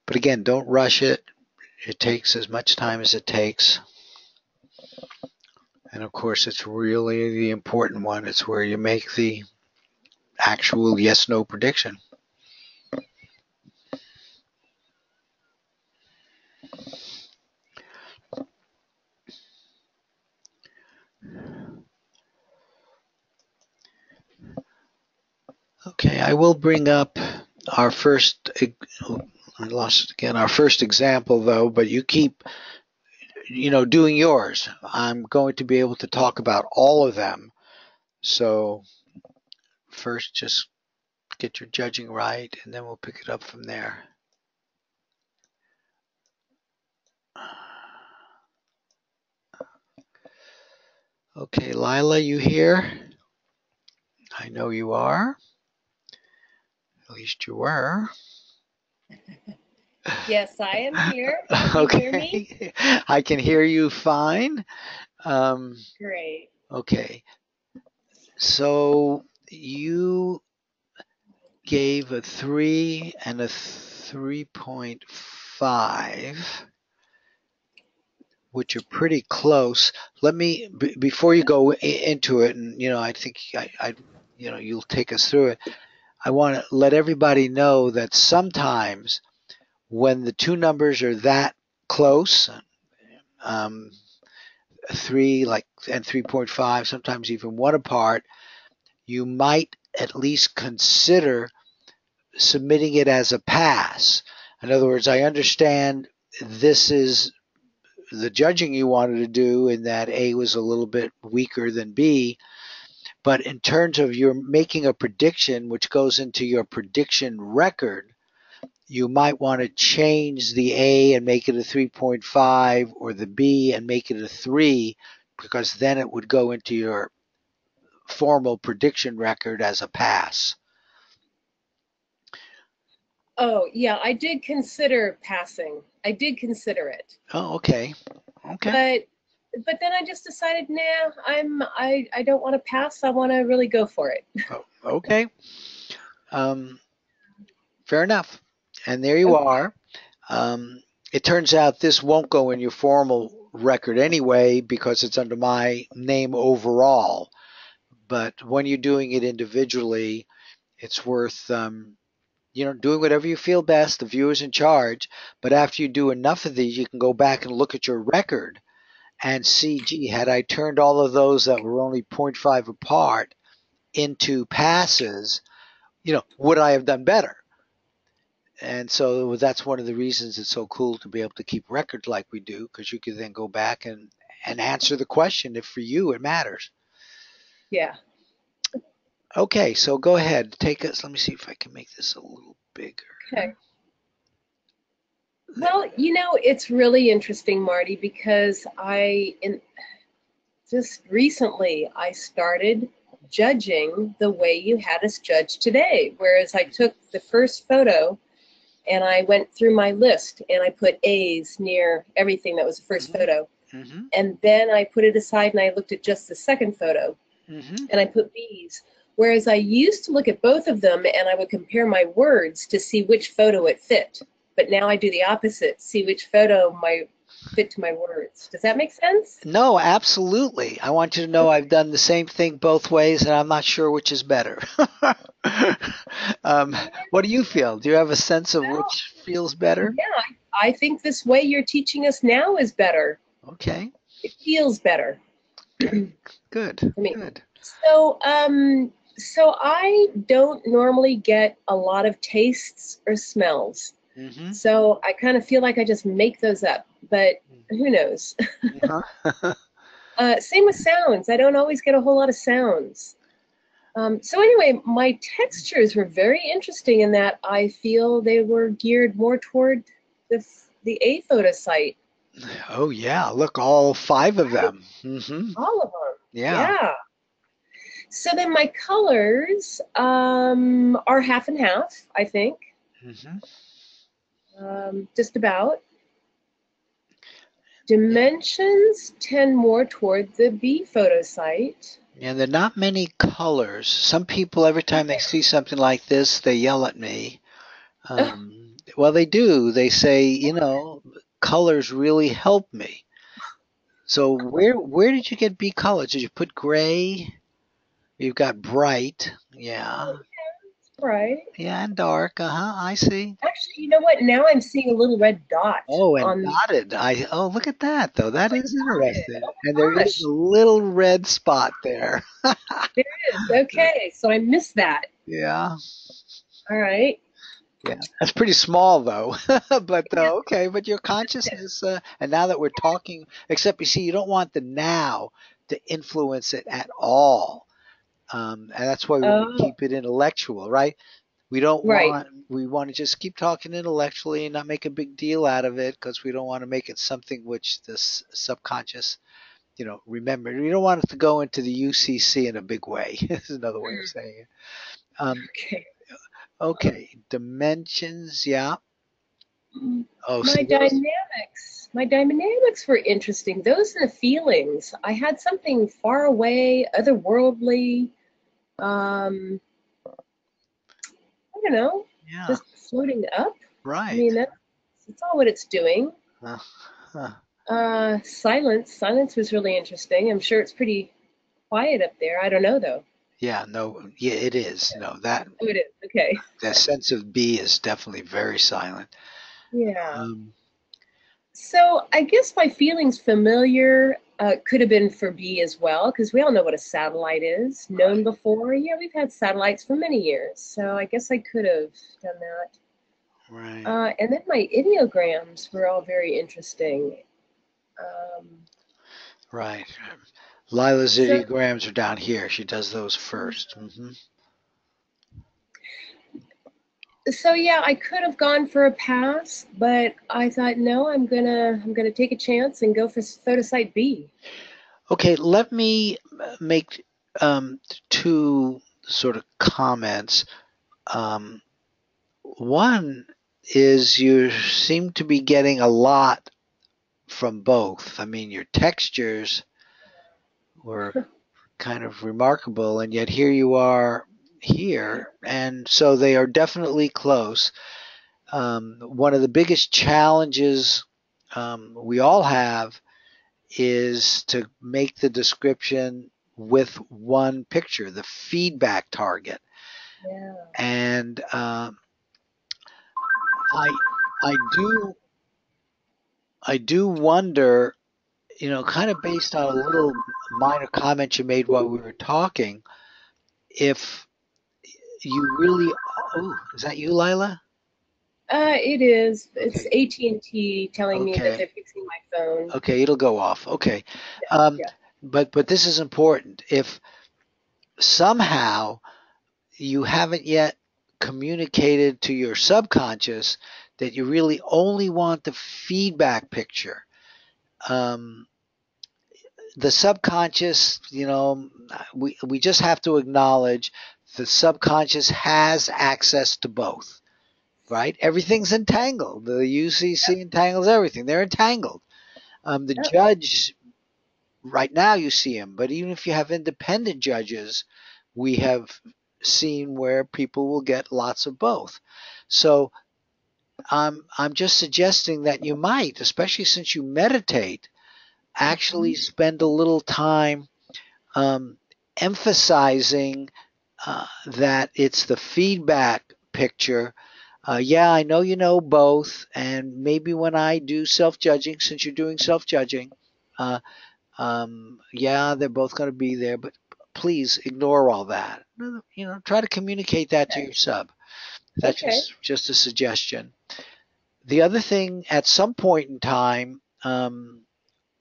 S1: But again, don't rush it. It takes as much time as it takes. And of course, it's really the important one. It's where you make the actual yes-no prediction. Okay, I will bring up our first, I lost it again, our first example though, but you keep, doing yours. I'm going to be able to talk about all of them. So first, just get your judging right, and then we'll pick it up from there. Okay, Lila, you here? I know you are. At least you were.
S4: Yes, I am here. Can you hear me?
S1: I can hear you fine.
S4: Great.
S1: Okay. So you gave a 3 and a 3.5, which are pretty close. Let me, before you go into it, and I think you'll take us through it. I want to let everybody know that sometimes when the two numbers are that close, 3 and 3.5, sometimes even 1 apart, you might at least consider submitting it as a pass. In other words, I understand this is the judging you wanted to do, and that A was a little bit weaker than B. But in terms of you're making a prediction which goes into your prediction record, you might want to change the A and make it a 3.5 or the B and make it a 3, because then it would go into your formal prediction record as a pass.
S4: Oh, yeah, I did consider passing. I did consider it.
S1: Oh, okay. Okay.
S4: But then I just decided, nah, I don't want to pass. I want to really go for it.
S1: Oh, okay. Fair enough. And there you are. It turns out this won't go in your formal record anyway because it's under my name overall. But when you're doing it individually, it's worth doing whatever you feel best. The viewer's in charge. But after you do enough of these, you can go back and look at your record and see, gee, had I turned all of those that were only 0.5 apart into passes, would I have done better? And so that's one of the reasons it's so cool to be able to keep records like we do, because you can then go back and answer the question if for you it matters.
S4: Yeah.
S1: Okay, so go ahead. Take us. Let me see if I can make this a little bigger.
S4: Okay. Well, it's really interesting, Marty, because just recently I started judging the way you had us judge today, whereas I took the first photo and I went through my list and I put A's near everything that was the first photo.
S1: Mm-hmm.
S4: And then I put it aside and I looked at just the second photo.
S1: Mm-hmm.
S4: And I put B's. Whereas I used to look at both of them and I would compare my words to see which photo it fit. But now I do the opposite, see which photo might fit to my words. Does that make sense?
S1: No, absolutely. I want you to know I've done the same thing both ways, and I'm not sure which is better. What do you feel? Do you have a sense of which feels better?
S4: Yeah, I think this way you're teaching us now is better.
S1: Okay.
S4: It feels better.
S1: Good. Good.
S4: So, so I don't normally get a lot of tastes or smells.
S1: Mm-hmm.
S4: So I kind of feel like I just make those up, but who knows?
S1: Uh-huh.
S4: Same with sounds. I don't always get a whole lot of sounds. So anyway, my textures were very interesting in that I feel they were geared more toward the A photo site.
S1: Oh yeah, look, all 5 of them. Mm-hmm.
S4: All of them.
S1: Yeah.
S4: So then my colors are half and half, I think.
S1: Mm-hmm.
S4: Just about. Dimensions tend more toward the B photo site.
S1: And there are not many colors. Some people, every time they see something like this, they yell at me. Well, they do. They say, you know, colors really help me. So where did you get B colors? Did you put gray? You've got bright. Yeah.
S4: Right.
S1: Yeah, and dark. Uh-huh. I see.
S4: Actually, you know what? Now I'm seeing a little red dot
S1: Oh, and
S4: on.
S1: dotted. Oh, look at that though. That is interesting.
S4: Oh
S1: And
S4: my
S1: there
S4: gosh,
S1: is a little red spot there.
S4: there is. Okay, so I missed that.
S1: Yeah.
S4: All right.
S1: Yeah. That's pretty small though. But okay, but your consciousness and now that we're talking, except you see you don't want the now to influence it at all. And that's why we want to
S4: Oh,
S1: keep it intellectual, right? We don't
S4: right.
S1: want, we want to just keep talking intellectually and not make a big deal out of it because we don't want to make it something which this subconscious, you know, remember. We don't want it to go into the UCC in a big way. This is another way of saying it.
S4: Okay.
S1: Okay, dimensions, yeah. Oh,
S4: My
S1: see those?
S4: dynamics were interesting. Those are the feelings. I had something far away, otherworldly. I don't know,
S1: Yeah,
S4: just floating up. I
S1: right.
S4: mean, that's all what it's doing.
S1: Uh, huh.
S4: Silence was really interesting. I'm sure it's pretty quiet up there. I don't know though.
S1: Yeah, no, yeah, it is. No, that
S4: Oh, it is. Okay.
S1: that sense of B is definitely very silent.
S4: Yeah.
S1: Um,
S4: So I guess my feelings familiar could have been for B as well, because we all know what a satellite is. Known
S1: right,
S4: before. Yeah, we've had satellites for many years. So I guess I could have done that.
S1: right,
S4: And then my ideograms were all very interesting. Um,
S1: right. Lila's
S4: so
S1: ideograms are down here. She does those first.
S4: so yeah, I could have gone for a pass, but I thought no, I'm gonna take a chance and go for photo site B.
S1: Okay, let me make two sort of comments. Um, one is you seem to be getting a lot from both. I mean, your textures were kind of remarkable, and yet here you are here, and so they are definitely close. One of the biggest challenges we all have is to make the description with one picture, the feedback target.
S4: Yeah.
S1: And I I do I do wonder, you know, kind of based on a little minor comment you made while we were talking, if you really, oh, is that you, Lila?
S4: It is. It's
S1: Okay,
S4: AT&T telling me that
S1: okay,
S4: they're fixing my phone.
S1: okay, it'll go off. Okay, um,
S4: Yeah.
S1: but this is important. If somehow you haven't yet communicated to your subconscious that you really only want the feedback picture. Um, the subconscious, you know, we just have to acknowledge the subconscious has access to both, right? Everything's entangled. The UCC entangles everything. They're entangled. The
S4: Yep.
S1: judge, right now you see him, but even if you have independent judges, we have seen where people will get lots of both. So I'm just suggesting that you might, especially since you meditate, actually spend a little time um, emphasizing that it's the feedback picture. Yeah, I know you know both, and maybe when I do self-judging, since you're doing self-judging, uh, yeah, they're both going to be there, but please ignore all that. You know, try to communicate that to your sub. That's
S4: Okay.
S1: just a suggestion. The other thing, at some point in time,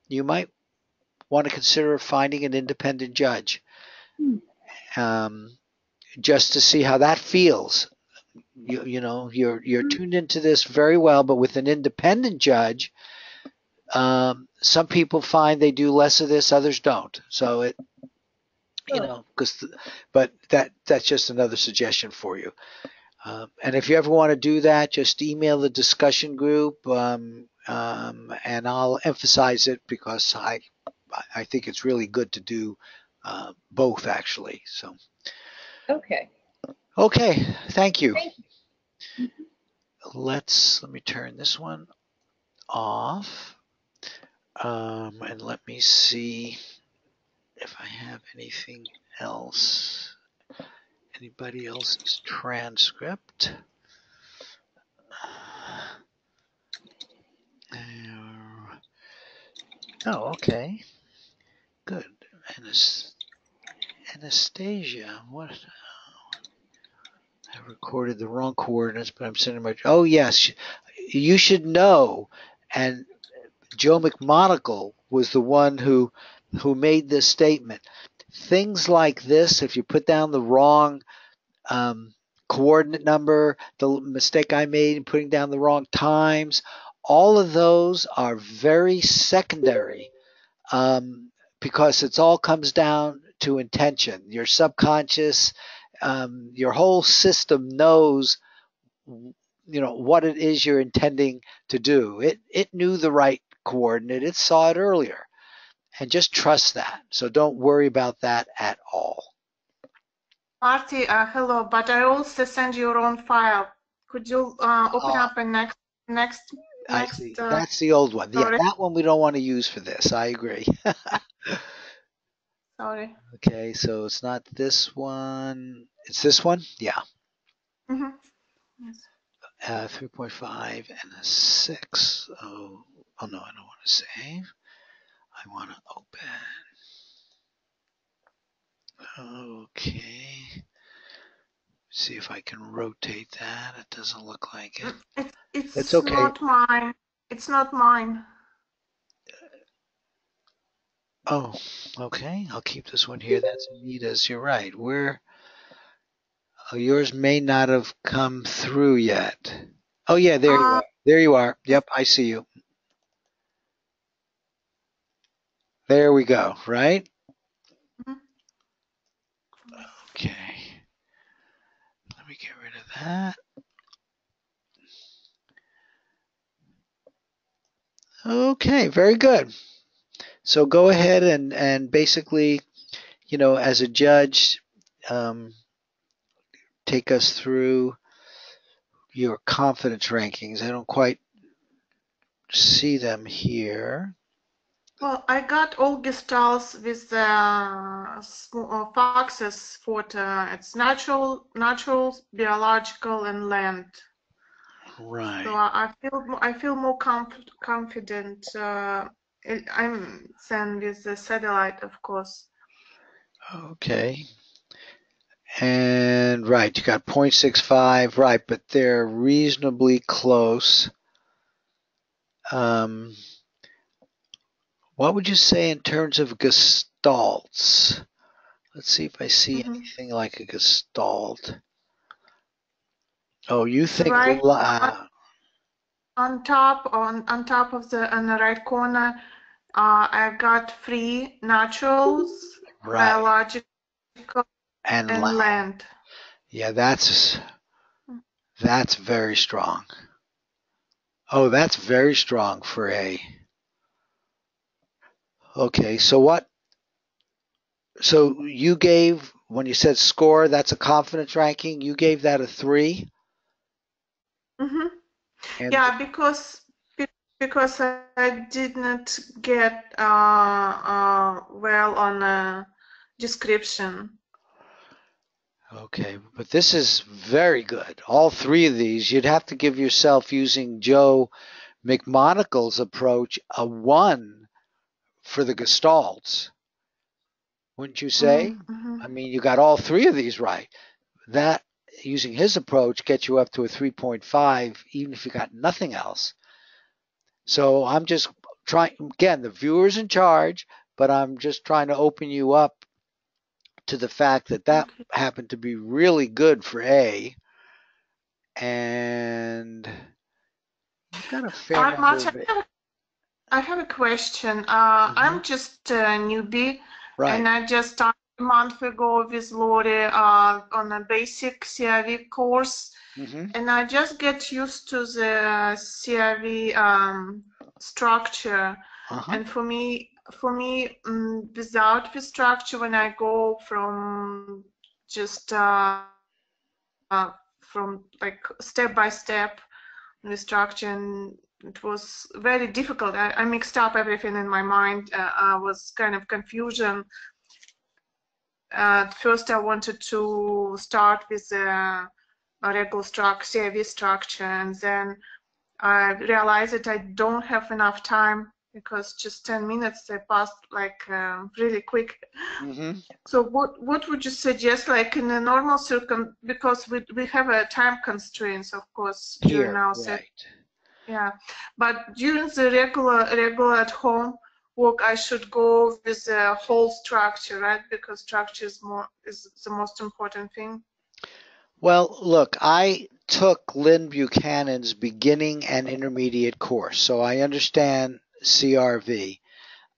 S1: you might want to consider finding an independent judge,
S4: Hmm.
S1: um, just to see how that feels. You know, you're tuned into this very well, but with an independent judge, some people find they do less of this, others don't. So it, you
S4: Huh.
S1: know, but that's just another suggestion for you. And if you ever want to do that, just email the discussion group, and I'll emphasize it because I think it's really good to do both actually. So
S4: Okay.
S1: okay, thank you.
S4: Thank you.
S1: Let me turn this one off, and let me see if I have anything else. Anybody else's transcript? Oh, okay. Good. Anastasia, what? I recorded the wrong coordinates, but I'm sending my. Oh, yes. You should know. And Joe McMonagle was the one who made this statement. Things like this, if you put down the wrong coordinate number, the mistake I made in putting down the wrong times, all of those are very secondary, because it all comes down to intention. Your subconscious, your whole system knows, what it is you're intending to do. It knew the right coordinate. It saw it earlier, and just trust that. So don't worry about that at all.
S5: Marty, hello, but I also send your own file. Could you open up a next?
S1: I see. That's the old one. Yeah, that one we don't want to use for this. I agree.
S5: Sorry.
S1: Okay, so it's not this one. It's this one? Yeah.
S5: Mm-hmm. Yes.
S1: 3.5 and a 6. Oh no, I don't want to save. I want to open. Okay. See if I can rotate that. It doesn't look like it.
S5: It's
S1: okay.
S5: Not mine. It's not mine.
S1: Oh, okay. I'll keep this one here. That's Anita's. You're right. Yours may not have come through yet. Oh yeah, there you are. There you are. Yep, I see you. There we go. Right?
S5: Mm-hmm.
S1: Okay. Let me get rid of that. Okay, very good. So go ahead and basically, as a judge, take us through your confidence rankings. I don't quite see them here.
S5: Well, I got all gestalts with the foxes photo. It's natural, biological, and land.
S1: Right.
S5: So I feel more confident. I'm then with the satellite, of course.
S1: Okay. And right, you got 0.65, right, but they're reasonably close. What would you say in terms of gestalts? Let's see if I see anything like a gestalt. Oh, you think
S5: right on top of on the right corner, I got 3 naturals,
S1: right,
S5: biological, and land.
S1: Yeah, that's very strong. Oh, that's very strong for A. Okay, so you gave, when you said score, that's a confidence ranking, you gave that a 3?
S5: Mm-hmm. Yeah, because I did not get well on a description.
S1: Okay, but this is very good. All 3 of these, you'd have to give yourself, using Joe McMonagle's approach, a 1 for the gestalts. Wouldn't you say?
S5: Mm-hmm.
S1: I mean, you got all 3 of these right. That, using his approach, gets you up to a 3.5, even if you got nothing else. So I'm just trying, again, the viewer's in charge, but I'm just trying to open you up to the fact that happened to be really good for A. And you've got a fair number of.
S5: I have a question. I'm just a newbie, and I just started a month ago with Lori on a basic CRV course, and I just get used to the CRV structure. And for me, without the structure, when I go from just from like step by step the structure, and it was very difficult. I mixed up everything in my mind. I was kind of confusion. At first, I wanted to start with a regular structure, CIV structure, and then I realized that I don't have enough time because just 10 minutes they passed like really quick.
S1: Mm-hmm.
S5: So what would you suggest, like in a normal because we have a time constraints, of course, during our set. Yeah, but during the regular at home work, I should go with the whole structure, right? Because structure is the most important thing.
S1: Well, look, I took Lynn Buchanan's beginning and intermediate course, so I understand CRV.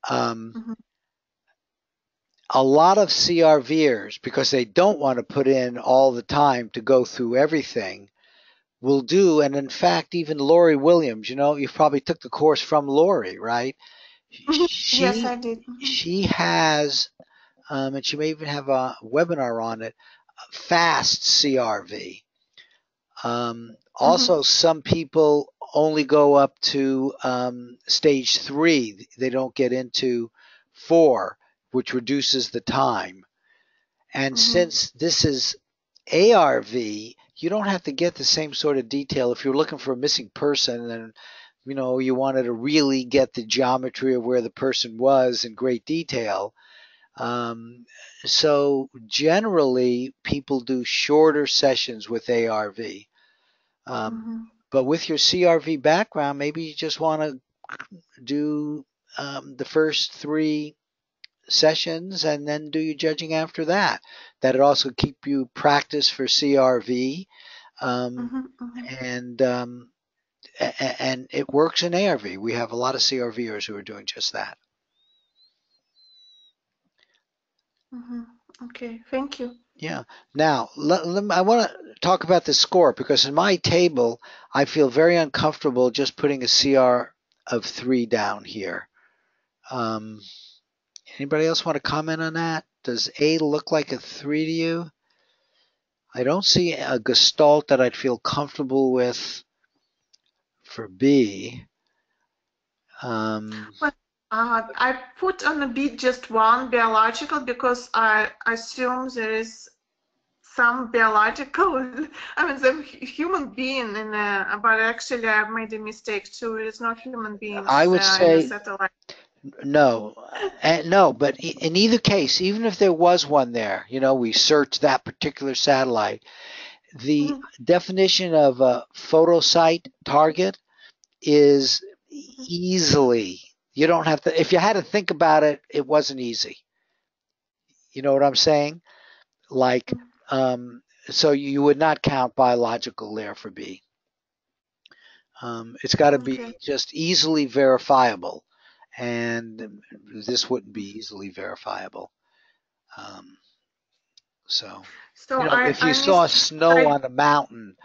S1: A lot of CRVers, because they don't want to put in all the time to go through everything, will do, and in fact, even Lori Williams, you know, you probably took the course from Lori, right?
S5: Yes, I did.
S1: She has, and she may even have a webinar on it, fast CRV. Also, some people only go up to stage 3. They don't get into 4, which reduces the time. And since this is ARV, you don't have to get the same sort of detail. If you're looking for a missing person and you know you wanted to really get the geometry of where the person was in great detail, so generally people do shorter sessions with ARV. But with your CRV background, maybe you just want to do the first 3 sessions and then do your judging after that. That'd also keep you practice for CRV, and it works in ARV. We have a lot of CRVers who are doing just that.
S5: Okay, thank you.
S1: Yeah. Now, I want to talk about the score because in my table, I feel very uncomfortable just putting a CR of 3 down here. Anybody else want to comment on that? Does A look like a 3 to you? I don't see a gestalt that I'd feel comfortable with for B.
S5: But I put on a B just one biological because I assume there is some biological, I mean, the human being in a, but actually I made a mistake too. It is not human beings
S1: I would say
S5: in a satellite.
S1: no, no, but in either case, even if there was one there, you know, we searched that particular satellite. The definition of a photosite target is easily, you don't have to, if you had to think about it, it wasn't easy. You know what I'm saying? Like, so you would not count biological there for B. It's got to be just easily verifiable, and this wouldn't be easily verifiable. So you know, if you saw snow on a mountain,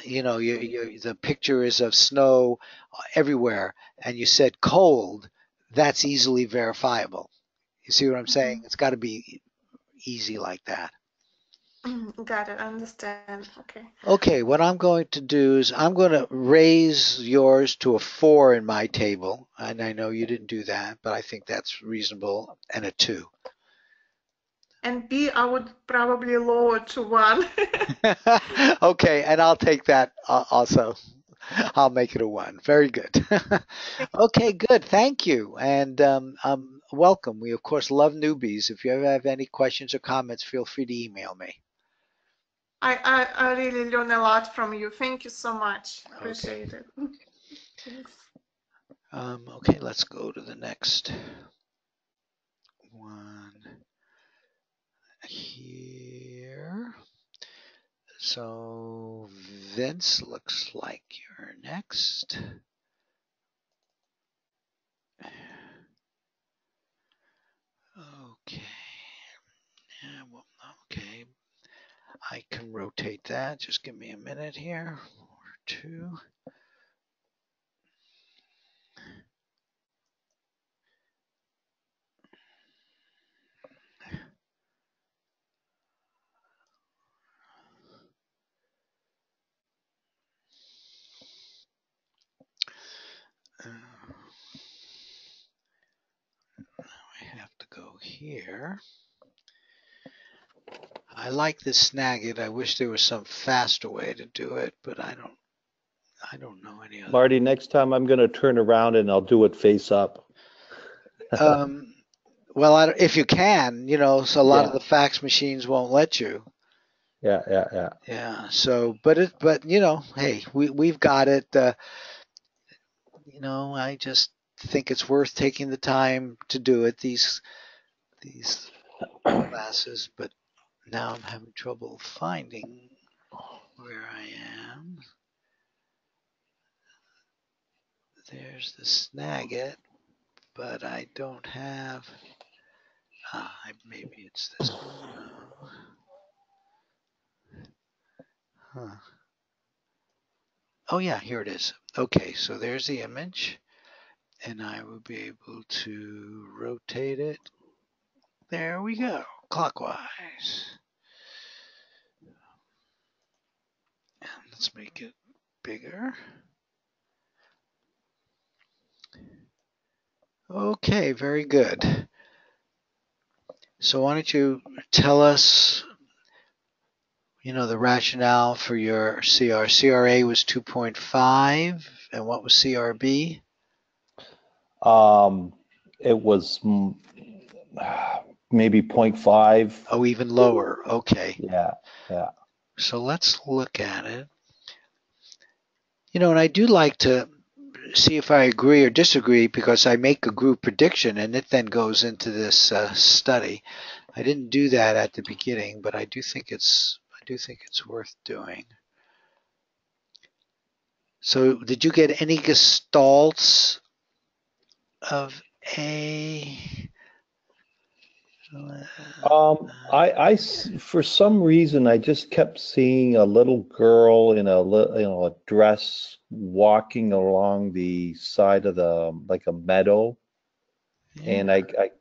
S1: you know, the picture is of snow everywhere, and you said cold, that's easily verifiable. You see what I'm saying? It's got to be easy like that.
S5: Got it. I understand. Okay.
S1: Okay, what I'm going to do is I'm going to raise yours to a 4 in my table, and I know you didn't do that, but I think that's reasonable, and a 2.
S5: And B, I would probably lower to 1.
S1: Okay, and I'll take that also. I'll make it a 1. Very good. Okay, good. Thank you, and welcome. We of course love newbies. If you ever have any questions or comments, feel free to email me.
S5: I really learned a lot from you. Thank you so much. Appreciate it. Thanks.
S1: Okay, let's go to the next one here. So Vince, looks like you're next. Okay. Okay. I can rotate that. Just give me a minute here or 2. here. I like this snag it. I wish there was some faster way to do it, but I don't know any other.
S3: Marty, next time I'm going to turn around and I'll do it face up.
S1: Well, if you can, so a lot of the fax machines won't let you.
S3: Yeah.
S1: So, but hey, we've got it. I just think it's worth taking the time to do it. These classes, but now I'm having trouble finding where I am. There's the Snagit, but I don't have. Maybe it's this one. Huh. Oh yeah, here it is. Okay, so there's the image, and I will be able to rotate it. There we go, clockwise. And let's make it bigger. Okay, very good. So why don't you tell us, the rationale for your CR. CRA was 2.5, and what was CRB?
S3: It was maybe 0.5.
S1: Oh, even lower. Okay.
S3: Yeah.
S1: So let's look at it. And I do like to see if I agree or disagree, because I make a group prediction and it then goes into this study. I didn't do that at the beginning, but I do think it's worth doing. So did you get any gestalts of A?
S3: I for some reason I just kept seeing a little girl in a dress walking along the side of like a meadow, and it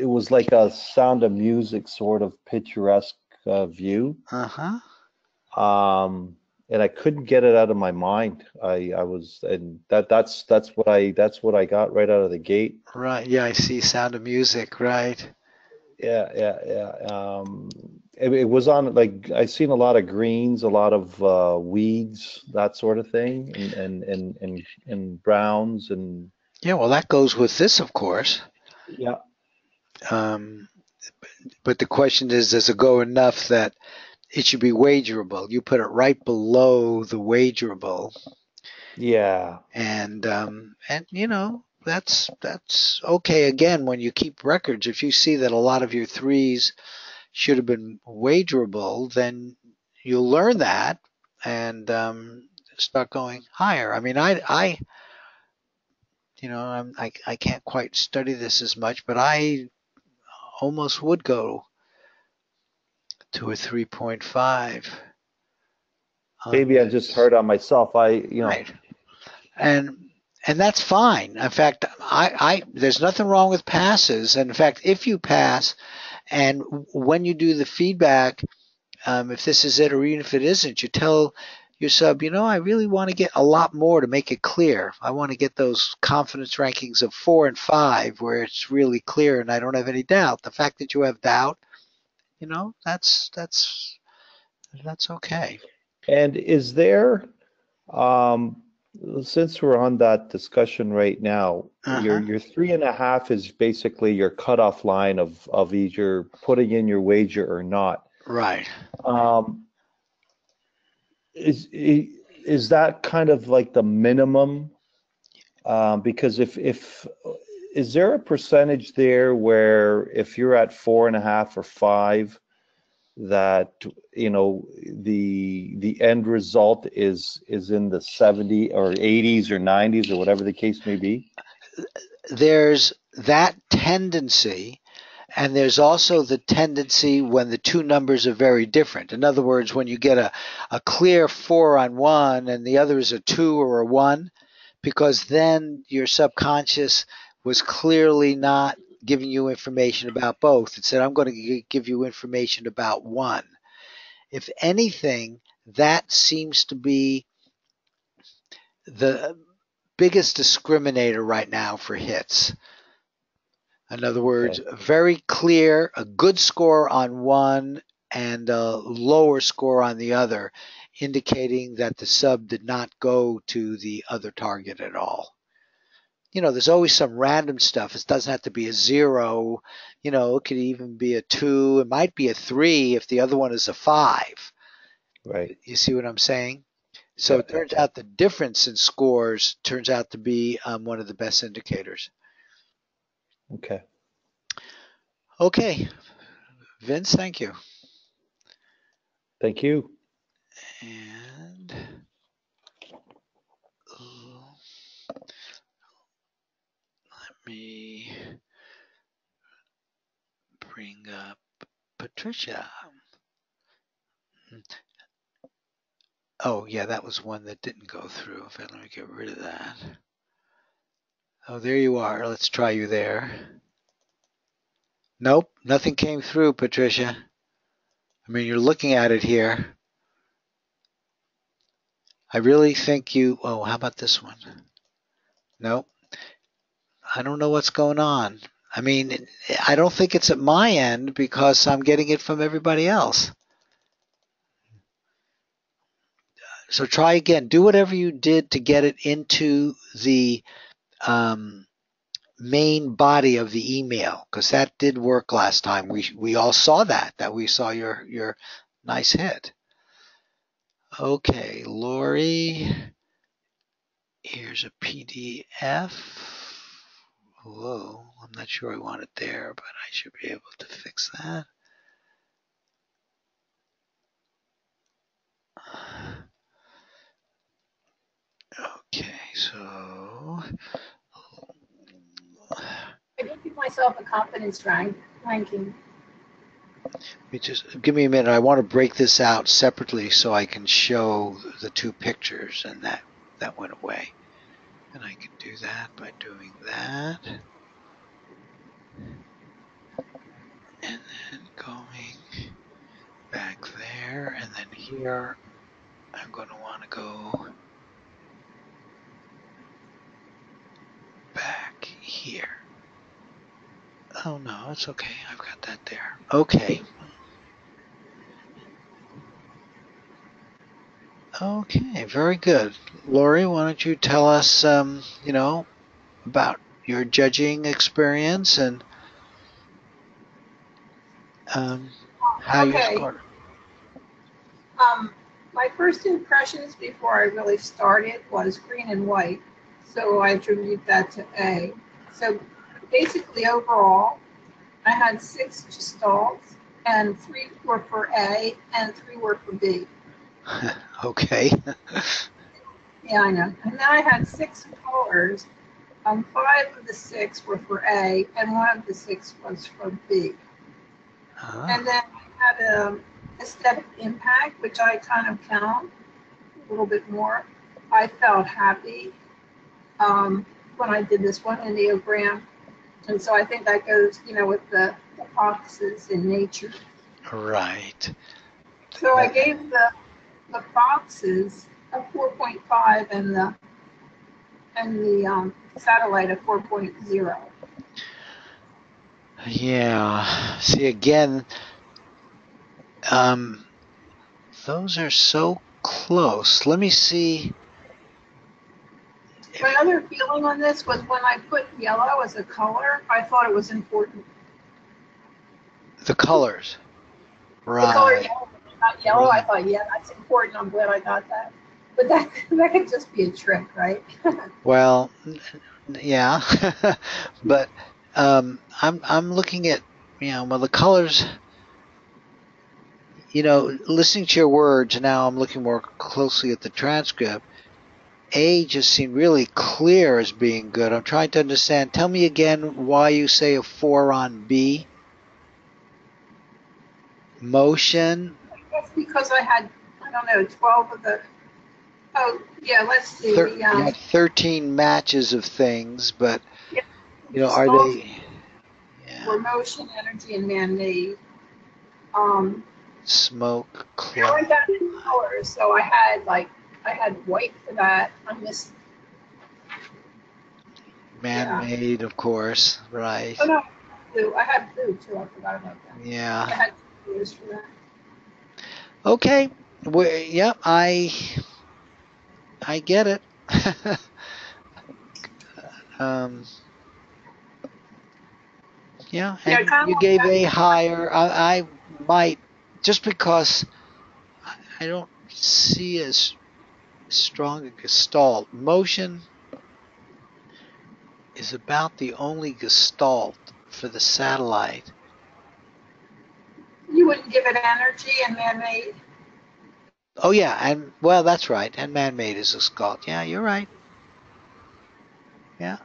S3: was like a Sound of Music sort of picturesque view. And I couldn't get it out of my mind. That's what I got right out of the gate.
S1: Right. Yeah, I see Sound of Music. Right.
S3: Yeah. It was on, like, I seen a lot of greens, a lot of weeds, that sort of thing, and browns and.
S1: Yeah, well, that goes with this, of course.
S3: Yeah.
S1: But the question is, does it go enough that it should be wagerable? You put it right below the wagerable.
S3: Yeah.
S1: And that's okay. Again, when you keep records, if you see that a lot of your threes should have been wagerable, then you'll learn that and start going higher. I mean, I can't quite study this as much, but I almost would go to a 3.5.
S3: Maybe I just heard on myself.
S1: Right. And that's fine. In fact, there's nothing wrong with passes. And in fact, if you pass, and when you do the feedback, if this is it or even if it isn't, you tell your sub, I really want to get a lot more to make it clear. I want to get those confidence rankings of 4 and 5 where it's really clear and I don't have any doubt. The fact that you have doubt, that's okay.
S3: And is there, since we're on that discussion right now, your 3.5 is basically your cutoff line of either putting in your wager or not.
S1: Right.
S3: Is that kind of like the minimum? Because if is there a percentage there where if you're at 4.5 or 5, that the end result is in the 70 or 80s or 90s or whatever the case may be?
S1: There's that tendency, and there's also the tendency when the two numbers are very different. In other words, when you get a clear 4 on one and the other is a 2 or a 1, because then your subconscious was clearly not giving you information about both. It said, I'm going to give you information about one. If anything, that seems to be the biggest discriminator right now for hits. In other words, very clear, a good score on one and a lower score on the other, indicating that the sub did not go to the other target at all. You know, there's always some random stuff. It doesn't have to be a 0. You know, it could even be a 2. It might be a 3 if the other one is a 5.
S3: Right.
S1: You see what I'm saying? So it turns out the difference in scores turns out to be one of the best indicators.
S3: Okay.
S1: Okay. Vince, thank you.
S3: Thank you.
S1: And let me bring up Patricia. Oh, yeah, that was one that didn't go through. In fact, let me get rid of that. Oh, there you are. Let's try you there. Nope, nothing came through, Patricia. I mean, you're looking at it here. I really think you... Oh, how about this one? Nope. I don't know what's going on. I mean, I don't think it's at my end because I'm getting it from everybody else. So try again. Do whatever you did to get it into the main body of the email, because that did work last time. We all saw that we saw your nice hit. Okay, Lori, here's a PDF. Whoa, I'm not sure I want it there, but I should be able to fix that. Okay, so
S6: I did give myself a confidence ranking.
S1: just give me a minute. I want to break this out separately so I can show the two pictures, and that went away. And I can do that by doing that. And then going back there, and then here, I'm going to want to go back here. Oh no, it's okay. I've got that there. Okay. Okay, very good. Lori, why don't you tell us, about your judging experience and how you scored.
S6: My first impressions before I really started was green and white, so I attribute that to A. So basically, overall, I had 6 gestalts, and 3 were for A, and 3 were for B.
S1: Okay.
S6: Yeah, I know. And then I had 6 colors. 5 of the 6 were for A, and 1 of the 6 was for B. And then I had aesthetic impact, which I kind of count a little bit more. I felt happy when I did this one enneagram, and so I think that goes, with the foxes in nature.
S1: Right.
S6: So I gave the foxes a 4.5 and the satellite a 4.0.
S1: Yeah. See, again, those are so close. Let me see.
S6: My other feeling on this was when I put yellow as a color, I thought it was important.
S1: The colors. Right.
S6: The color yellow, not yellow. Right. I thought, yeah, that's important. I'm glad I got that. But that could just be a trick, right?
S1: Well, yeah. But I'm looking at, well, the colors, listening to your words, now I'm looking more closely at the transcript. A just seemed really clear as being good. I'm trying to understand. Tell me again why you say a 4 on B. Motion.
S6: That's because I had, 12 of the, let's see.
S1: 13 matches of things, but,
S6: yeah,
S1: are they?
S6: Yeah. Were motion, energy, and man-made.
S1: Smoke, cloud.
S6: I got colors, so I had white for that. I missed
S1: man-made, of course, right?
S6: Oh no, flu. I had flu too. I forgot about that.
S1: Yeah.
S6: I had 2 years for that.
S1: Okay. Yeah, I get it. um, yeah,
S6: Yeah,
S1: and
S6: kind of
S1: you
S6: like
S1: gave
S6: that.
S1: a higher. I might, just because I don't see as strong a gestalt. Motion is about the only gestalt for the satellite.
S6: You wouldn't give it energy and man-made.
S1: Oh yeah, and well, that's right. And man-made is a gestalt. Yeah, you're right. Yeah.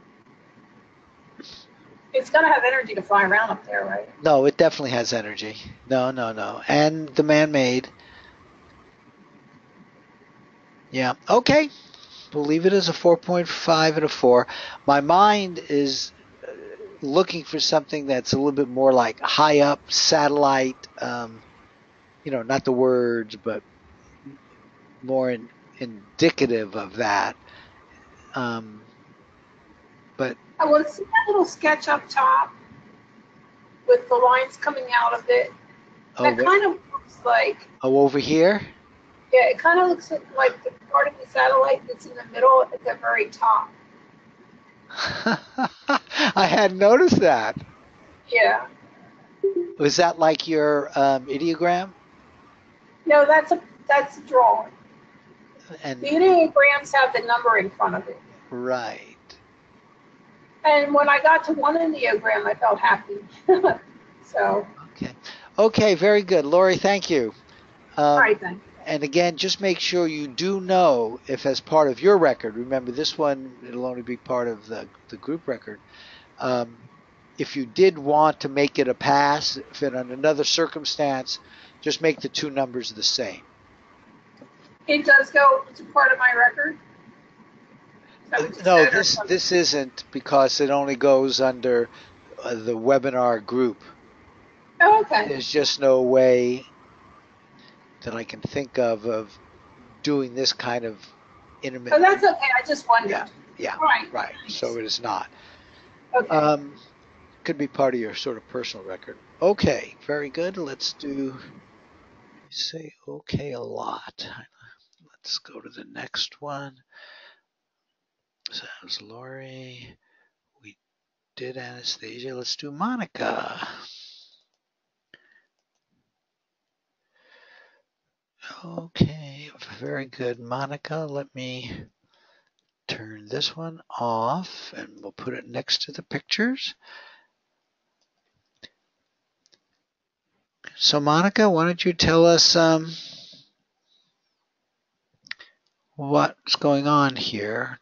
S6: It's gonna have energy to fly around up there, right?
S1: No, it definitely has energy. No, no, no. And the man-made. Yeah. Okay. We'll leave it as a 4.5 and a 4. My mind is looking for something that's a little bit more like high up satellite, not the words, but more indicative of that. But
S6: I want to see that little sketch up top with the lines coming out of it. That kind of looks like.
S1: Oh, over here?
S6: Yeah, it kind of looks like the part of the satellite that's in the middle at the very top.
S1: I hadn't noticed that.
S6: Yeah.
S1: Was that like your ideogram?
S6: No, that's a drawing.
S1: And
S6: the ideograms have the number in front of it.
S1: Right.
S6: And when I got to one ideogram, I felt happy. So.
S1: Okay, very good. Lori, thank you.
S6: All right, thank you.
S1: And again, just make sure you do know if as part of your record, remember this one, it'll only be part of the group record. If you did want to make it a pass, if in another circumstance, just make the two numbers the same.
S6: It does go to part of my record?
S1: No, this isn't, because it only goes under the webinar group.
S6: Oh, okay.
S1: There's just no way that I can think of doing this kind of intermittent.
S6: Oh, that's okay. I just wondered.
S1: Yeah.
S6: Right.
S1: Right. So it is not.
S6: Okay.
S1: Could be part of your sort of personal record. Okay. Very good. Let's say okay a lot. Let's go to the next one. So that was Lori. We did Anastasia. Let's do Monica. Okay, very good, Monica. Let me turn this one off and we'll put it next to the pictures. So Monica, why don't you tell us what's going on here?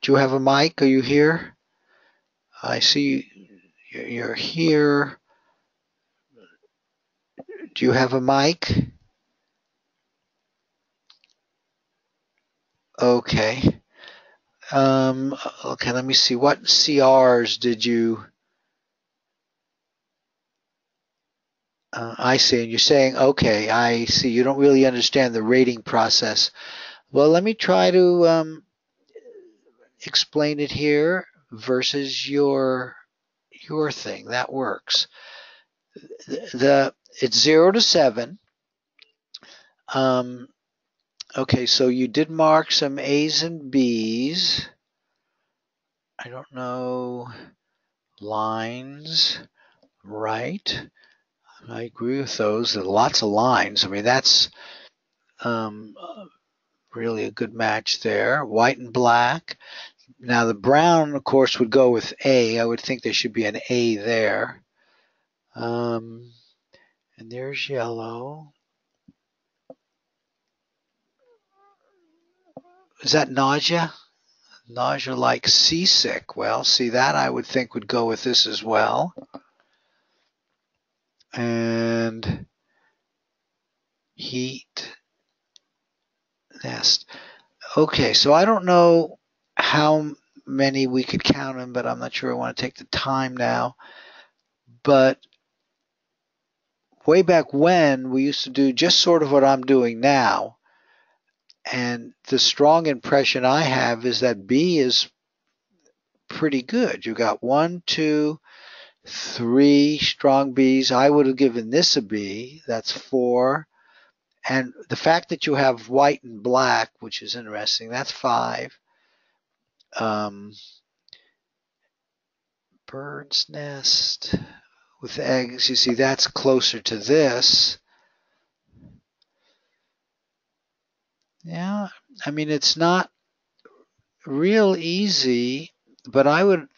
S1: Do you have a mic? Are you here? I see you're here. Do you have a mic? Okay. Okay, let me see. What CRs did you... I see. And you're saying, okay, I see. You don't really understand the rating process. Well, let me try to explain it here versus your thing. That works. It's 0 to 7. Okay, so you did mark some A's and B's. I don't know. Lines, right? I agree with those. There are lots of lines. I mean, that's really a good match there. White and black. Now the brown, of course, would go with A. I would think there should be an A there. And there's yellow. Is that nausea? Nausea like seasick. Well, see, that I would think would go with this as well. And heat, nest. Okay, so I don't know how many we could count them, but I'm not sure I want to take the time now. But way back when, we used to do just sort of what I'm doing now. And the strong impression I have is that B is pretty good. You got 1, 2, 3 strong Bs. I would have given this a B. That's 4. And the fact that you have white and black, which is interesting, that's 5. Bird's nest with eggs, you see that's closer to this. Yeah, I mean, it's not real easy, but I would,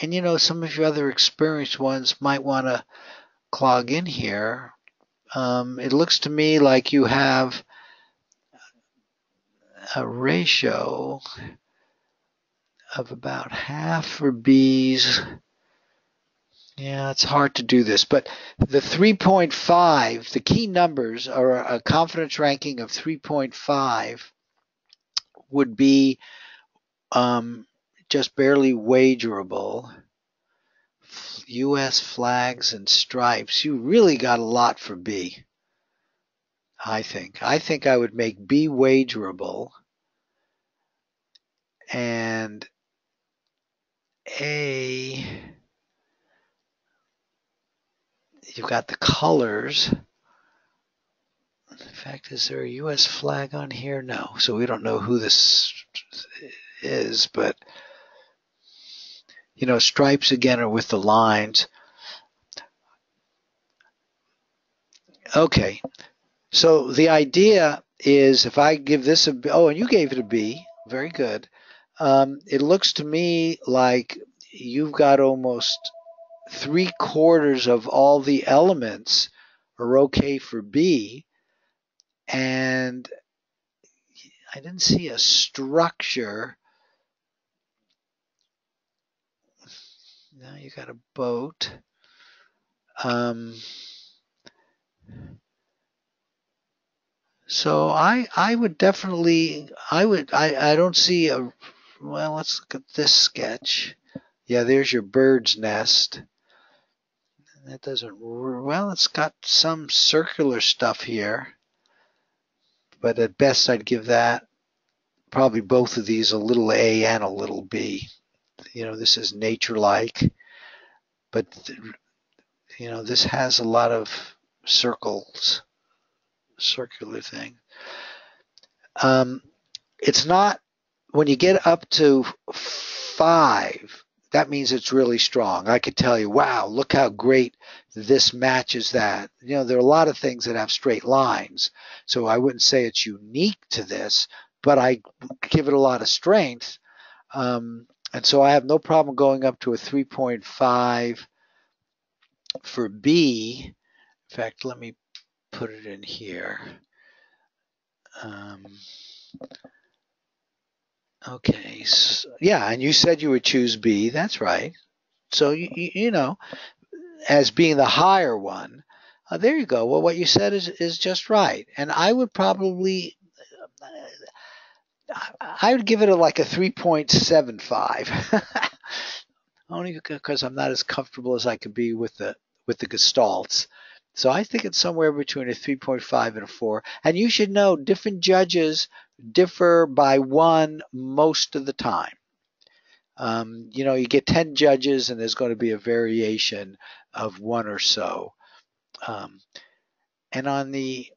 S1: and you know, some of your other experienced ones might want to clog in here. It looks to me like you have a ratio of about half for Bs. Yeah, it's hard to do this, but the 3.5, the key numbers are a confidence ranking of 3.5 would be just barely wagerable. U.S. flags and stripes, you really got a lot for B, I think. I think I would make B wagerable and A, you've got the colors. In fact, is there a U.S. flag on here? No, so we don't know who this is, but you know, stripes again are with the lines. Okay, so the idea is if I give this a B, oh, and you gave it a B, very good. It looks to me like you've got almost 3/4 of all the elements are okay for B, and I didn't see a structure. Now you got a boat. So I would definitely, I don't see a, well, let's look at this sketch. Yeah, there's your bird's nest. That doesn't, well, it's got some circular stuff here, but at best I'd give that, probably both of these, a little A and a little B. You know, this is nature-like, but you know, this has a lot of circles, circular thing. It's not, when you get up to 5, that means it's really strong. I could tell you, wow, look how great this matches that. You know, there are a lot of things that have straight lines, so I wouldn't say it's unique to this, but I give it a lot of strength. And so I have no problem going up to a 3.5 for B. In fact, let me put it in here. Okay, so, yeah, and you said you would choose B. That's right. So, you know, as being the higher one, there you go. Well, what you said is just right. And I would probably, I would give it like a 3.75. Only because I'm not as comfortable as I could be with the gestalts. So I think it's somewhere between a 3.5 and a 4. And you should know different judges differ by 1 most of the time. You know, you get 10 judges and there's going to be a variation of 1 or so. And on the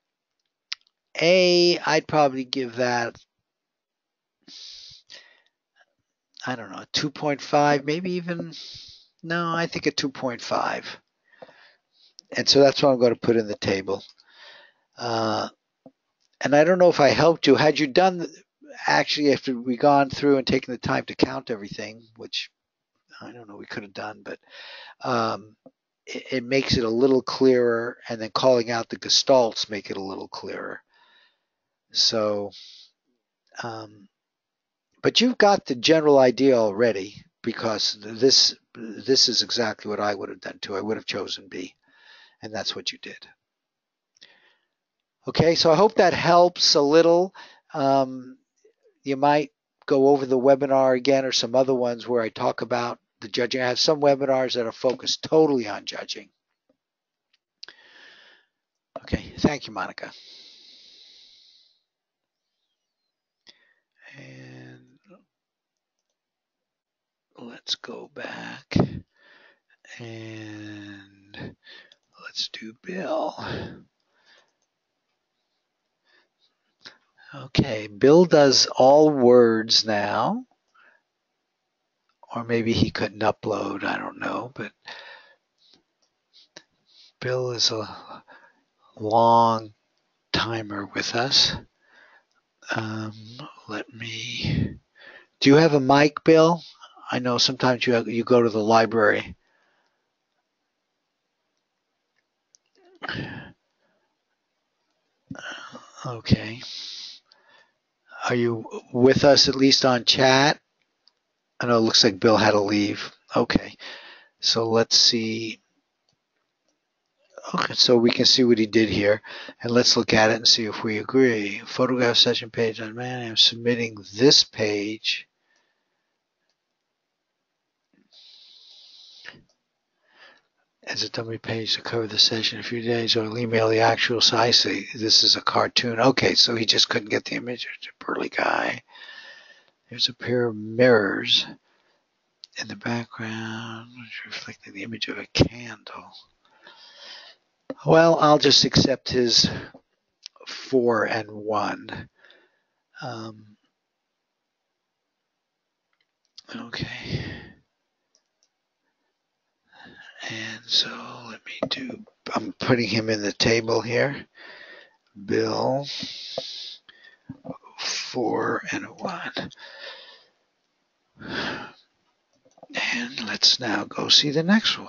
S1: A, I'd probably give that, I don't know, a 2.5, maybe even, no, I think a 2.5. And so that's what I'm going to put in the table. And I don't know if I helped you. Had you done, actually, after we gone through and taken the time to count everything, which I don't know we could have done, but it makes it a little clearer, and then calling out the gestalts make it a little clearer. So, but you've got the general idea already, because this is exactly what I would have done too. I would have chosen B, and that's what you did. Okay, so I hope that helps a little. You might go over the webinar again or some other ones where I talk about the judging. I have some webinars that are focused totally on judging. Okay, thank you, Monica. And let's go back. And let's do Bill. Okay, Bill does all words now. Or maybe he couldn't upload, I don't know. But Bill is a long timer with us. Do you have a mic, Bill? I know sometimes you go to the library. Okay. Are you with us at least on chat? I know it looks like Bill had to leave. Okay. So let's see. Okay, so we can see what he did here. And let's look at it and see if we agree. Photograph session page on man. I'm submitting this page. As a dummy page to cover the session in a few days, or email the actual size. See, this is a cartoon. Okay, so he just couldn't get the image. It's a burly guy. There's a pair of mirrors in the background, reflecting the image of a candle. Well, I'll just accept his 4 and 1. Okay. And so I'm putting him in the table here. Bill, 4 and 1. And let's now go see the next one.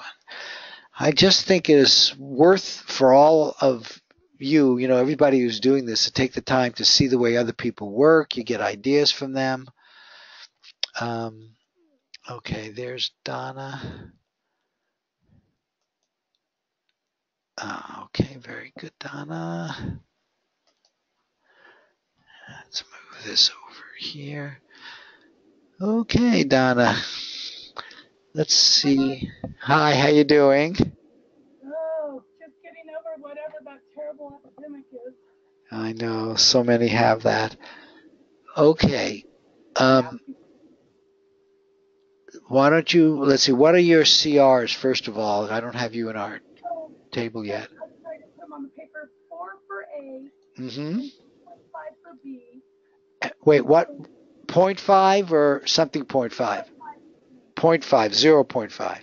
S1: I just think it is worth for all of you, everybody who's doing this, to take the time to see the way other people work. You get ideas from them. Okay, there's Donna. Okay, very good, Donna. Let's move this over here. Okay, Donna. Let's see. Hi, how you doing?
S7: Oh, just getting over whatever that terrible epidemic is.
S1: I know, so many have that. Okay. Why don't you, let's see, what are your CRs, first of all? I don't have you in our table yet.
S7: I'm trying to put them on the paper. 4 for A,
S1: Mm-hmm.
S7: 0.5 for B.
S1: Wait, what? 0.5 or something 0.5? 0.5, 0.5.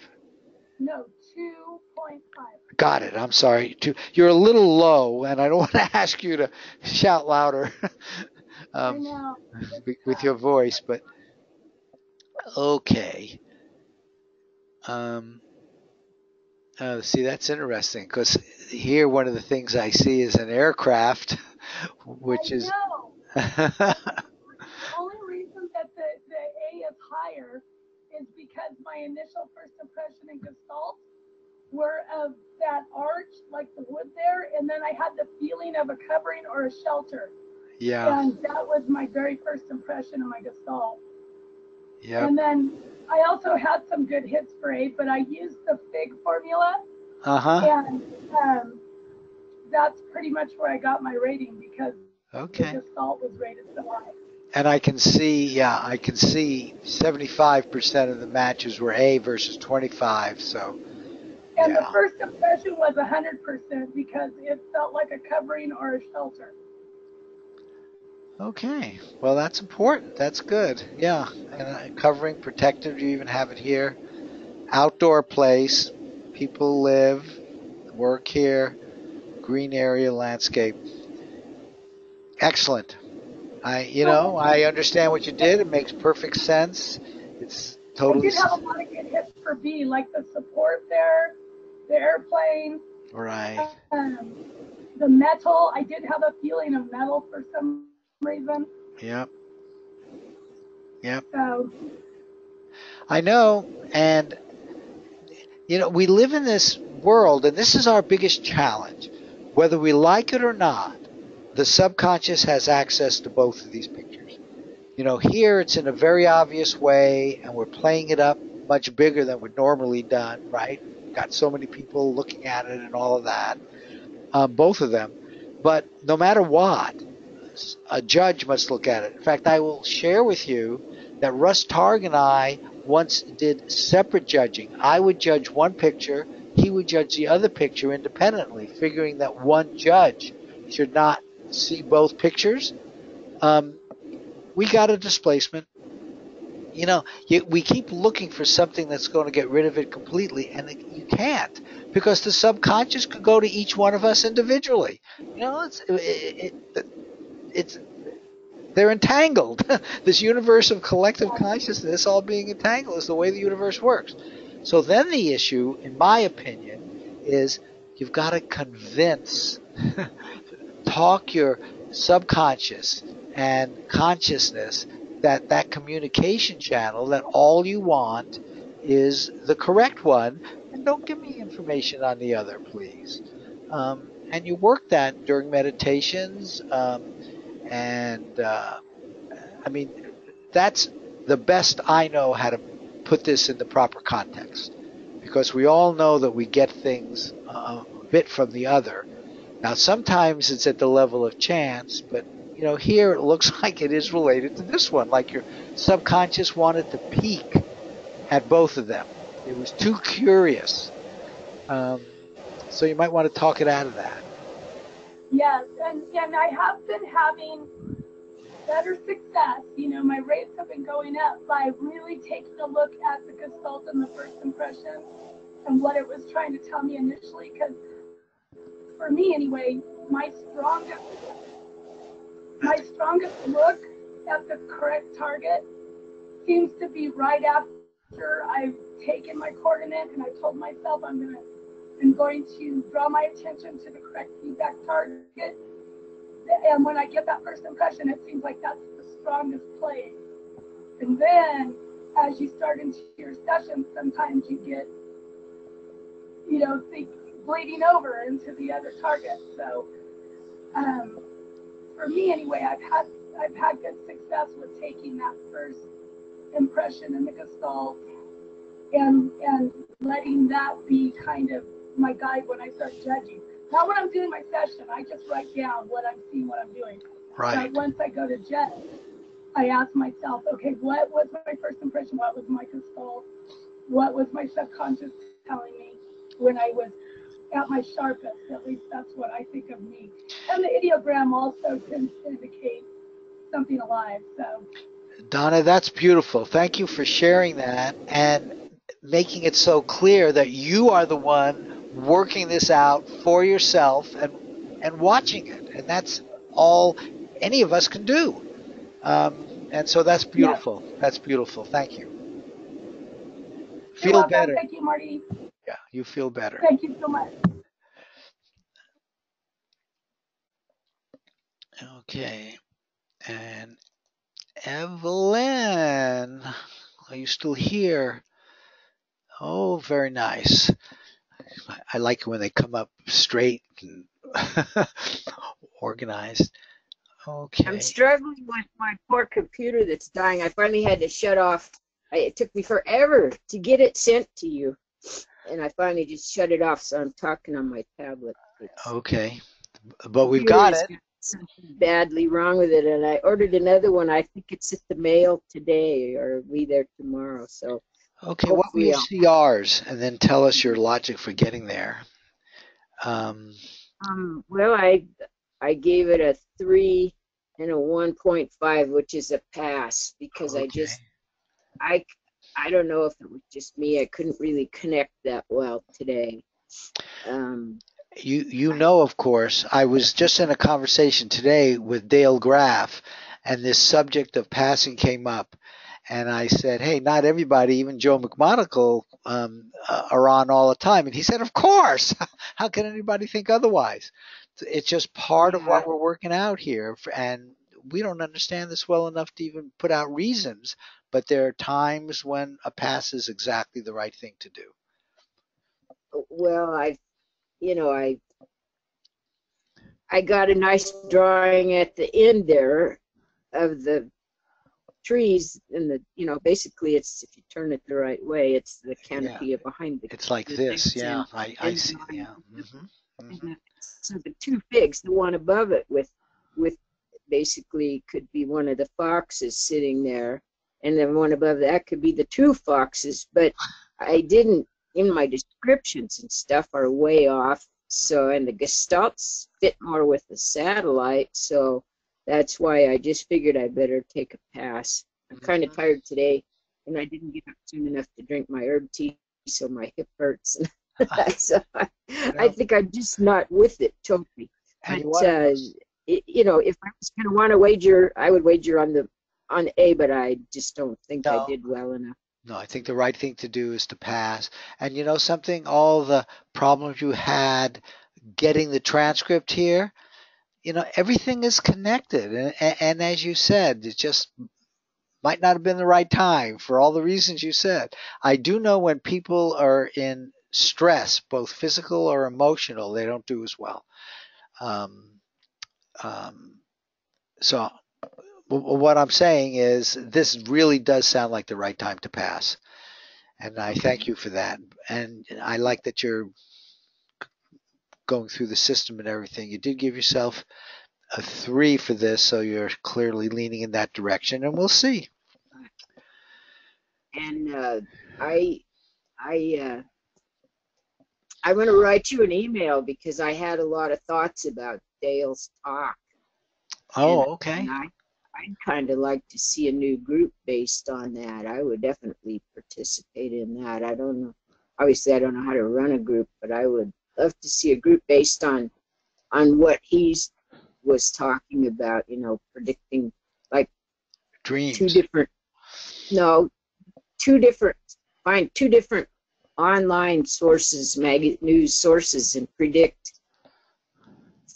S7: No, 2.5.
S1: Got it. I'm sorry. You're a little low, and I don't want to ask you to shout louder
S7: I know.
S1: with your voice, but okay. See, that's interesting, because here one of the things I see is an aircraft, which is...
S7: The only reason that the A is higher is because my initial first impression in Gestalt were of that arch, like the wood there, and then I had the feeling of a covering or a shelter.
S1: Yeah.
S7: And that was my very first impression of my Gestalt.
S1: Yeah.
S7: And then I also had some good hits for A, but I used the FIG formula. And that's pretty much where I got my rating, because the Gestalt was rated so high.
S1: And I can see 75% of the matches were A versus 25, so.
S7: And the first impression was 100% because it felt like a covering or a shelter.
S1: Okay, well, that's important. That's good. Yeah, and covering, protective, you even have it here. Outdoor place, people live, work here, green area, landscape. Excellent. I understand what you did. It makes perfect sense. It's totally...
S7: I did have a lot of good hits for B, like the support there, the airplane.
S1: Right.
S7: The metal, I did have a feeling of metal for some reason.
S1: Yep.
S7: So.
S1: I know, and we live in this world, and this is our biggest challenge. Whether we like it or not, the subconscious has access to both of these pictures. Here it's in a very obvious way, and we're playing it up much bigger than we'd normally done, right? Got so many people looking at it and all of that, both of them. But no matter what, a judge must look at it. In fact, I will share with you that Russ Targ and I once did separate judging. I would judge one picture, he would judge the other picture independently, figuring that one judge should not see both pictures. We got a displacement. You know, we keep looking for something that's going to get rid of it completely, and you can't, because the subconscious could go to each one of us individually. You know, they're entangled. This universe of collective consciousness all being entangled is the way the universe works. So then the issue, in my opinion, is you've got to convince, talk your subconscious and consciousness that communication channel, that all you want is the correct one, and don't give me information on the other, please. And you work that during meditations, and I mean, that's the best I know how to put this in the proper context, because we all know that we get things a bit from the other. Now, sometimes it's at the level of chance, but you know, here it looks like it is related to this one. Like your subconscious wanted to peek at both of them. It was too curious. So you might want to talk it out of that.
S7: Yes, and I have been having better success. You know, my rates have been going up by really taking a look at the Gestalt and the first impression and what it was trying to tell me initially. Because for me, anyway, my strongest look at the correct target seems to be right after I've taken my coordinate and I told myself I'm going to draw my attention to the correct feedback target. And when I get that first impression, it seems like that's the strongest place. And then as you start into your sessions, sometimes you get, you know, bleeding over into the other target. So for me anyway, I've had good success with taking that first impression in the Gestalt and letting that be kind of my guide when I start judging. Not when I'm doing my session, I just write down what I'm seeing, what I'm doing.
S1: Right.
S7: But once I go to judge, I ask myself, okay, what was my first impression? What was my Gestalt? What was my subconscious telling me when I was at my sharpest? At least that's what I think of me. And the ideogram also tends to indicate something alive. So,
S1: Donna, that's beautiful. Thank you for sharing that and making it so clear that you are the one working this out for yourself and watching it. And that's all any of us can do. And so that's beautiful. Yeah. That's beautiful. Thank you. Feel better.
S7: Thank you, Marty.
S1: Yeah, you feel better.
S7: Thank you so much.
S1: Okay. And Evelyn, are you still here? Oh, very nice. I like it when they come up straight and organized. Okay.
S8: I'm struggling with my poor computer that's dying. I finally had to shut off. It took me forever to get it sent to you. And I finally just shut it off, so I'm talking on my tablet.
S1: Okay. But we've got it.
S8: Something badly wrong with it, and I ordered another one. I think it's at the mail today, or it'll be there tomorrow. So
S1: okay, what were your CRs, and then tell us your logic for getting there.
S8: Well, I gave it a 3 and a 1.5, which is a pass, because
S1: okay.
S8: I don't know if it was just me. I couldn't really connect that well today.
S1: You know, of course, I was just in a conversation today with Dale Graff, and this subject of passing came up. And I said, hey, not everybody, even Joe McMonagle, are on all the time. And he said, of course. How can anybody think otherwise? It's just part of what we're working out here. And we don't understand this well enough to even put out reasons. But there are times when a pass is exactly the right thing to do.
S8: Well, I got a nice drawing at the end there of the trees, and basically it's, if you turn it the right way, it's the canopy behind the.
S1: It's like this, yeah. I see, yeah.
S8: So the two figs, the one above it with basically could be one of the foxes sitting there, and then one above that could be the two foxes. But I didn't, in my descriptions and stuff are way off. So, and the gestalts fit more with the satellite. So that's why I just figured I better take a pass. I'm kind of tired today, and I didn't get up soon enough to drink my herb tea, so my hip hurts. So I think I'm just not with it totally. But you know, if I was going to want to wager, I would wager on A, but I just don't think I did well enough.
S1: No, I think the right thing to do is to pass. And you know something? All the problems you had getting the transcript here, you know, everything is connected. And as you said, it just might not have been the right time for all the reasons you said. I do know when people are in stress, both physical or emotional, they don't do as well. So what I'm saying is this really does sound like the right time to pass. And I thank you for that. And I like that you're going through the system and everything. You did give yourself a 3 for this, so you're clearly leaning in that direction, and we'll see.
S8: And I'm going to write you an email because I had a lot of thoughts about Dale's talk.
S1: Oh, okay.
S8: And I'd kind of like to see a new group based on that. I would definitely participate in that. I don't know. Obviously, I don't know how to run a group, but I would love to see a group based on what he was talking about, you know, predicting like
S1: dreams. Find two different online sources, news sources, and predict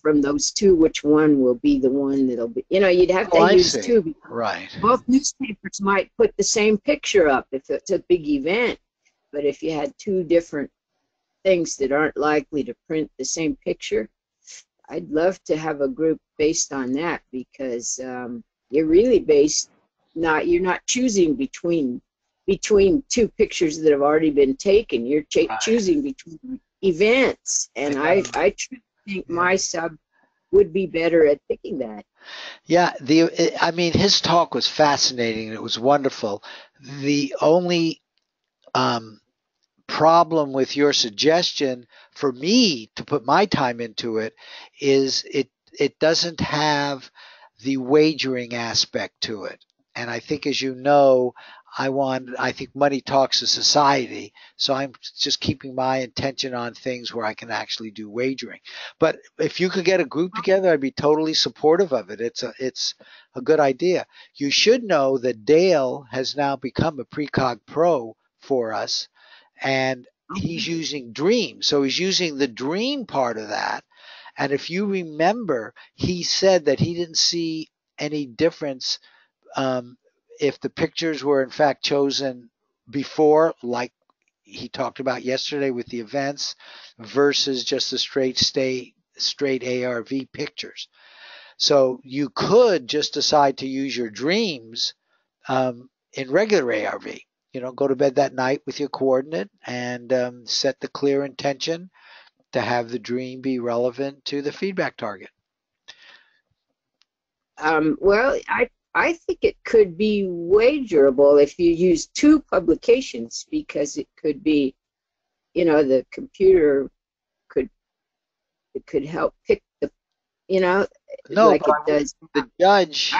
S1: from those two which one will be the one that'll be. You know, you'd have to use two. Right.
S8: Both newspapers might put the same picture up if it's a big event, but if you had two different things that aren't likely to print the same picture, I'd love to have a group based on that, because you're really you're not choosing between two pictures that have already been taken. You're choosing between events, and I truly think my sub would be better at picking that.
S1: Yeah, I mean, his talk was fascinating. It was wonderful. The only problem with your suggestion for me to put my time into it is it doesn't have the wagering aspect to it. And I think, as you know, I think money talks to society, so I'm just keeping my attention on things where I can actually do wagering. But if you could get a group together, I'd be totally supportive of it. It's a good idea. You should know that Dale has now become a Precog Pro for us, and he's using Dream. So he's using the Dream part of that. And if you remember, he said that he didn't see any difference if the pictures were in fact chosen before, like he talked about yesterday with the events, versus just the straight ARV pictures. So you could just decide to use your dreams in regular ARV. You know, go to bed that night with your coordinate and set the clear intention to have the dream be relevant to the feedback target.
S8: Well, I think it could be wagerable if you use two publications, because it could be, you know, the computer could help pick the, you know, like it does.
S1: The judge.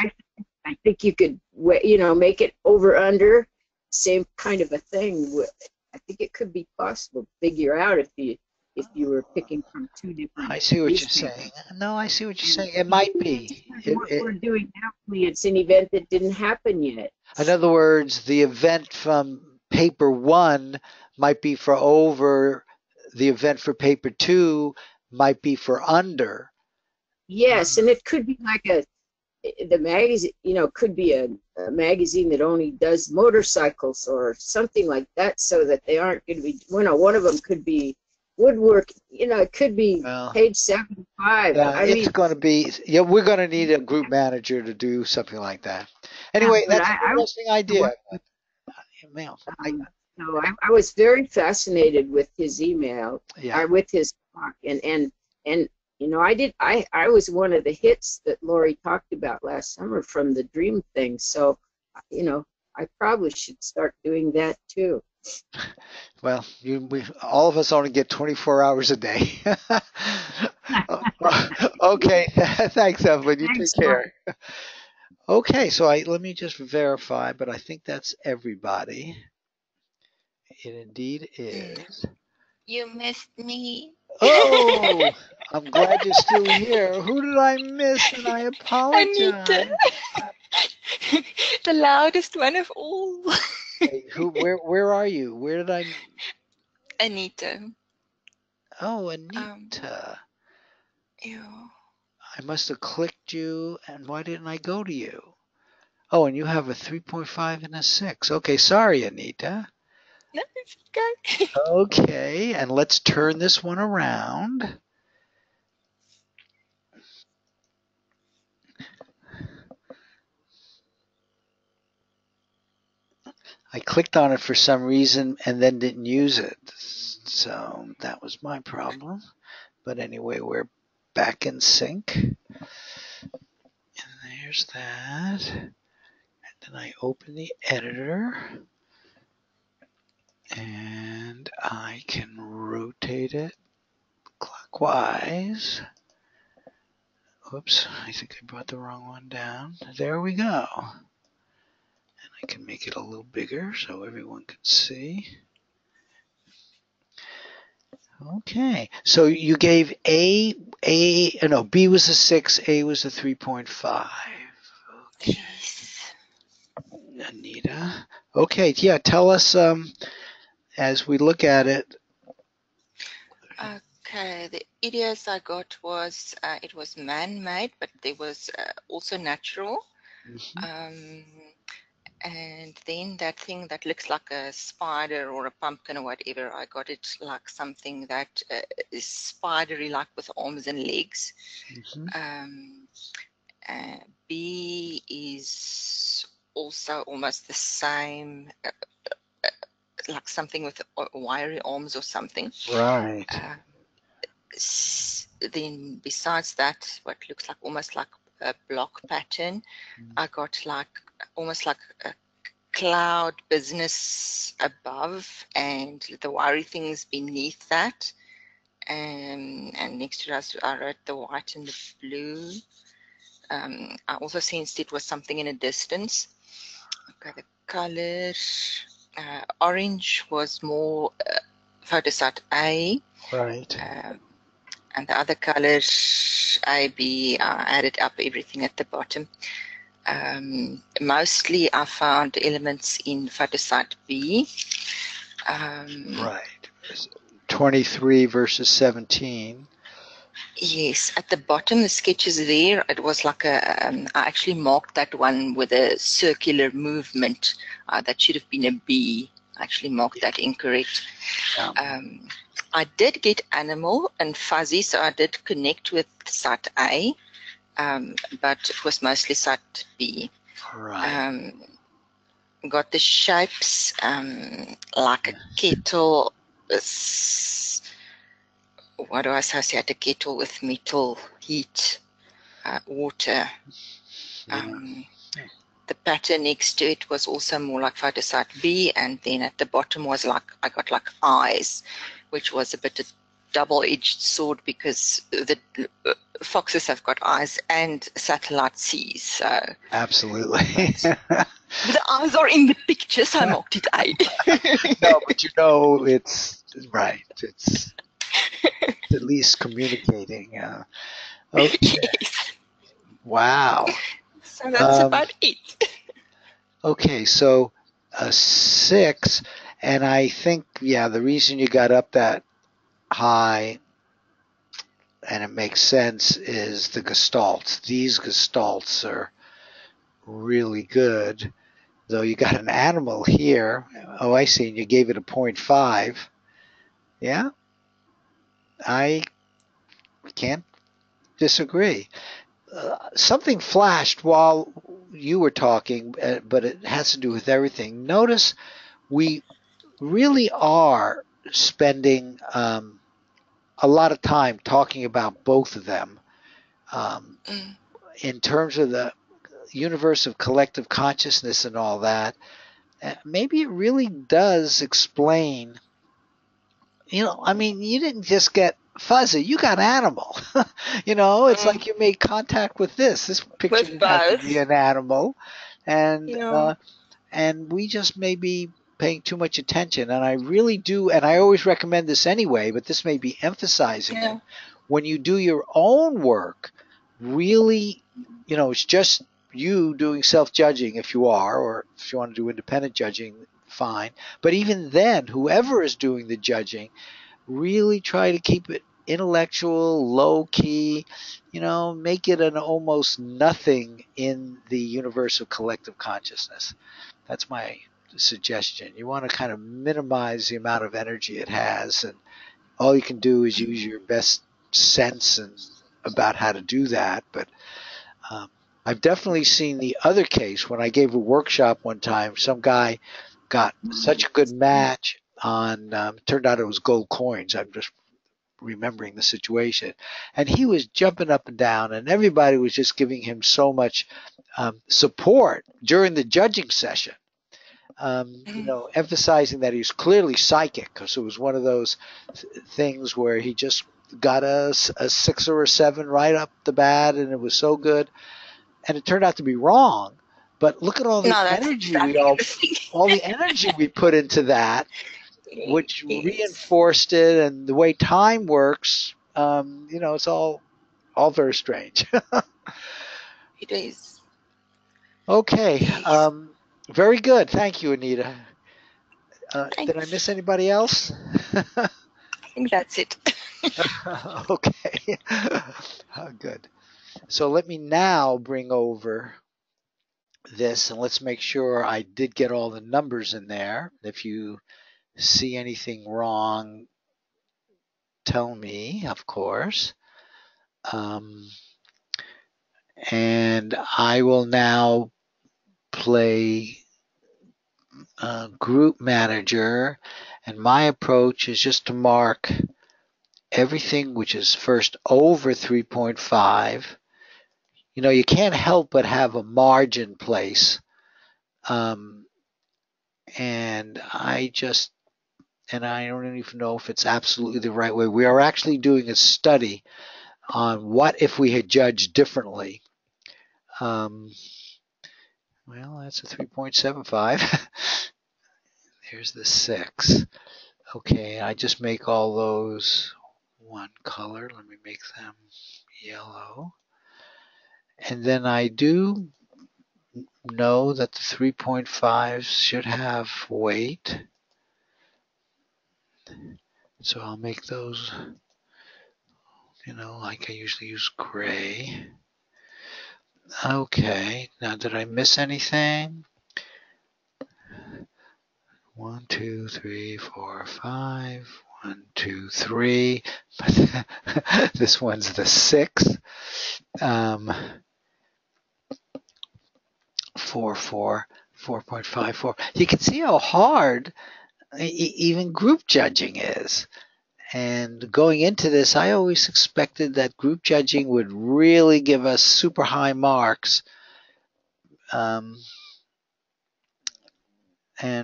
S8: I think you could, you know, make it over under, same kind of a thing. I think it could be possible to figure out if you were picking from two different.
S1: I see what you're saying. No, I see what you're saying. It might be.
S8: What we're doing now, it's an event that didn't happen yet.
S1: In other words, the event from paper 1 might be for over. The event for paper 2 might be for under.
S8: Yes, and it could be like the magazine, you know, could be a magazine that only does motorcycles or something like that, so that they aren't going to be, you know, one of them could be woodwork, you know, it could be page 75.
S1: Yeah, it's going to be, yeah, we're going to need a group manager to do something like that. Anyway, that's an interesting idea.
S8: I was very fascinated with his email, with his talk, and you know, I was one of the hits that Lori talked about last summer from the Dream thing. So, you know, I probably should start doing that too.
S1: Well, all of us only get 24 hours a day. Okay, thanks, Evelyn. You take care. Okay, so let me just verify, but I think that's everybody. It indeed is.
S2: You missed me.
S1: Oh, I'm glad you're still here. Who did I miss? And I apologize.
S2: Anita. The loudest one of all.
S1: Wait, where are you? Where did I?
S2: Anita.
S1: Oh, Anita.
S2: Yeah.
S1: I must have clicked you, and why didn't I go to you? Oh, and you have a 3.5 and a 6. Okay, sorry, Anita.
S2: No, it's okay.
S1: Okay, and let's turn this one around. I clicked on it for some reason and then didn't use it. So that was my problem. But anyway, we're back in sync. And there's that. And then I open the editor. And I can rotate it clockwise. Oops, I think I brought the wrong one down. There we go. And I can make it a little bigger so everyone can see. Okay, so you gave B was a 6, A was a 3.5. Okay. Anita. Okay, yeah, tell us as we look at it.
S2: Okay, the ideas I got was it was man-made, but there was also natural.
S1: Mm-hmm.
S2: And then that thing that looks like a spider or a pumpkin or whatever, I got it like something that is spidery, like with arms and legs.
S1: Mm-hmm.
S2: B is also almost the same, like something with wiry arms or something.
S1: Right.
S2: Then besides that, what looks like almost like a block pattern, I got like almost like a cloud business above and the wiry things beneath that. And next to us, I wrote the white and the blue. I also sensed it was something in a distance. Okay, the colors. Orange was more photosite A.
S1: Right.
S2: And the other colors, A, B, I added up everything at the bottom. Mostly I found elements in photosite B.
S1: Right. 23 versus 17.
S2: Yes, at the bottom, the sketches there, it was like I actually marked that one with a circular movement. That should have been a B. I actually marked that incorrect.
S1: Yeah.
S2: I did get animal and fuzzy, so I did connect with site A, but it was mostly site B.
S1: Right.
S2: Got the shapes like a kettle. What do I associate a kettle with? Metal, heat, water. The pattern next to it was also more like photosite B, and then at the bottom was like I got like eyes, which was a bit of double-edged sword because the foxes have got eyes and satellite sees. So
S1: absolutely.
S2: The eyes are in the picture, so I marked it A.
S1: No, but you know it's right. It's at least communicating. Okay.
S2: Yes.
S1: Wow.
S2: So that's about it.
S1: Okay, so a 6, and I think, yeah, the reason you got up that high, and it makes sense, is the gestalts. These gestalts are really good. Though you got an animal here. Oh, I see, and you gave it a 0.5. Yeah, I can't disagree. Something flashed while you were talking, but it has to do with everything. Notice we really are spending a lot of time talking about both of them in terms of the universe of collective consciousness and all that. maybe it really does explain. I mean, you didn't just get fuzzy, you got animal. It's like you made contact with this. This picture
S2: With
S1: didn't have to be
S2: both,
S1: an animal. And
S2: you know.
S1: and we just may be paying too much attention. And I really do, and I always recommend this anyway, but this may be emphasizing it. When you do your own work, really, it's just you doing self-judging if you are, or if you want to do independent judging, fine. But even then, whoever is doing the judging, really try to keep it intellectual, low key, make it an almost nothing in the universe of collective consciousness. That's my suggestion. You want to kind of minimize the amount of energy it has, and all you can do is use your best sense and about how to do that. But I've definitely seen the other case. When I gave a workshop one time, some guy got such a good match on, turned out it was gold coins. I'm just remembering the situation. And he was jumping up and down, and everybody was just giving him so much support during the judging session. Emphasizing that he's clearly psychic, because it was one of those things where he just got a 6 or a 7 right up the bat, and it was so good. And it turned out to be wrong. But look at all the energy all the energy we put into that, which reinforced it, and the way time works. It's all very strange.
S2: It is.
S1: Okay. Very good. Thank you, Anita. Did I miss anybody else?
S2: I think that's it.
S1: Okay. Good. So let me now bring over this, and let's make sure I did get all the numbers in there. If you see anything wrong, tell me, of course. And I will now play Group Manager, and my approach is just to mark everything which is first over 3.5. You can't help but have a margin place. And I don't even know if it's absolutely the right way. We are actually doing a study on what if we had judged differently. Well, that's a 3.75. There's the 6. Okay, I just make all those one color. Let me make them yellow. And then I do know that the 3.5s should have weight. So I'll make those, like I usually use gray. Okay, now did I miss anything? 1, 2, 3, 4, 5. 1, 2, 3. This one's the 6. 4, 4, 4.54. You can see how hard even group judging is. And going into this, I always expected that group judging would really give us super high marks. And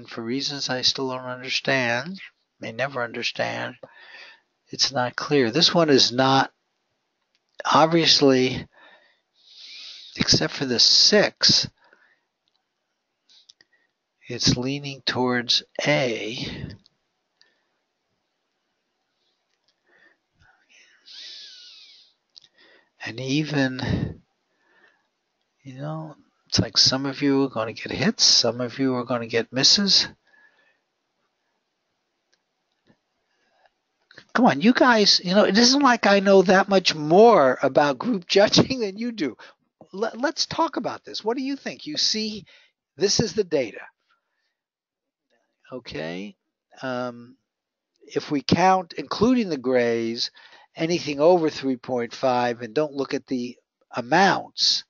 S1: for reasons I still don't understand, may never understand, it's not clear. This one is not, obviously, except for the 6, it's leaning towards A. And even, it's like some of you are going to get hits, some of you are going to get misses. Come on, you guys, it isn't like I know that much more about group judging than you do. Let's talk about this. What do you think? You see, this is the data. Okay. If we count, including the grays, anything over 3.5 and don't look at the amounts,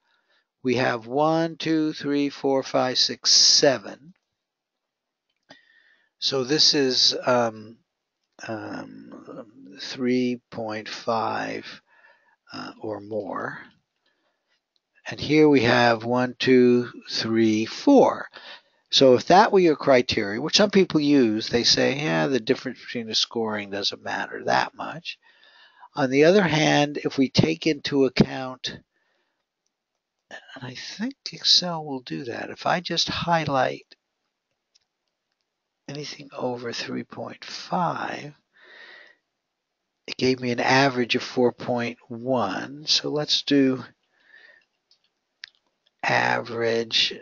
S1: we have 1, 2, 3, 4, 5, 6, 7. So this is 3.5 or more. And here we have 1, 2, 3, 4. So if that were your criteria, which some people use, they say, yeah, the difference between the scoring doesn't matter that much. On the other hand, if we take into account, and I think Excel will do that, if I just highlight anything over 3.5, it gave me an average of 4.1. So let's do average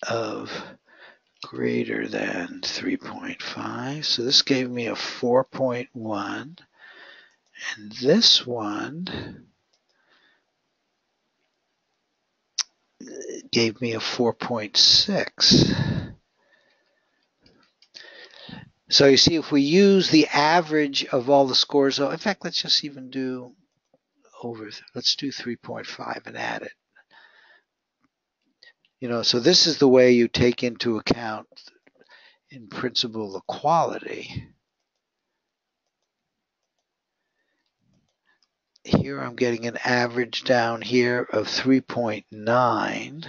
S1: of greater than 3.5. So this gave me a 4.1. And this one gave me a 4.6. So you see, if we use the average of all the scores, in fact, let's just even do let's do 3.5 and add it. So this is the way you take into account, in principle, the quality. Here I'm getting an average down here of 3.9.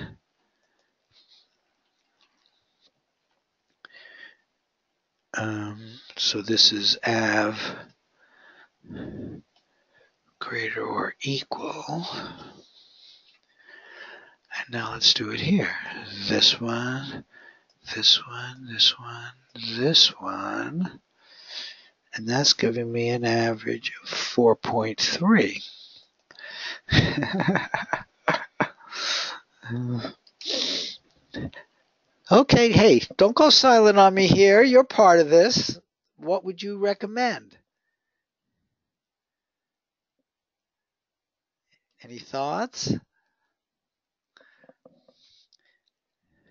S1: So this is AV greater or equal. And now let's do it here. This one, this one, this one, this one. And that's giving me an average of 4.3. Okay, hey, don't go silent on me here. You're part of this. What would you recommend? Any thoughts?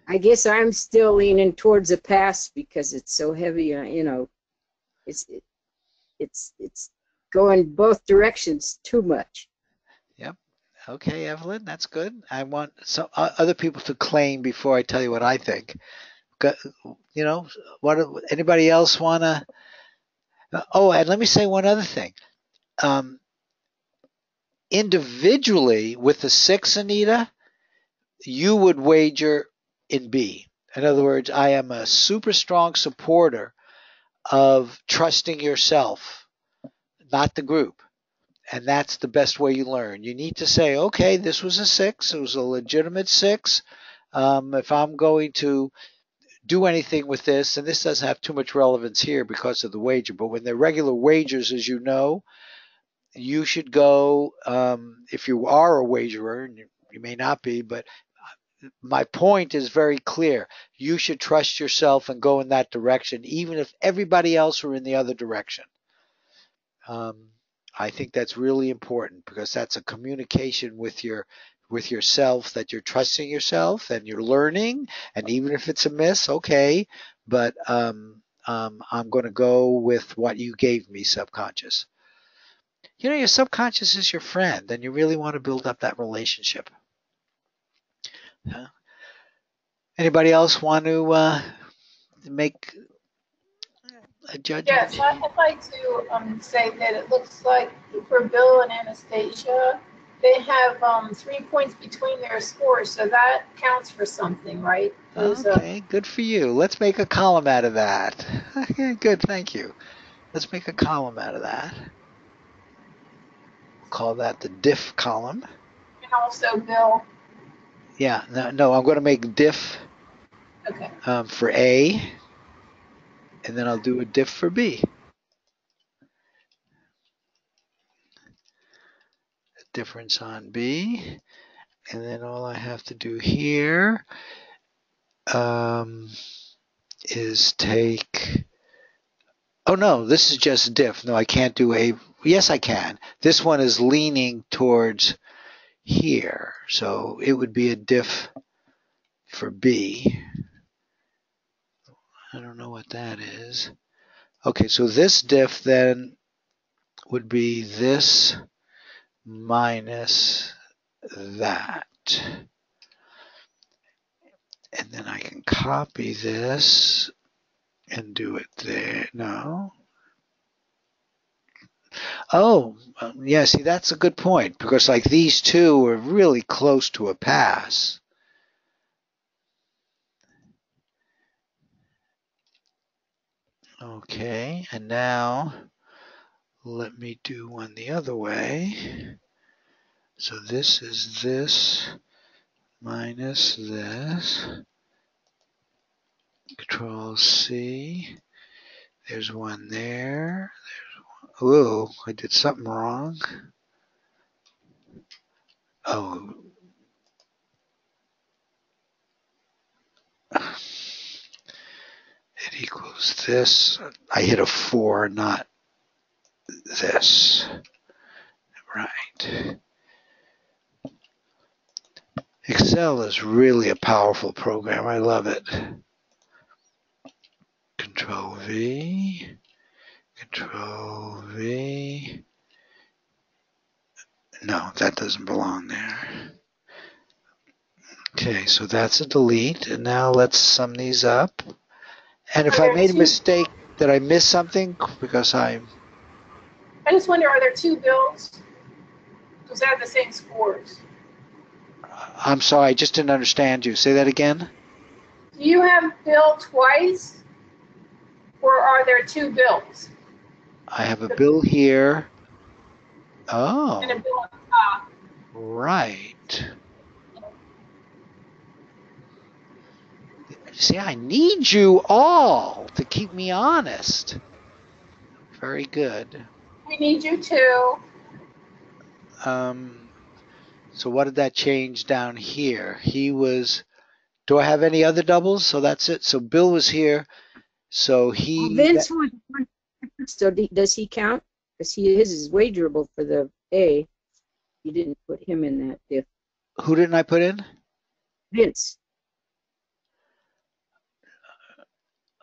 S8: I guess I'm still leaning towards a pass because it's so heavy. It's going both directions too much.
S1: Yep. Okay, Evelyn, that's good. I want some other people to claim before I tell you what I think. What anybody else want to? Oh, and let me say one other thing. Individually, with the 6, Anita, you would wager in B. In other words, I am a super strong supporter of trusting yourself, not the group. And that's the best way you learn. You need to say, okay, this was a 6. It was a legitimate 6. If I'm going to do anything with this, and this doesn't have too much relevance here because of the wager, but when they're regular wagers, as you know, you should go, if you are a wagerer, and you may not be, but my point is very clear. You should trust yourself and go in that direction, even if everybody else were in the other direction. I think that's really important because that's a communication with yourself, that you're trusting yourself and you're learning. And even if it's a miss, okay, but I'm going to go with what you gave me, subconscious. Your subconscious is your friend, and you really want to build up that relationship. Anybody else want to make a judgment?
S6: Yes, I'd like to say that it looks like for Bill and Anastasia, they have 3 points between their scores, so that counts for something, right?
S1: Okay, good for you. Let's make a column out of that. Okay, good, thank you. Let's make a column out of that. We'll call that the diff column.
S6: And also Bill.
S1: Yeah, no, I'm going to make diff for A, and then I'll do a diff for B. Difference on B, and then all I have to do here is take, oh no, this is just diff. No, I can't do A. Yes, I can. This one is leaning towards here, so it would be a diff for B. I don't know what that is. Okay, so this diff then would be this minus that. And then I can copy this and do it there. No. Oh, yeah, see, that's a good point because like these two are really close to a pass. Okay, and now let me do one the other way. So this is this minus this. Control C. There's one there. Ooh, I did something wrong. Oh. It equals this. I hit a 4, not this. Right. Excel is really a powerful program. I love it. Control V. Control V. No, that doesn't belong there. Okay, so that's a delete. And now let's sum these up. And if I made a mistake, did I miss something? Because I
S6: just wonder, are there two bills? Because they have the same scores.
S1: I'm sorry, I just didn't understand you. Say that again.
S6: Do you have bill twice? Or are there two bills?
S1: I have a bill here. Oh.
S6: And a bill on top.
S1: Right. See, I need you all to keep me honest. Very good.
S6: We need you too.
S1: So what did that change down here? He was, do I have any other doubles? So that's it. So Bill was here. So he.
S8: Vince was. So does he count? Because his is wagerable for the A. You didn't put him in that diff.
S1: Who didn't I put in?
S8: Vince.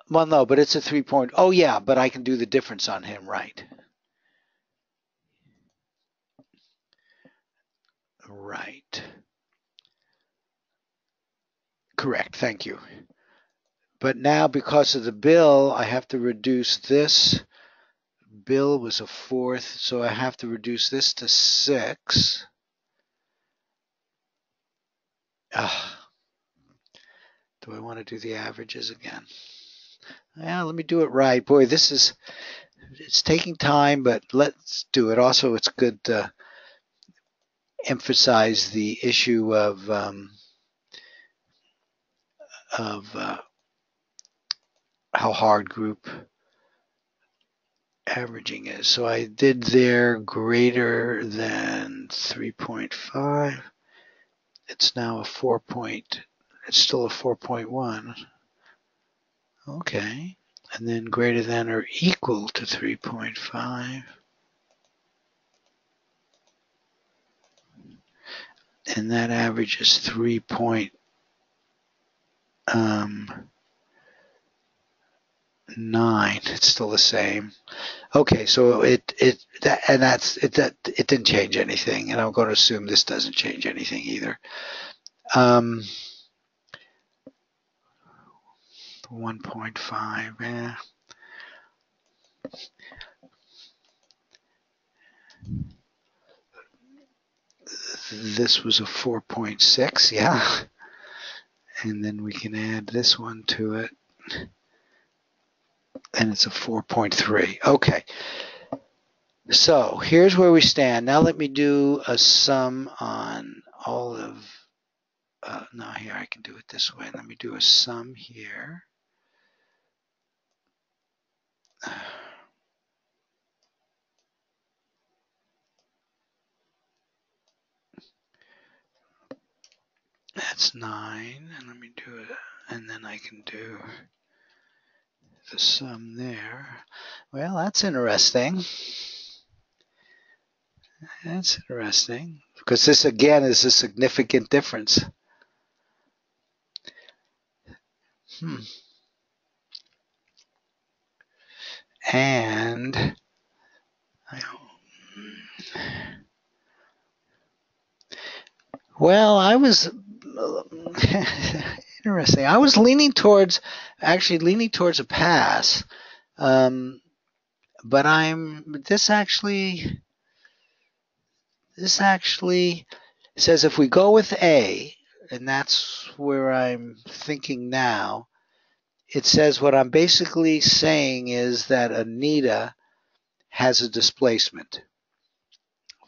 S1: Well, no, but it's a 3 point. Oh, yeah, but I can do the difference on him, right? Right. Correct, thank you. But now because of the bill, I have to reduce this. Bill was a 4th, so I have to reduce this to 6. Do I want to do the averages again? Yeah, let me do it right. Boy, it's taking time, but let's do it. Also, it's good to emphasize the issue of how hard group averaging is. So I did there greater than 3.5. It's now a 4 point. It's still a 4.1. Okay. And then greater than or equal to 3.5. And that average is 3.9. It's still the same. Okay, so it didn't change anything, and I'm going to assume this doesn't change anything either. 1.5, yeah. This was a 4.6, yeah. And then we can add this one to it. And it's a 4.3. Okay. So here's where we stand. Now let me do a sum on all of, no, here I can do it this way. Let me do a sum here. That's 9, and let me do it, and then I can do the sum there. Well, that's interesting. That's interesting, because this again is a significant difference. And well, I was interesting. I was leaning towards a pass, but this actually says if we go with A, and that's where I'm thinking now, it says what I'm basically saying is that Anita has a displacement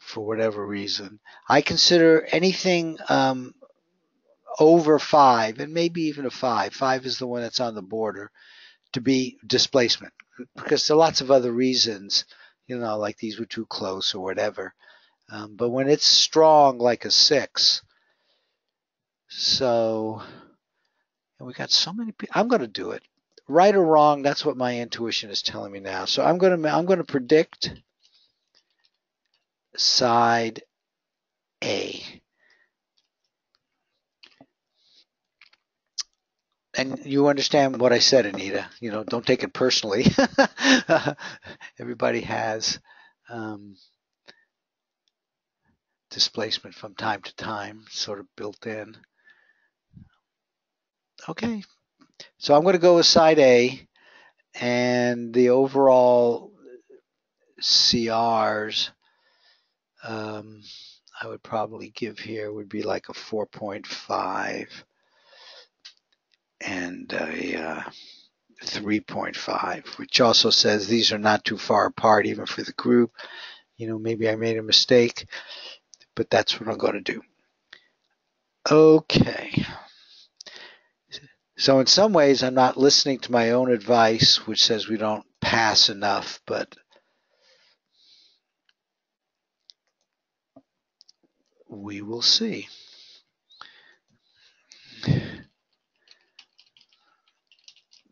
S1: for whatever reason. I consider anything over 5, and maybe even a 5. 5 is the one that's on the border, to be displacement, because there are lots of other reasons, like these were too close or whatever. But when it's strong, like a 6, so, and we got so many people. I'm going to do it. Right or wrong, that's what my intuition is telling me now. So I'm going to predict side A. And you understand what I said, Anita. Don't take it personally. Everybody has displacement from time to time, sort of built in. Okay. So I'm going to go with side A, and the overall CRs I would probably give here would be like a 4.5 and a 3.5, which also says these are not too far apart even for the group. Maybe I made a mistake, but that's what I'm going to do. Okay. So in some ways, I'm not listening to my own advice, which says we don't pass enough, but we will see.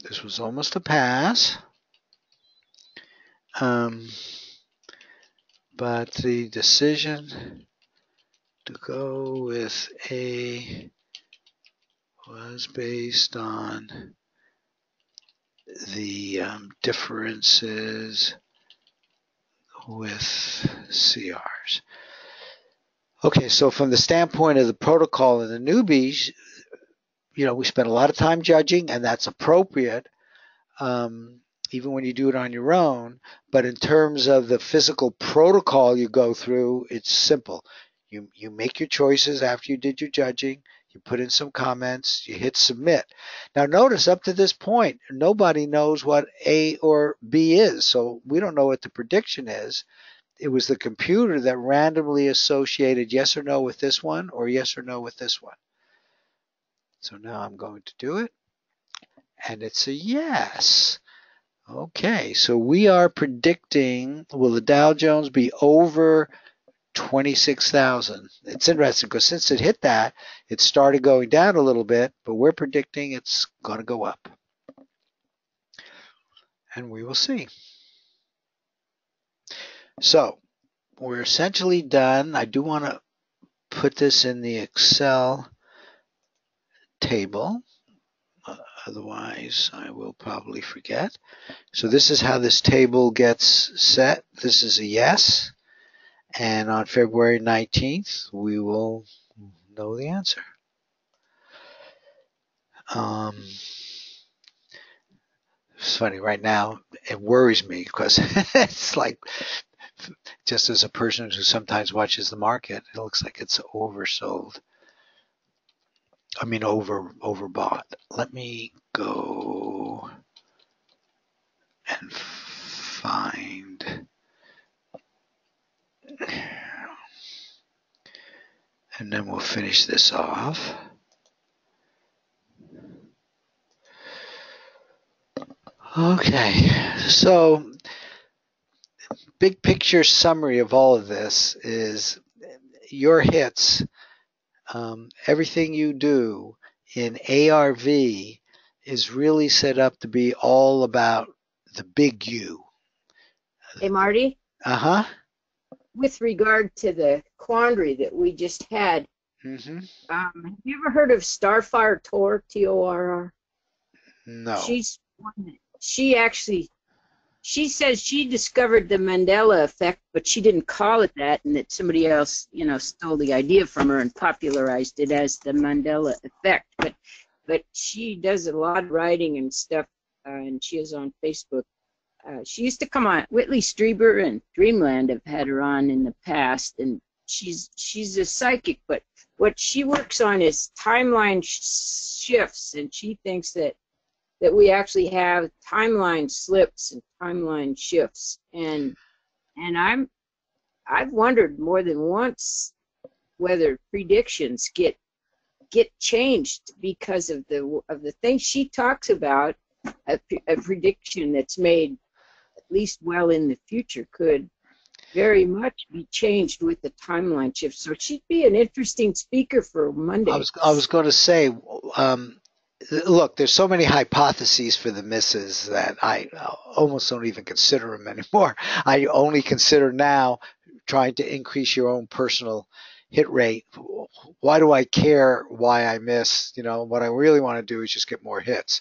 S1: This was almost a pass. But the decision to go with A was based on the differences with CRs. Okay, so from the standpoint of the protocol and the newbies, we spend a lot of time judging, and that's appropriate, even when you do it on your own. But in terms of the physical protocol you go through, it's simple. You make your choices after you did your judging. You put in some comments. You hit submit. Now notice up to this point, nobody knows what A or B is. So we don't know what the prediction is. It was the computer that randomly associated yes or no with this one or yes or no with this one. So now I'm going to do it. And it's a yes. Okay, so we are predicting, will the Dow Jones be over 26,000? It's interesting because since it hit that, it started going down a little bit, but we're predicting it's going to go up. And we will see. So we're essentially done. I do want to put this in the Excel table. Otherwise, I will probably forget. So this is how this table gets set. This is a yes. And on February 19th, we will know the answer. It's funny, right now, it worries me because it's like, just as a person who sometimes watches the market, it looks like it's oversold. I mean, overbought. Let me go and find, and then we'll finish this off. Okay, so big picture summary of all of this is your hits, everything you do in ARV is really set up to be all about the big U.
S8: Hey, Marty?
S1: Uh-huh.
S8: With regard to the quandary that we just had, have you ever heard of Starfire Tor, T-O-R-R?
S1: No.
S8: She says she discovered the Mandela effect, but she didn't call it that, and that somebody else, stole the idea from her and popularized it as the Mandela effect. But she does a lot of writing and stuff, and she is on Facebook. She used to come on. Whitley Strieber and Dreamland have had her on in the past, and she's a psychic, but what she works on is timeline shifts, and she thinks that that we actually have timeline slips and timeline shifts. And I've wondered more than once whether predictions get changed because of the things she talks about. A prediction that's made at least well in the future could very much be changed with the timeline shift. So she'd be an interesting speaker for Monday.
S1: I was going to say, look, there's so many hypotheses for the misses that I almost don't even consider them anymore. I only consider now trying to increase your own personal hit rate. Why do I care why I miss? You know, what I really want to do is just get more hits.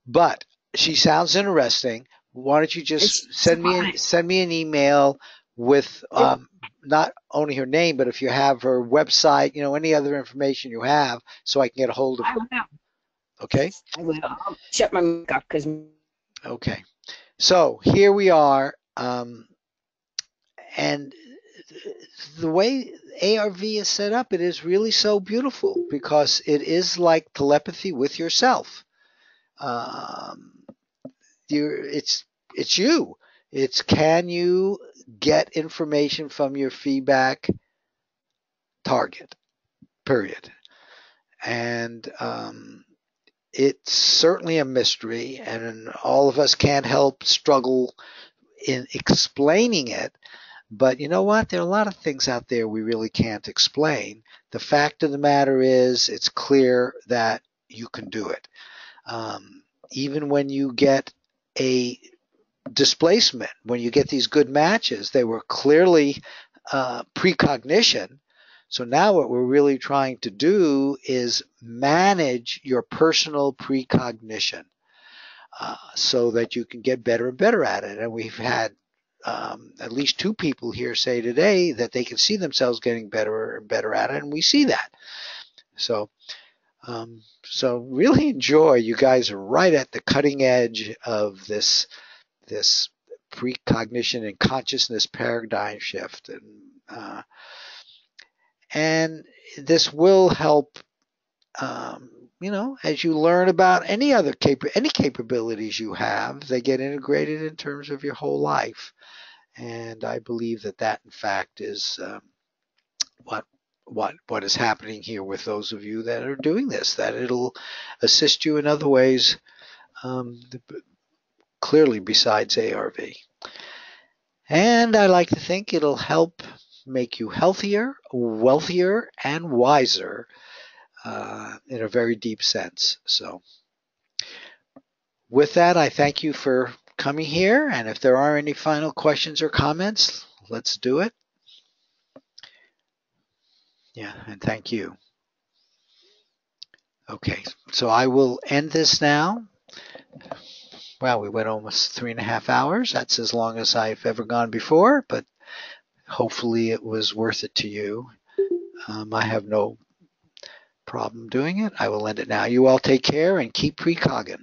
S1: But she sounds interesting. Why don't you just send me an email with not only her name, but if you have her website, you know, any other information you have, so I can get a hold of her.
S8: I will.
S1: Okay?
S8: I will. I'll shut my mic off because.
S1: Okay. So here we are, and the way ARV is set up, it is really so beautiful because it is like telepathy with yourself. It's you. It's can you get information from your feedback target, period. And it's certainly a mystery, and all of us can't help struggle in explaining it. But you know what? There are a lot of things out there we really can't explain. The fact of the matter is, it's clear that you can do it. Even when you get a displacement, when you get these good matches, they were clearly precognition. So now what we're really trying to do is manage your personal precognition so that you can get better and better at it. And we've had at least 2 people here say today that they can see themselves getting better and better at it, and we see that. So really enjoy. You guys are right at the cutting edge of this precognition and consciousness paradigm shift, and this will help. You know, as you learn about any other any capabilities you have, they get integrated in terms of your whole life. And I believe that in fact is what is happening here with those of you that are doing this. That it'll assist you in other ways, clearly besides ARV. And I like to think it'll help make you healthier, wealthier, and wiser in a very deep sense. So with that, I thank you for coming here. And if there are any final questions or comments, let's do it. Yeah, and thank you. Okay, so I will end this now. Well, we went almost 3.5 hours. That's as long as I've ever gone before, but hopefully it was worth it to you. I have no problem doing it. I will end it now. You all take care and keep precogging.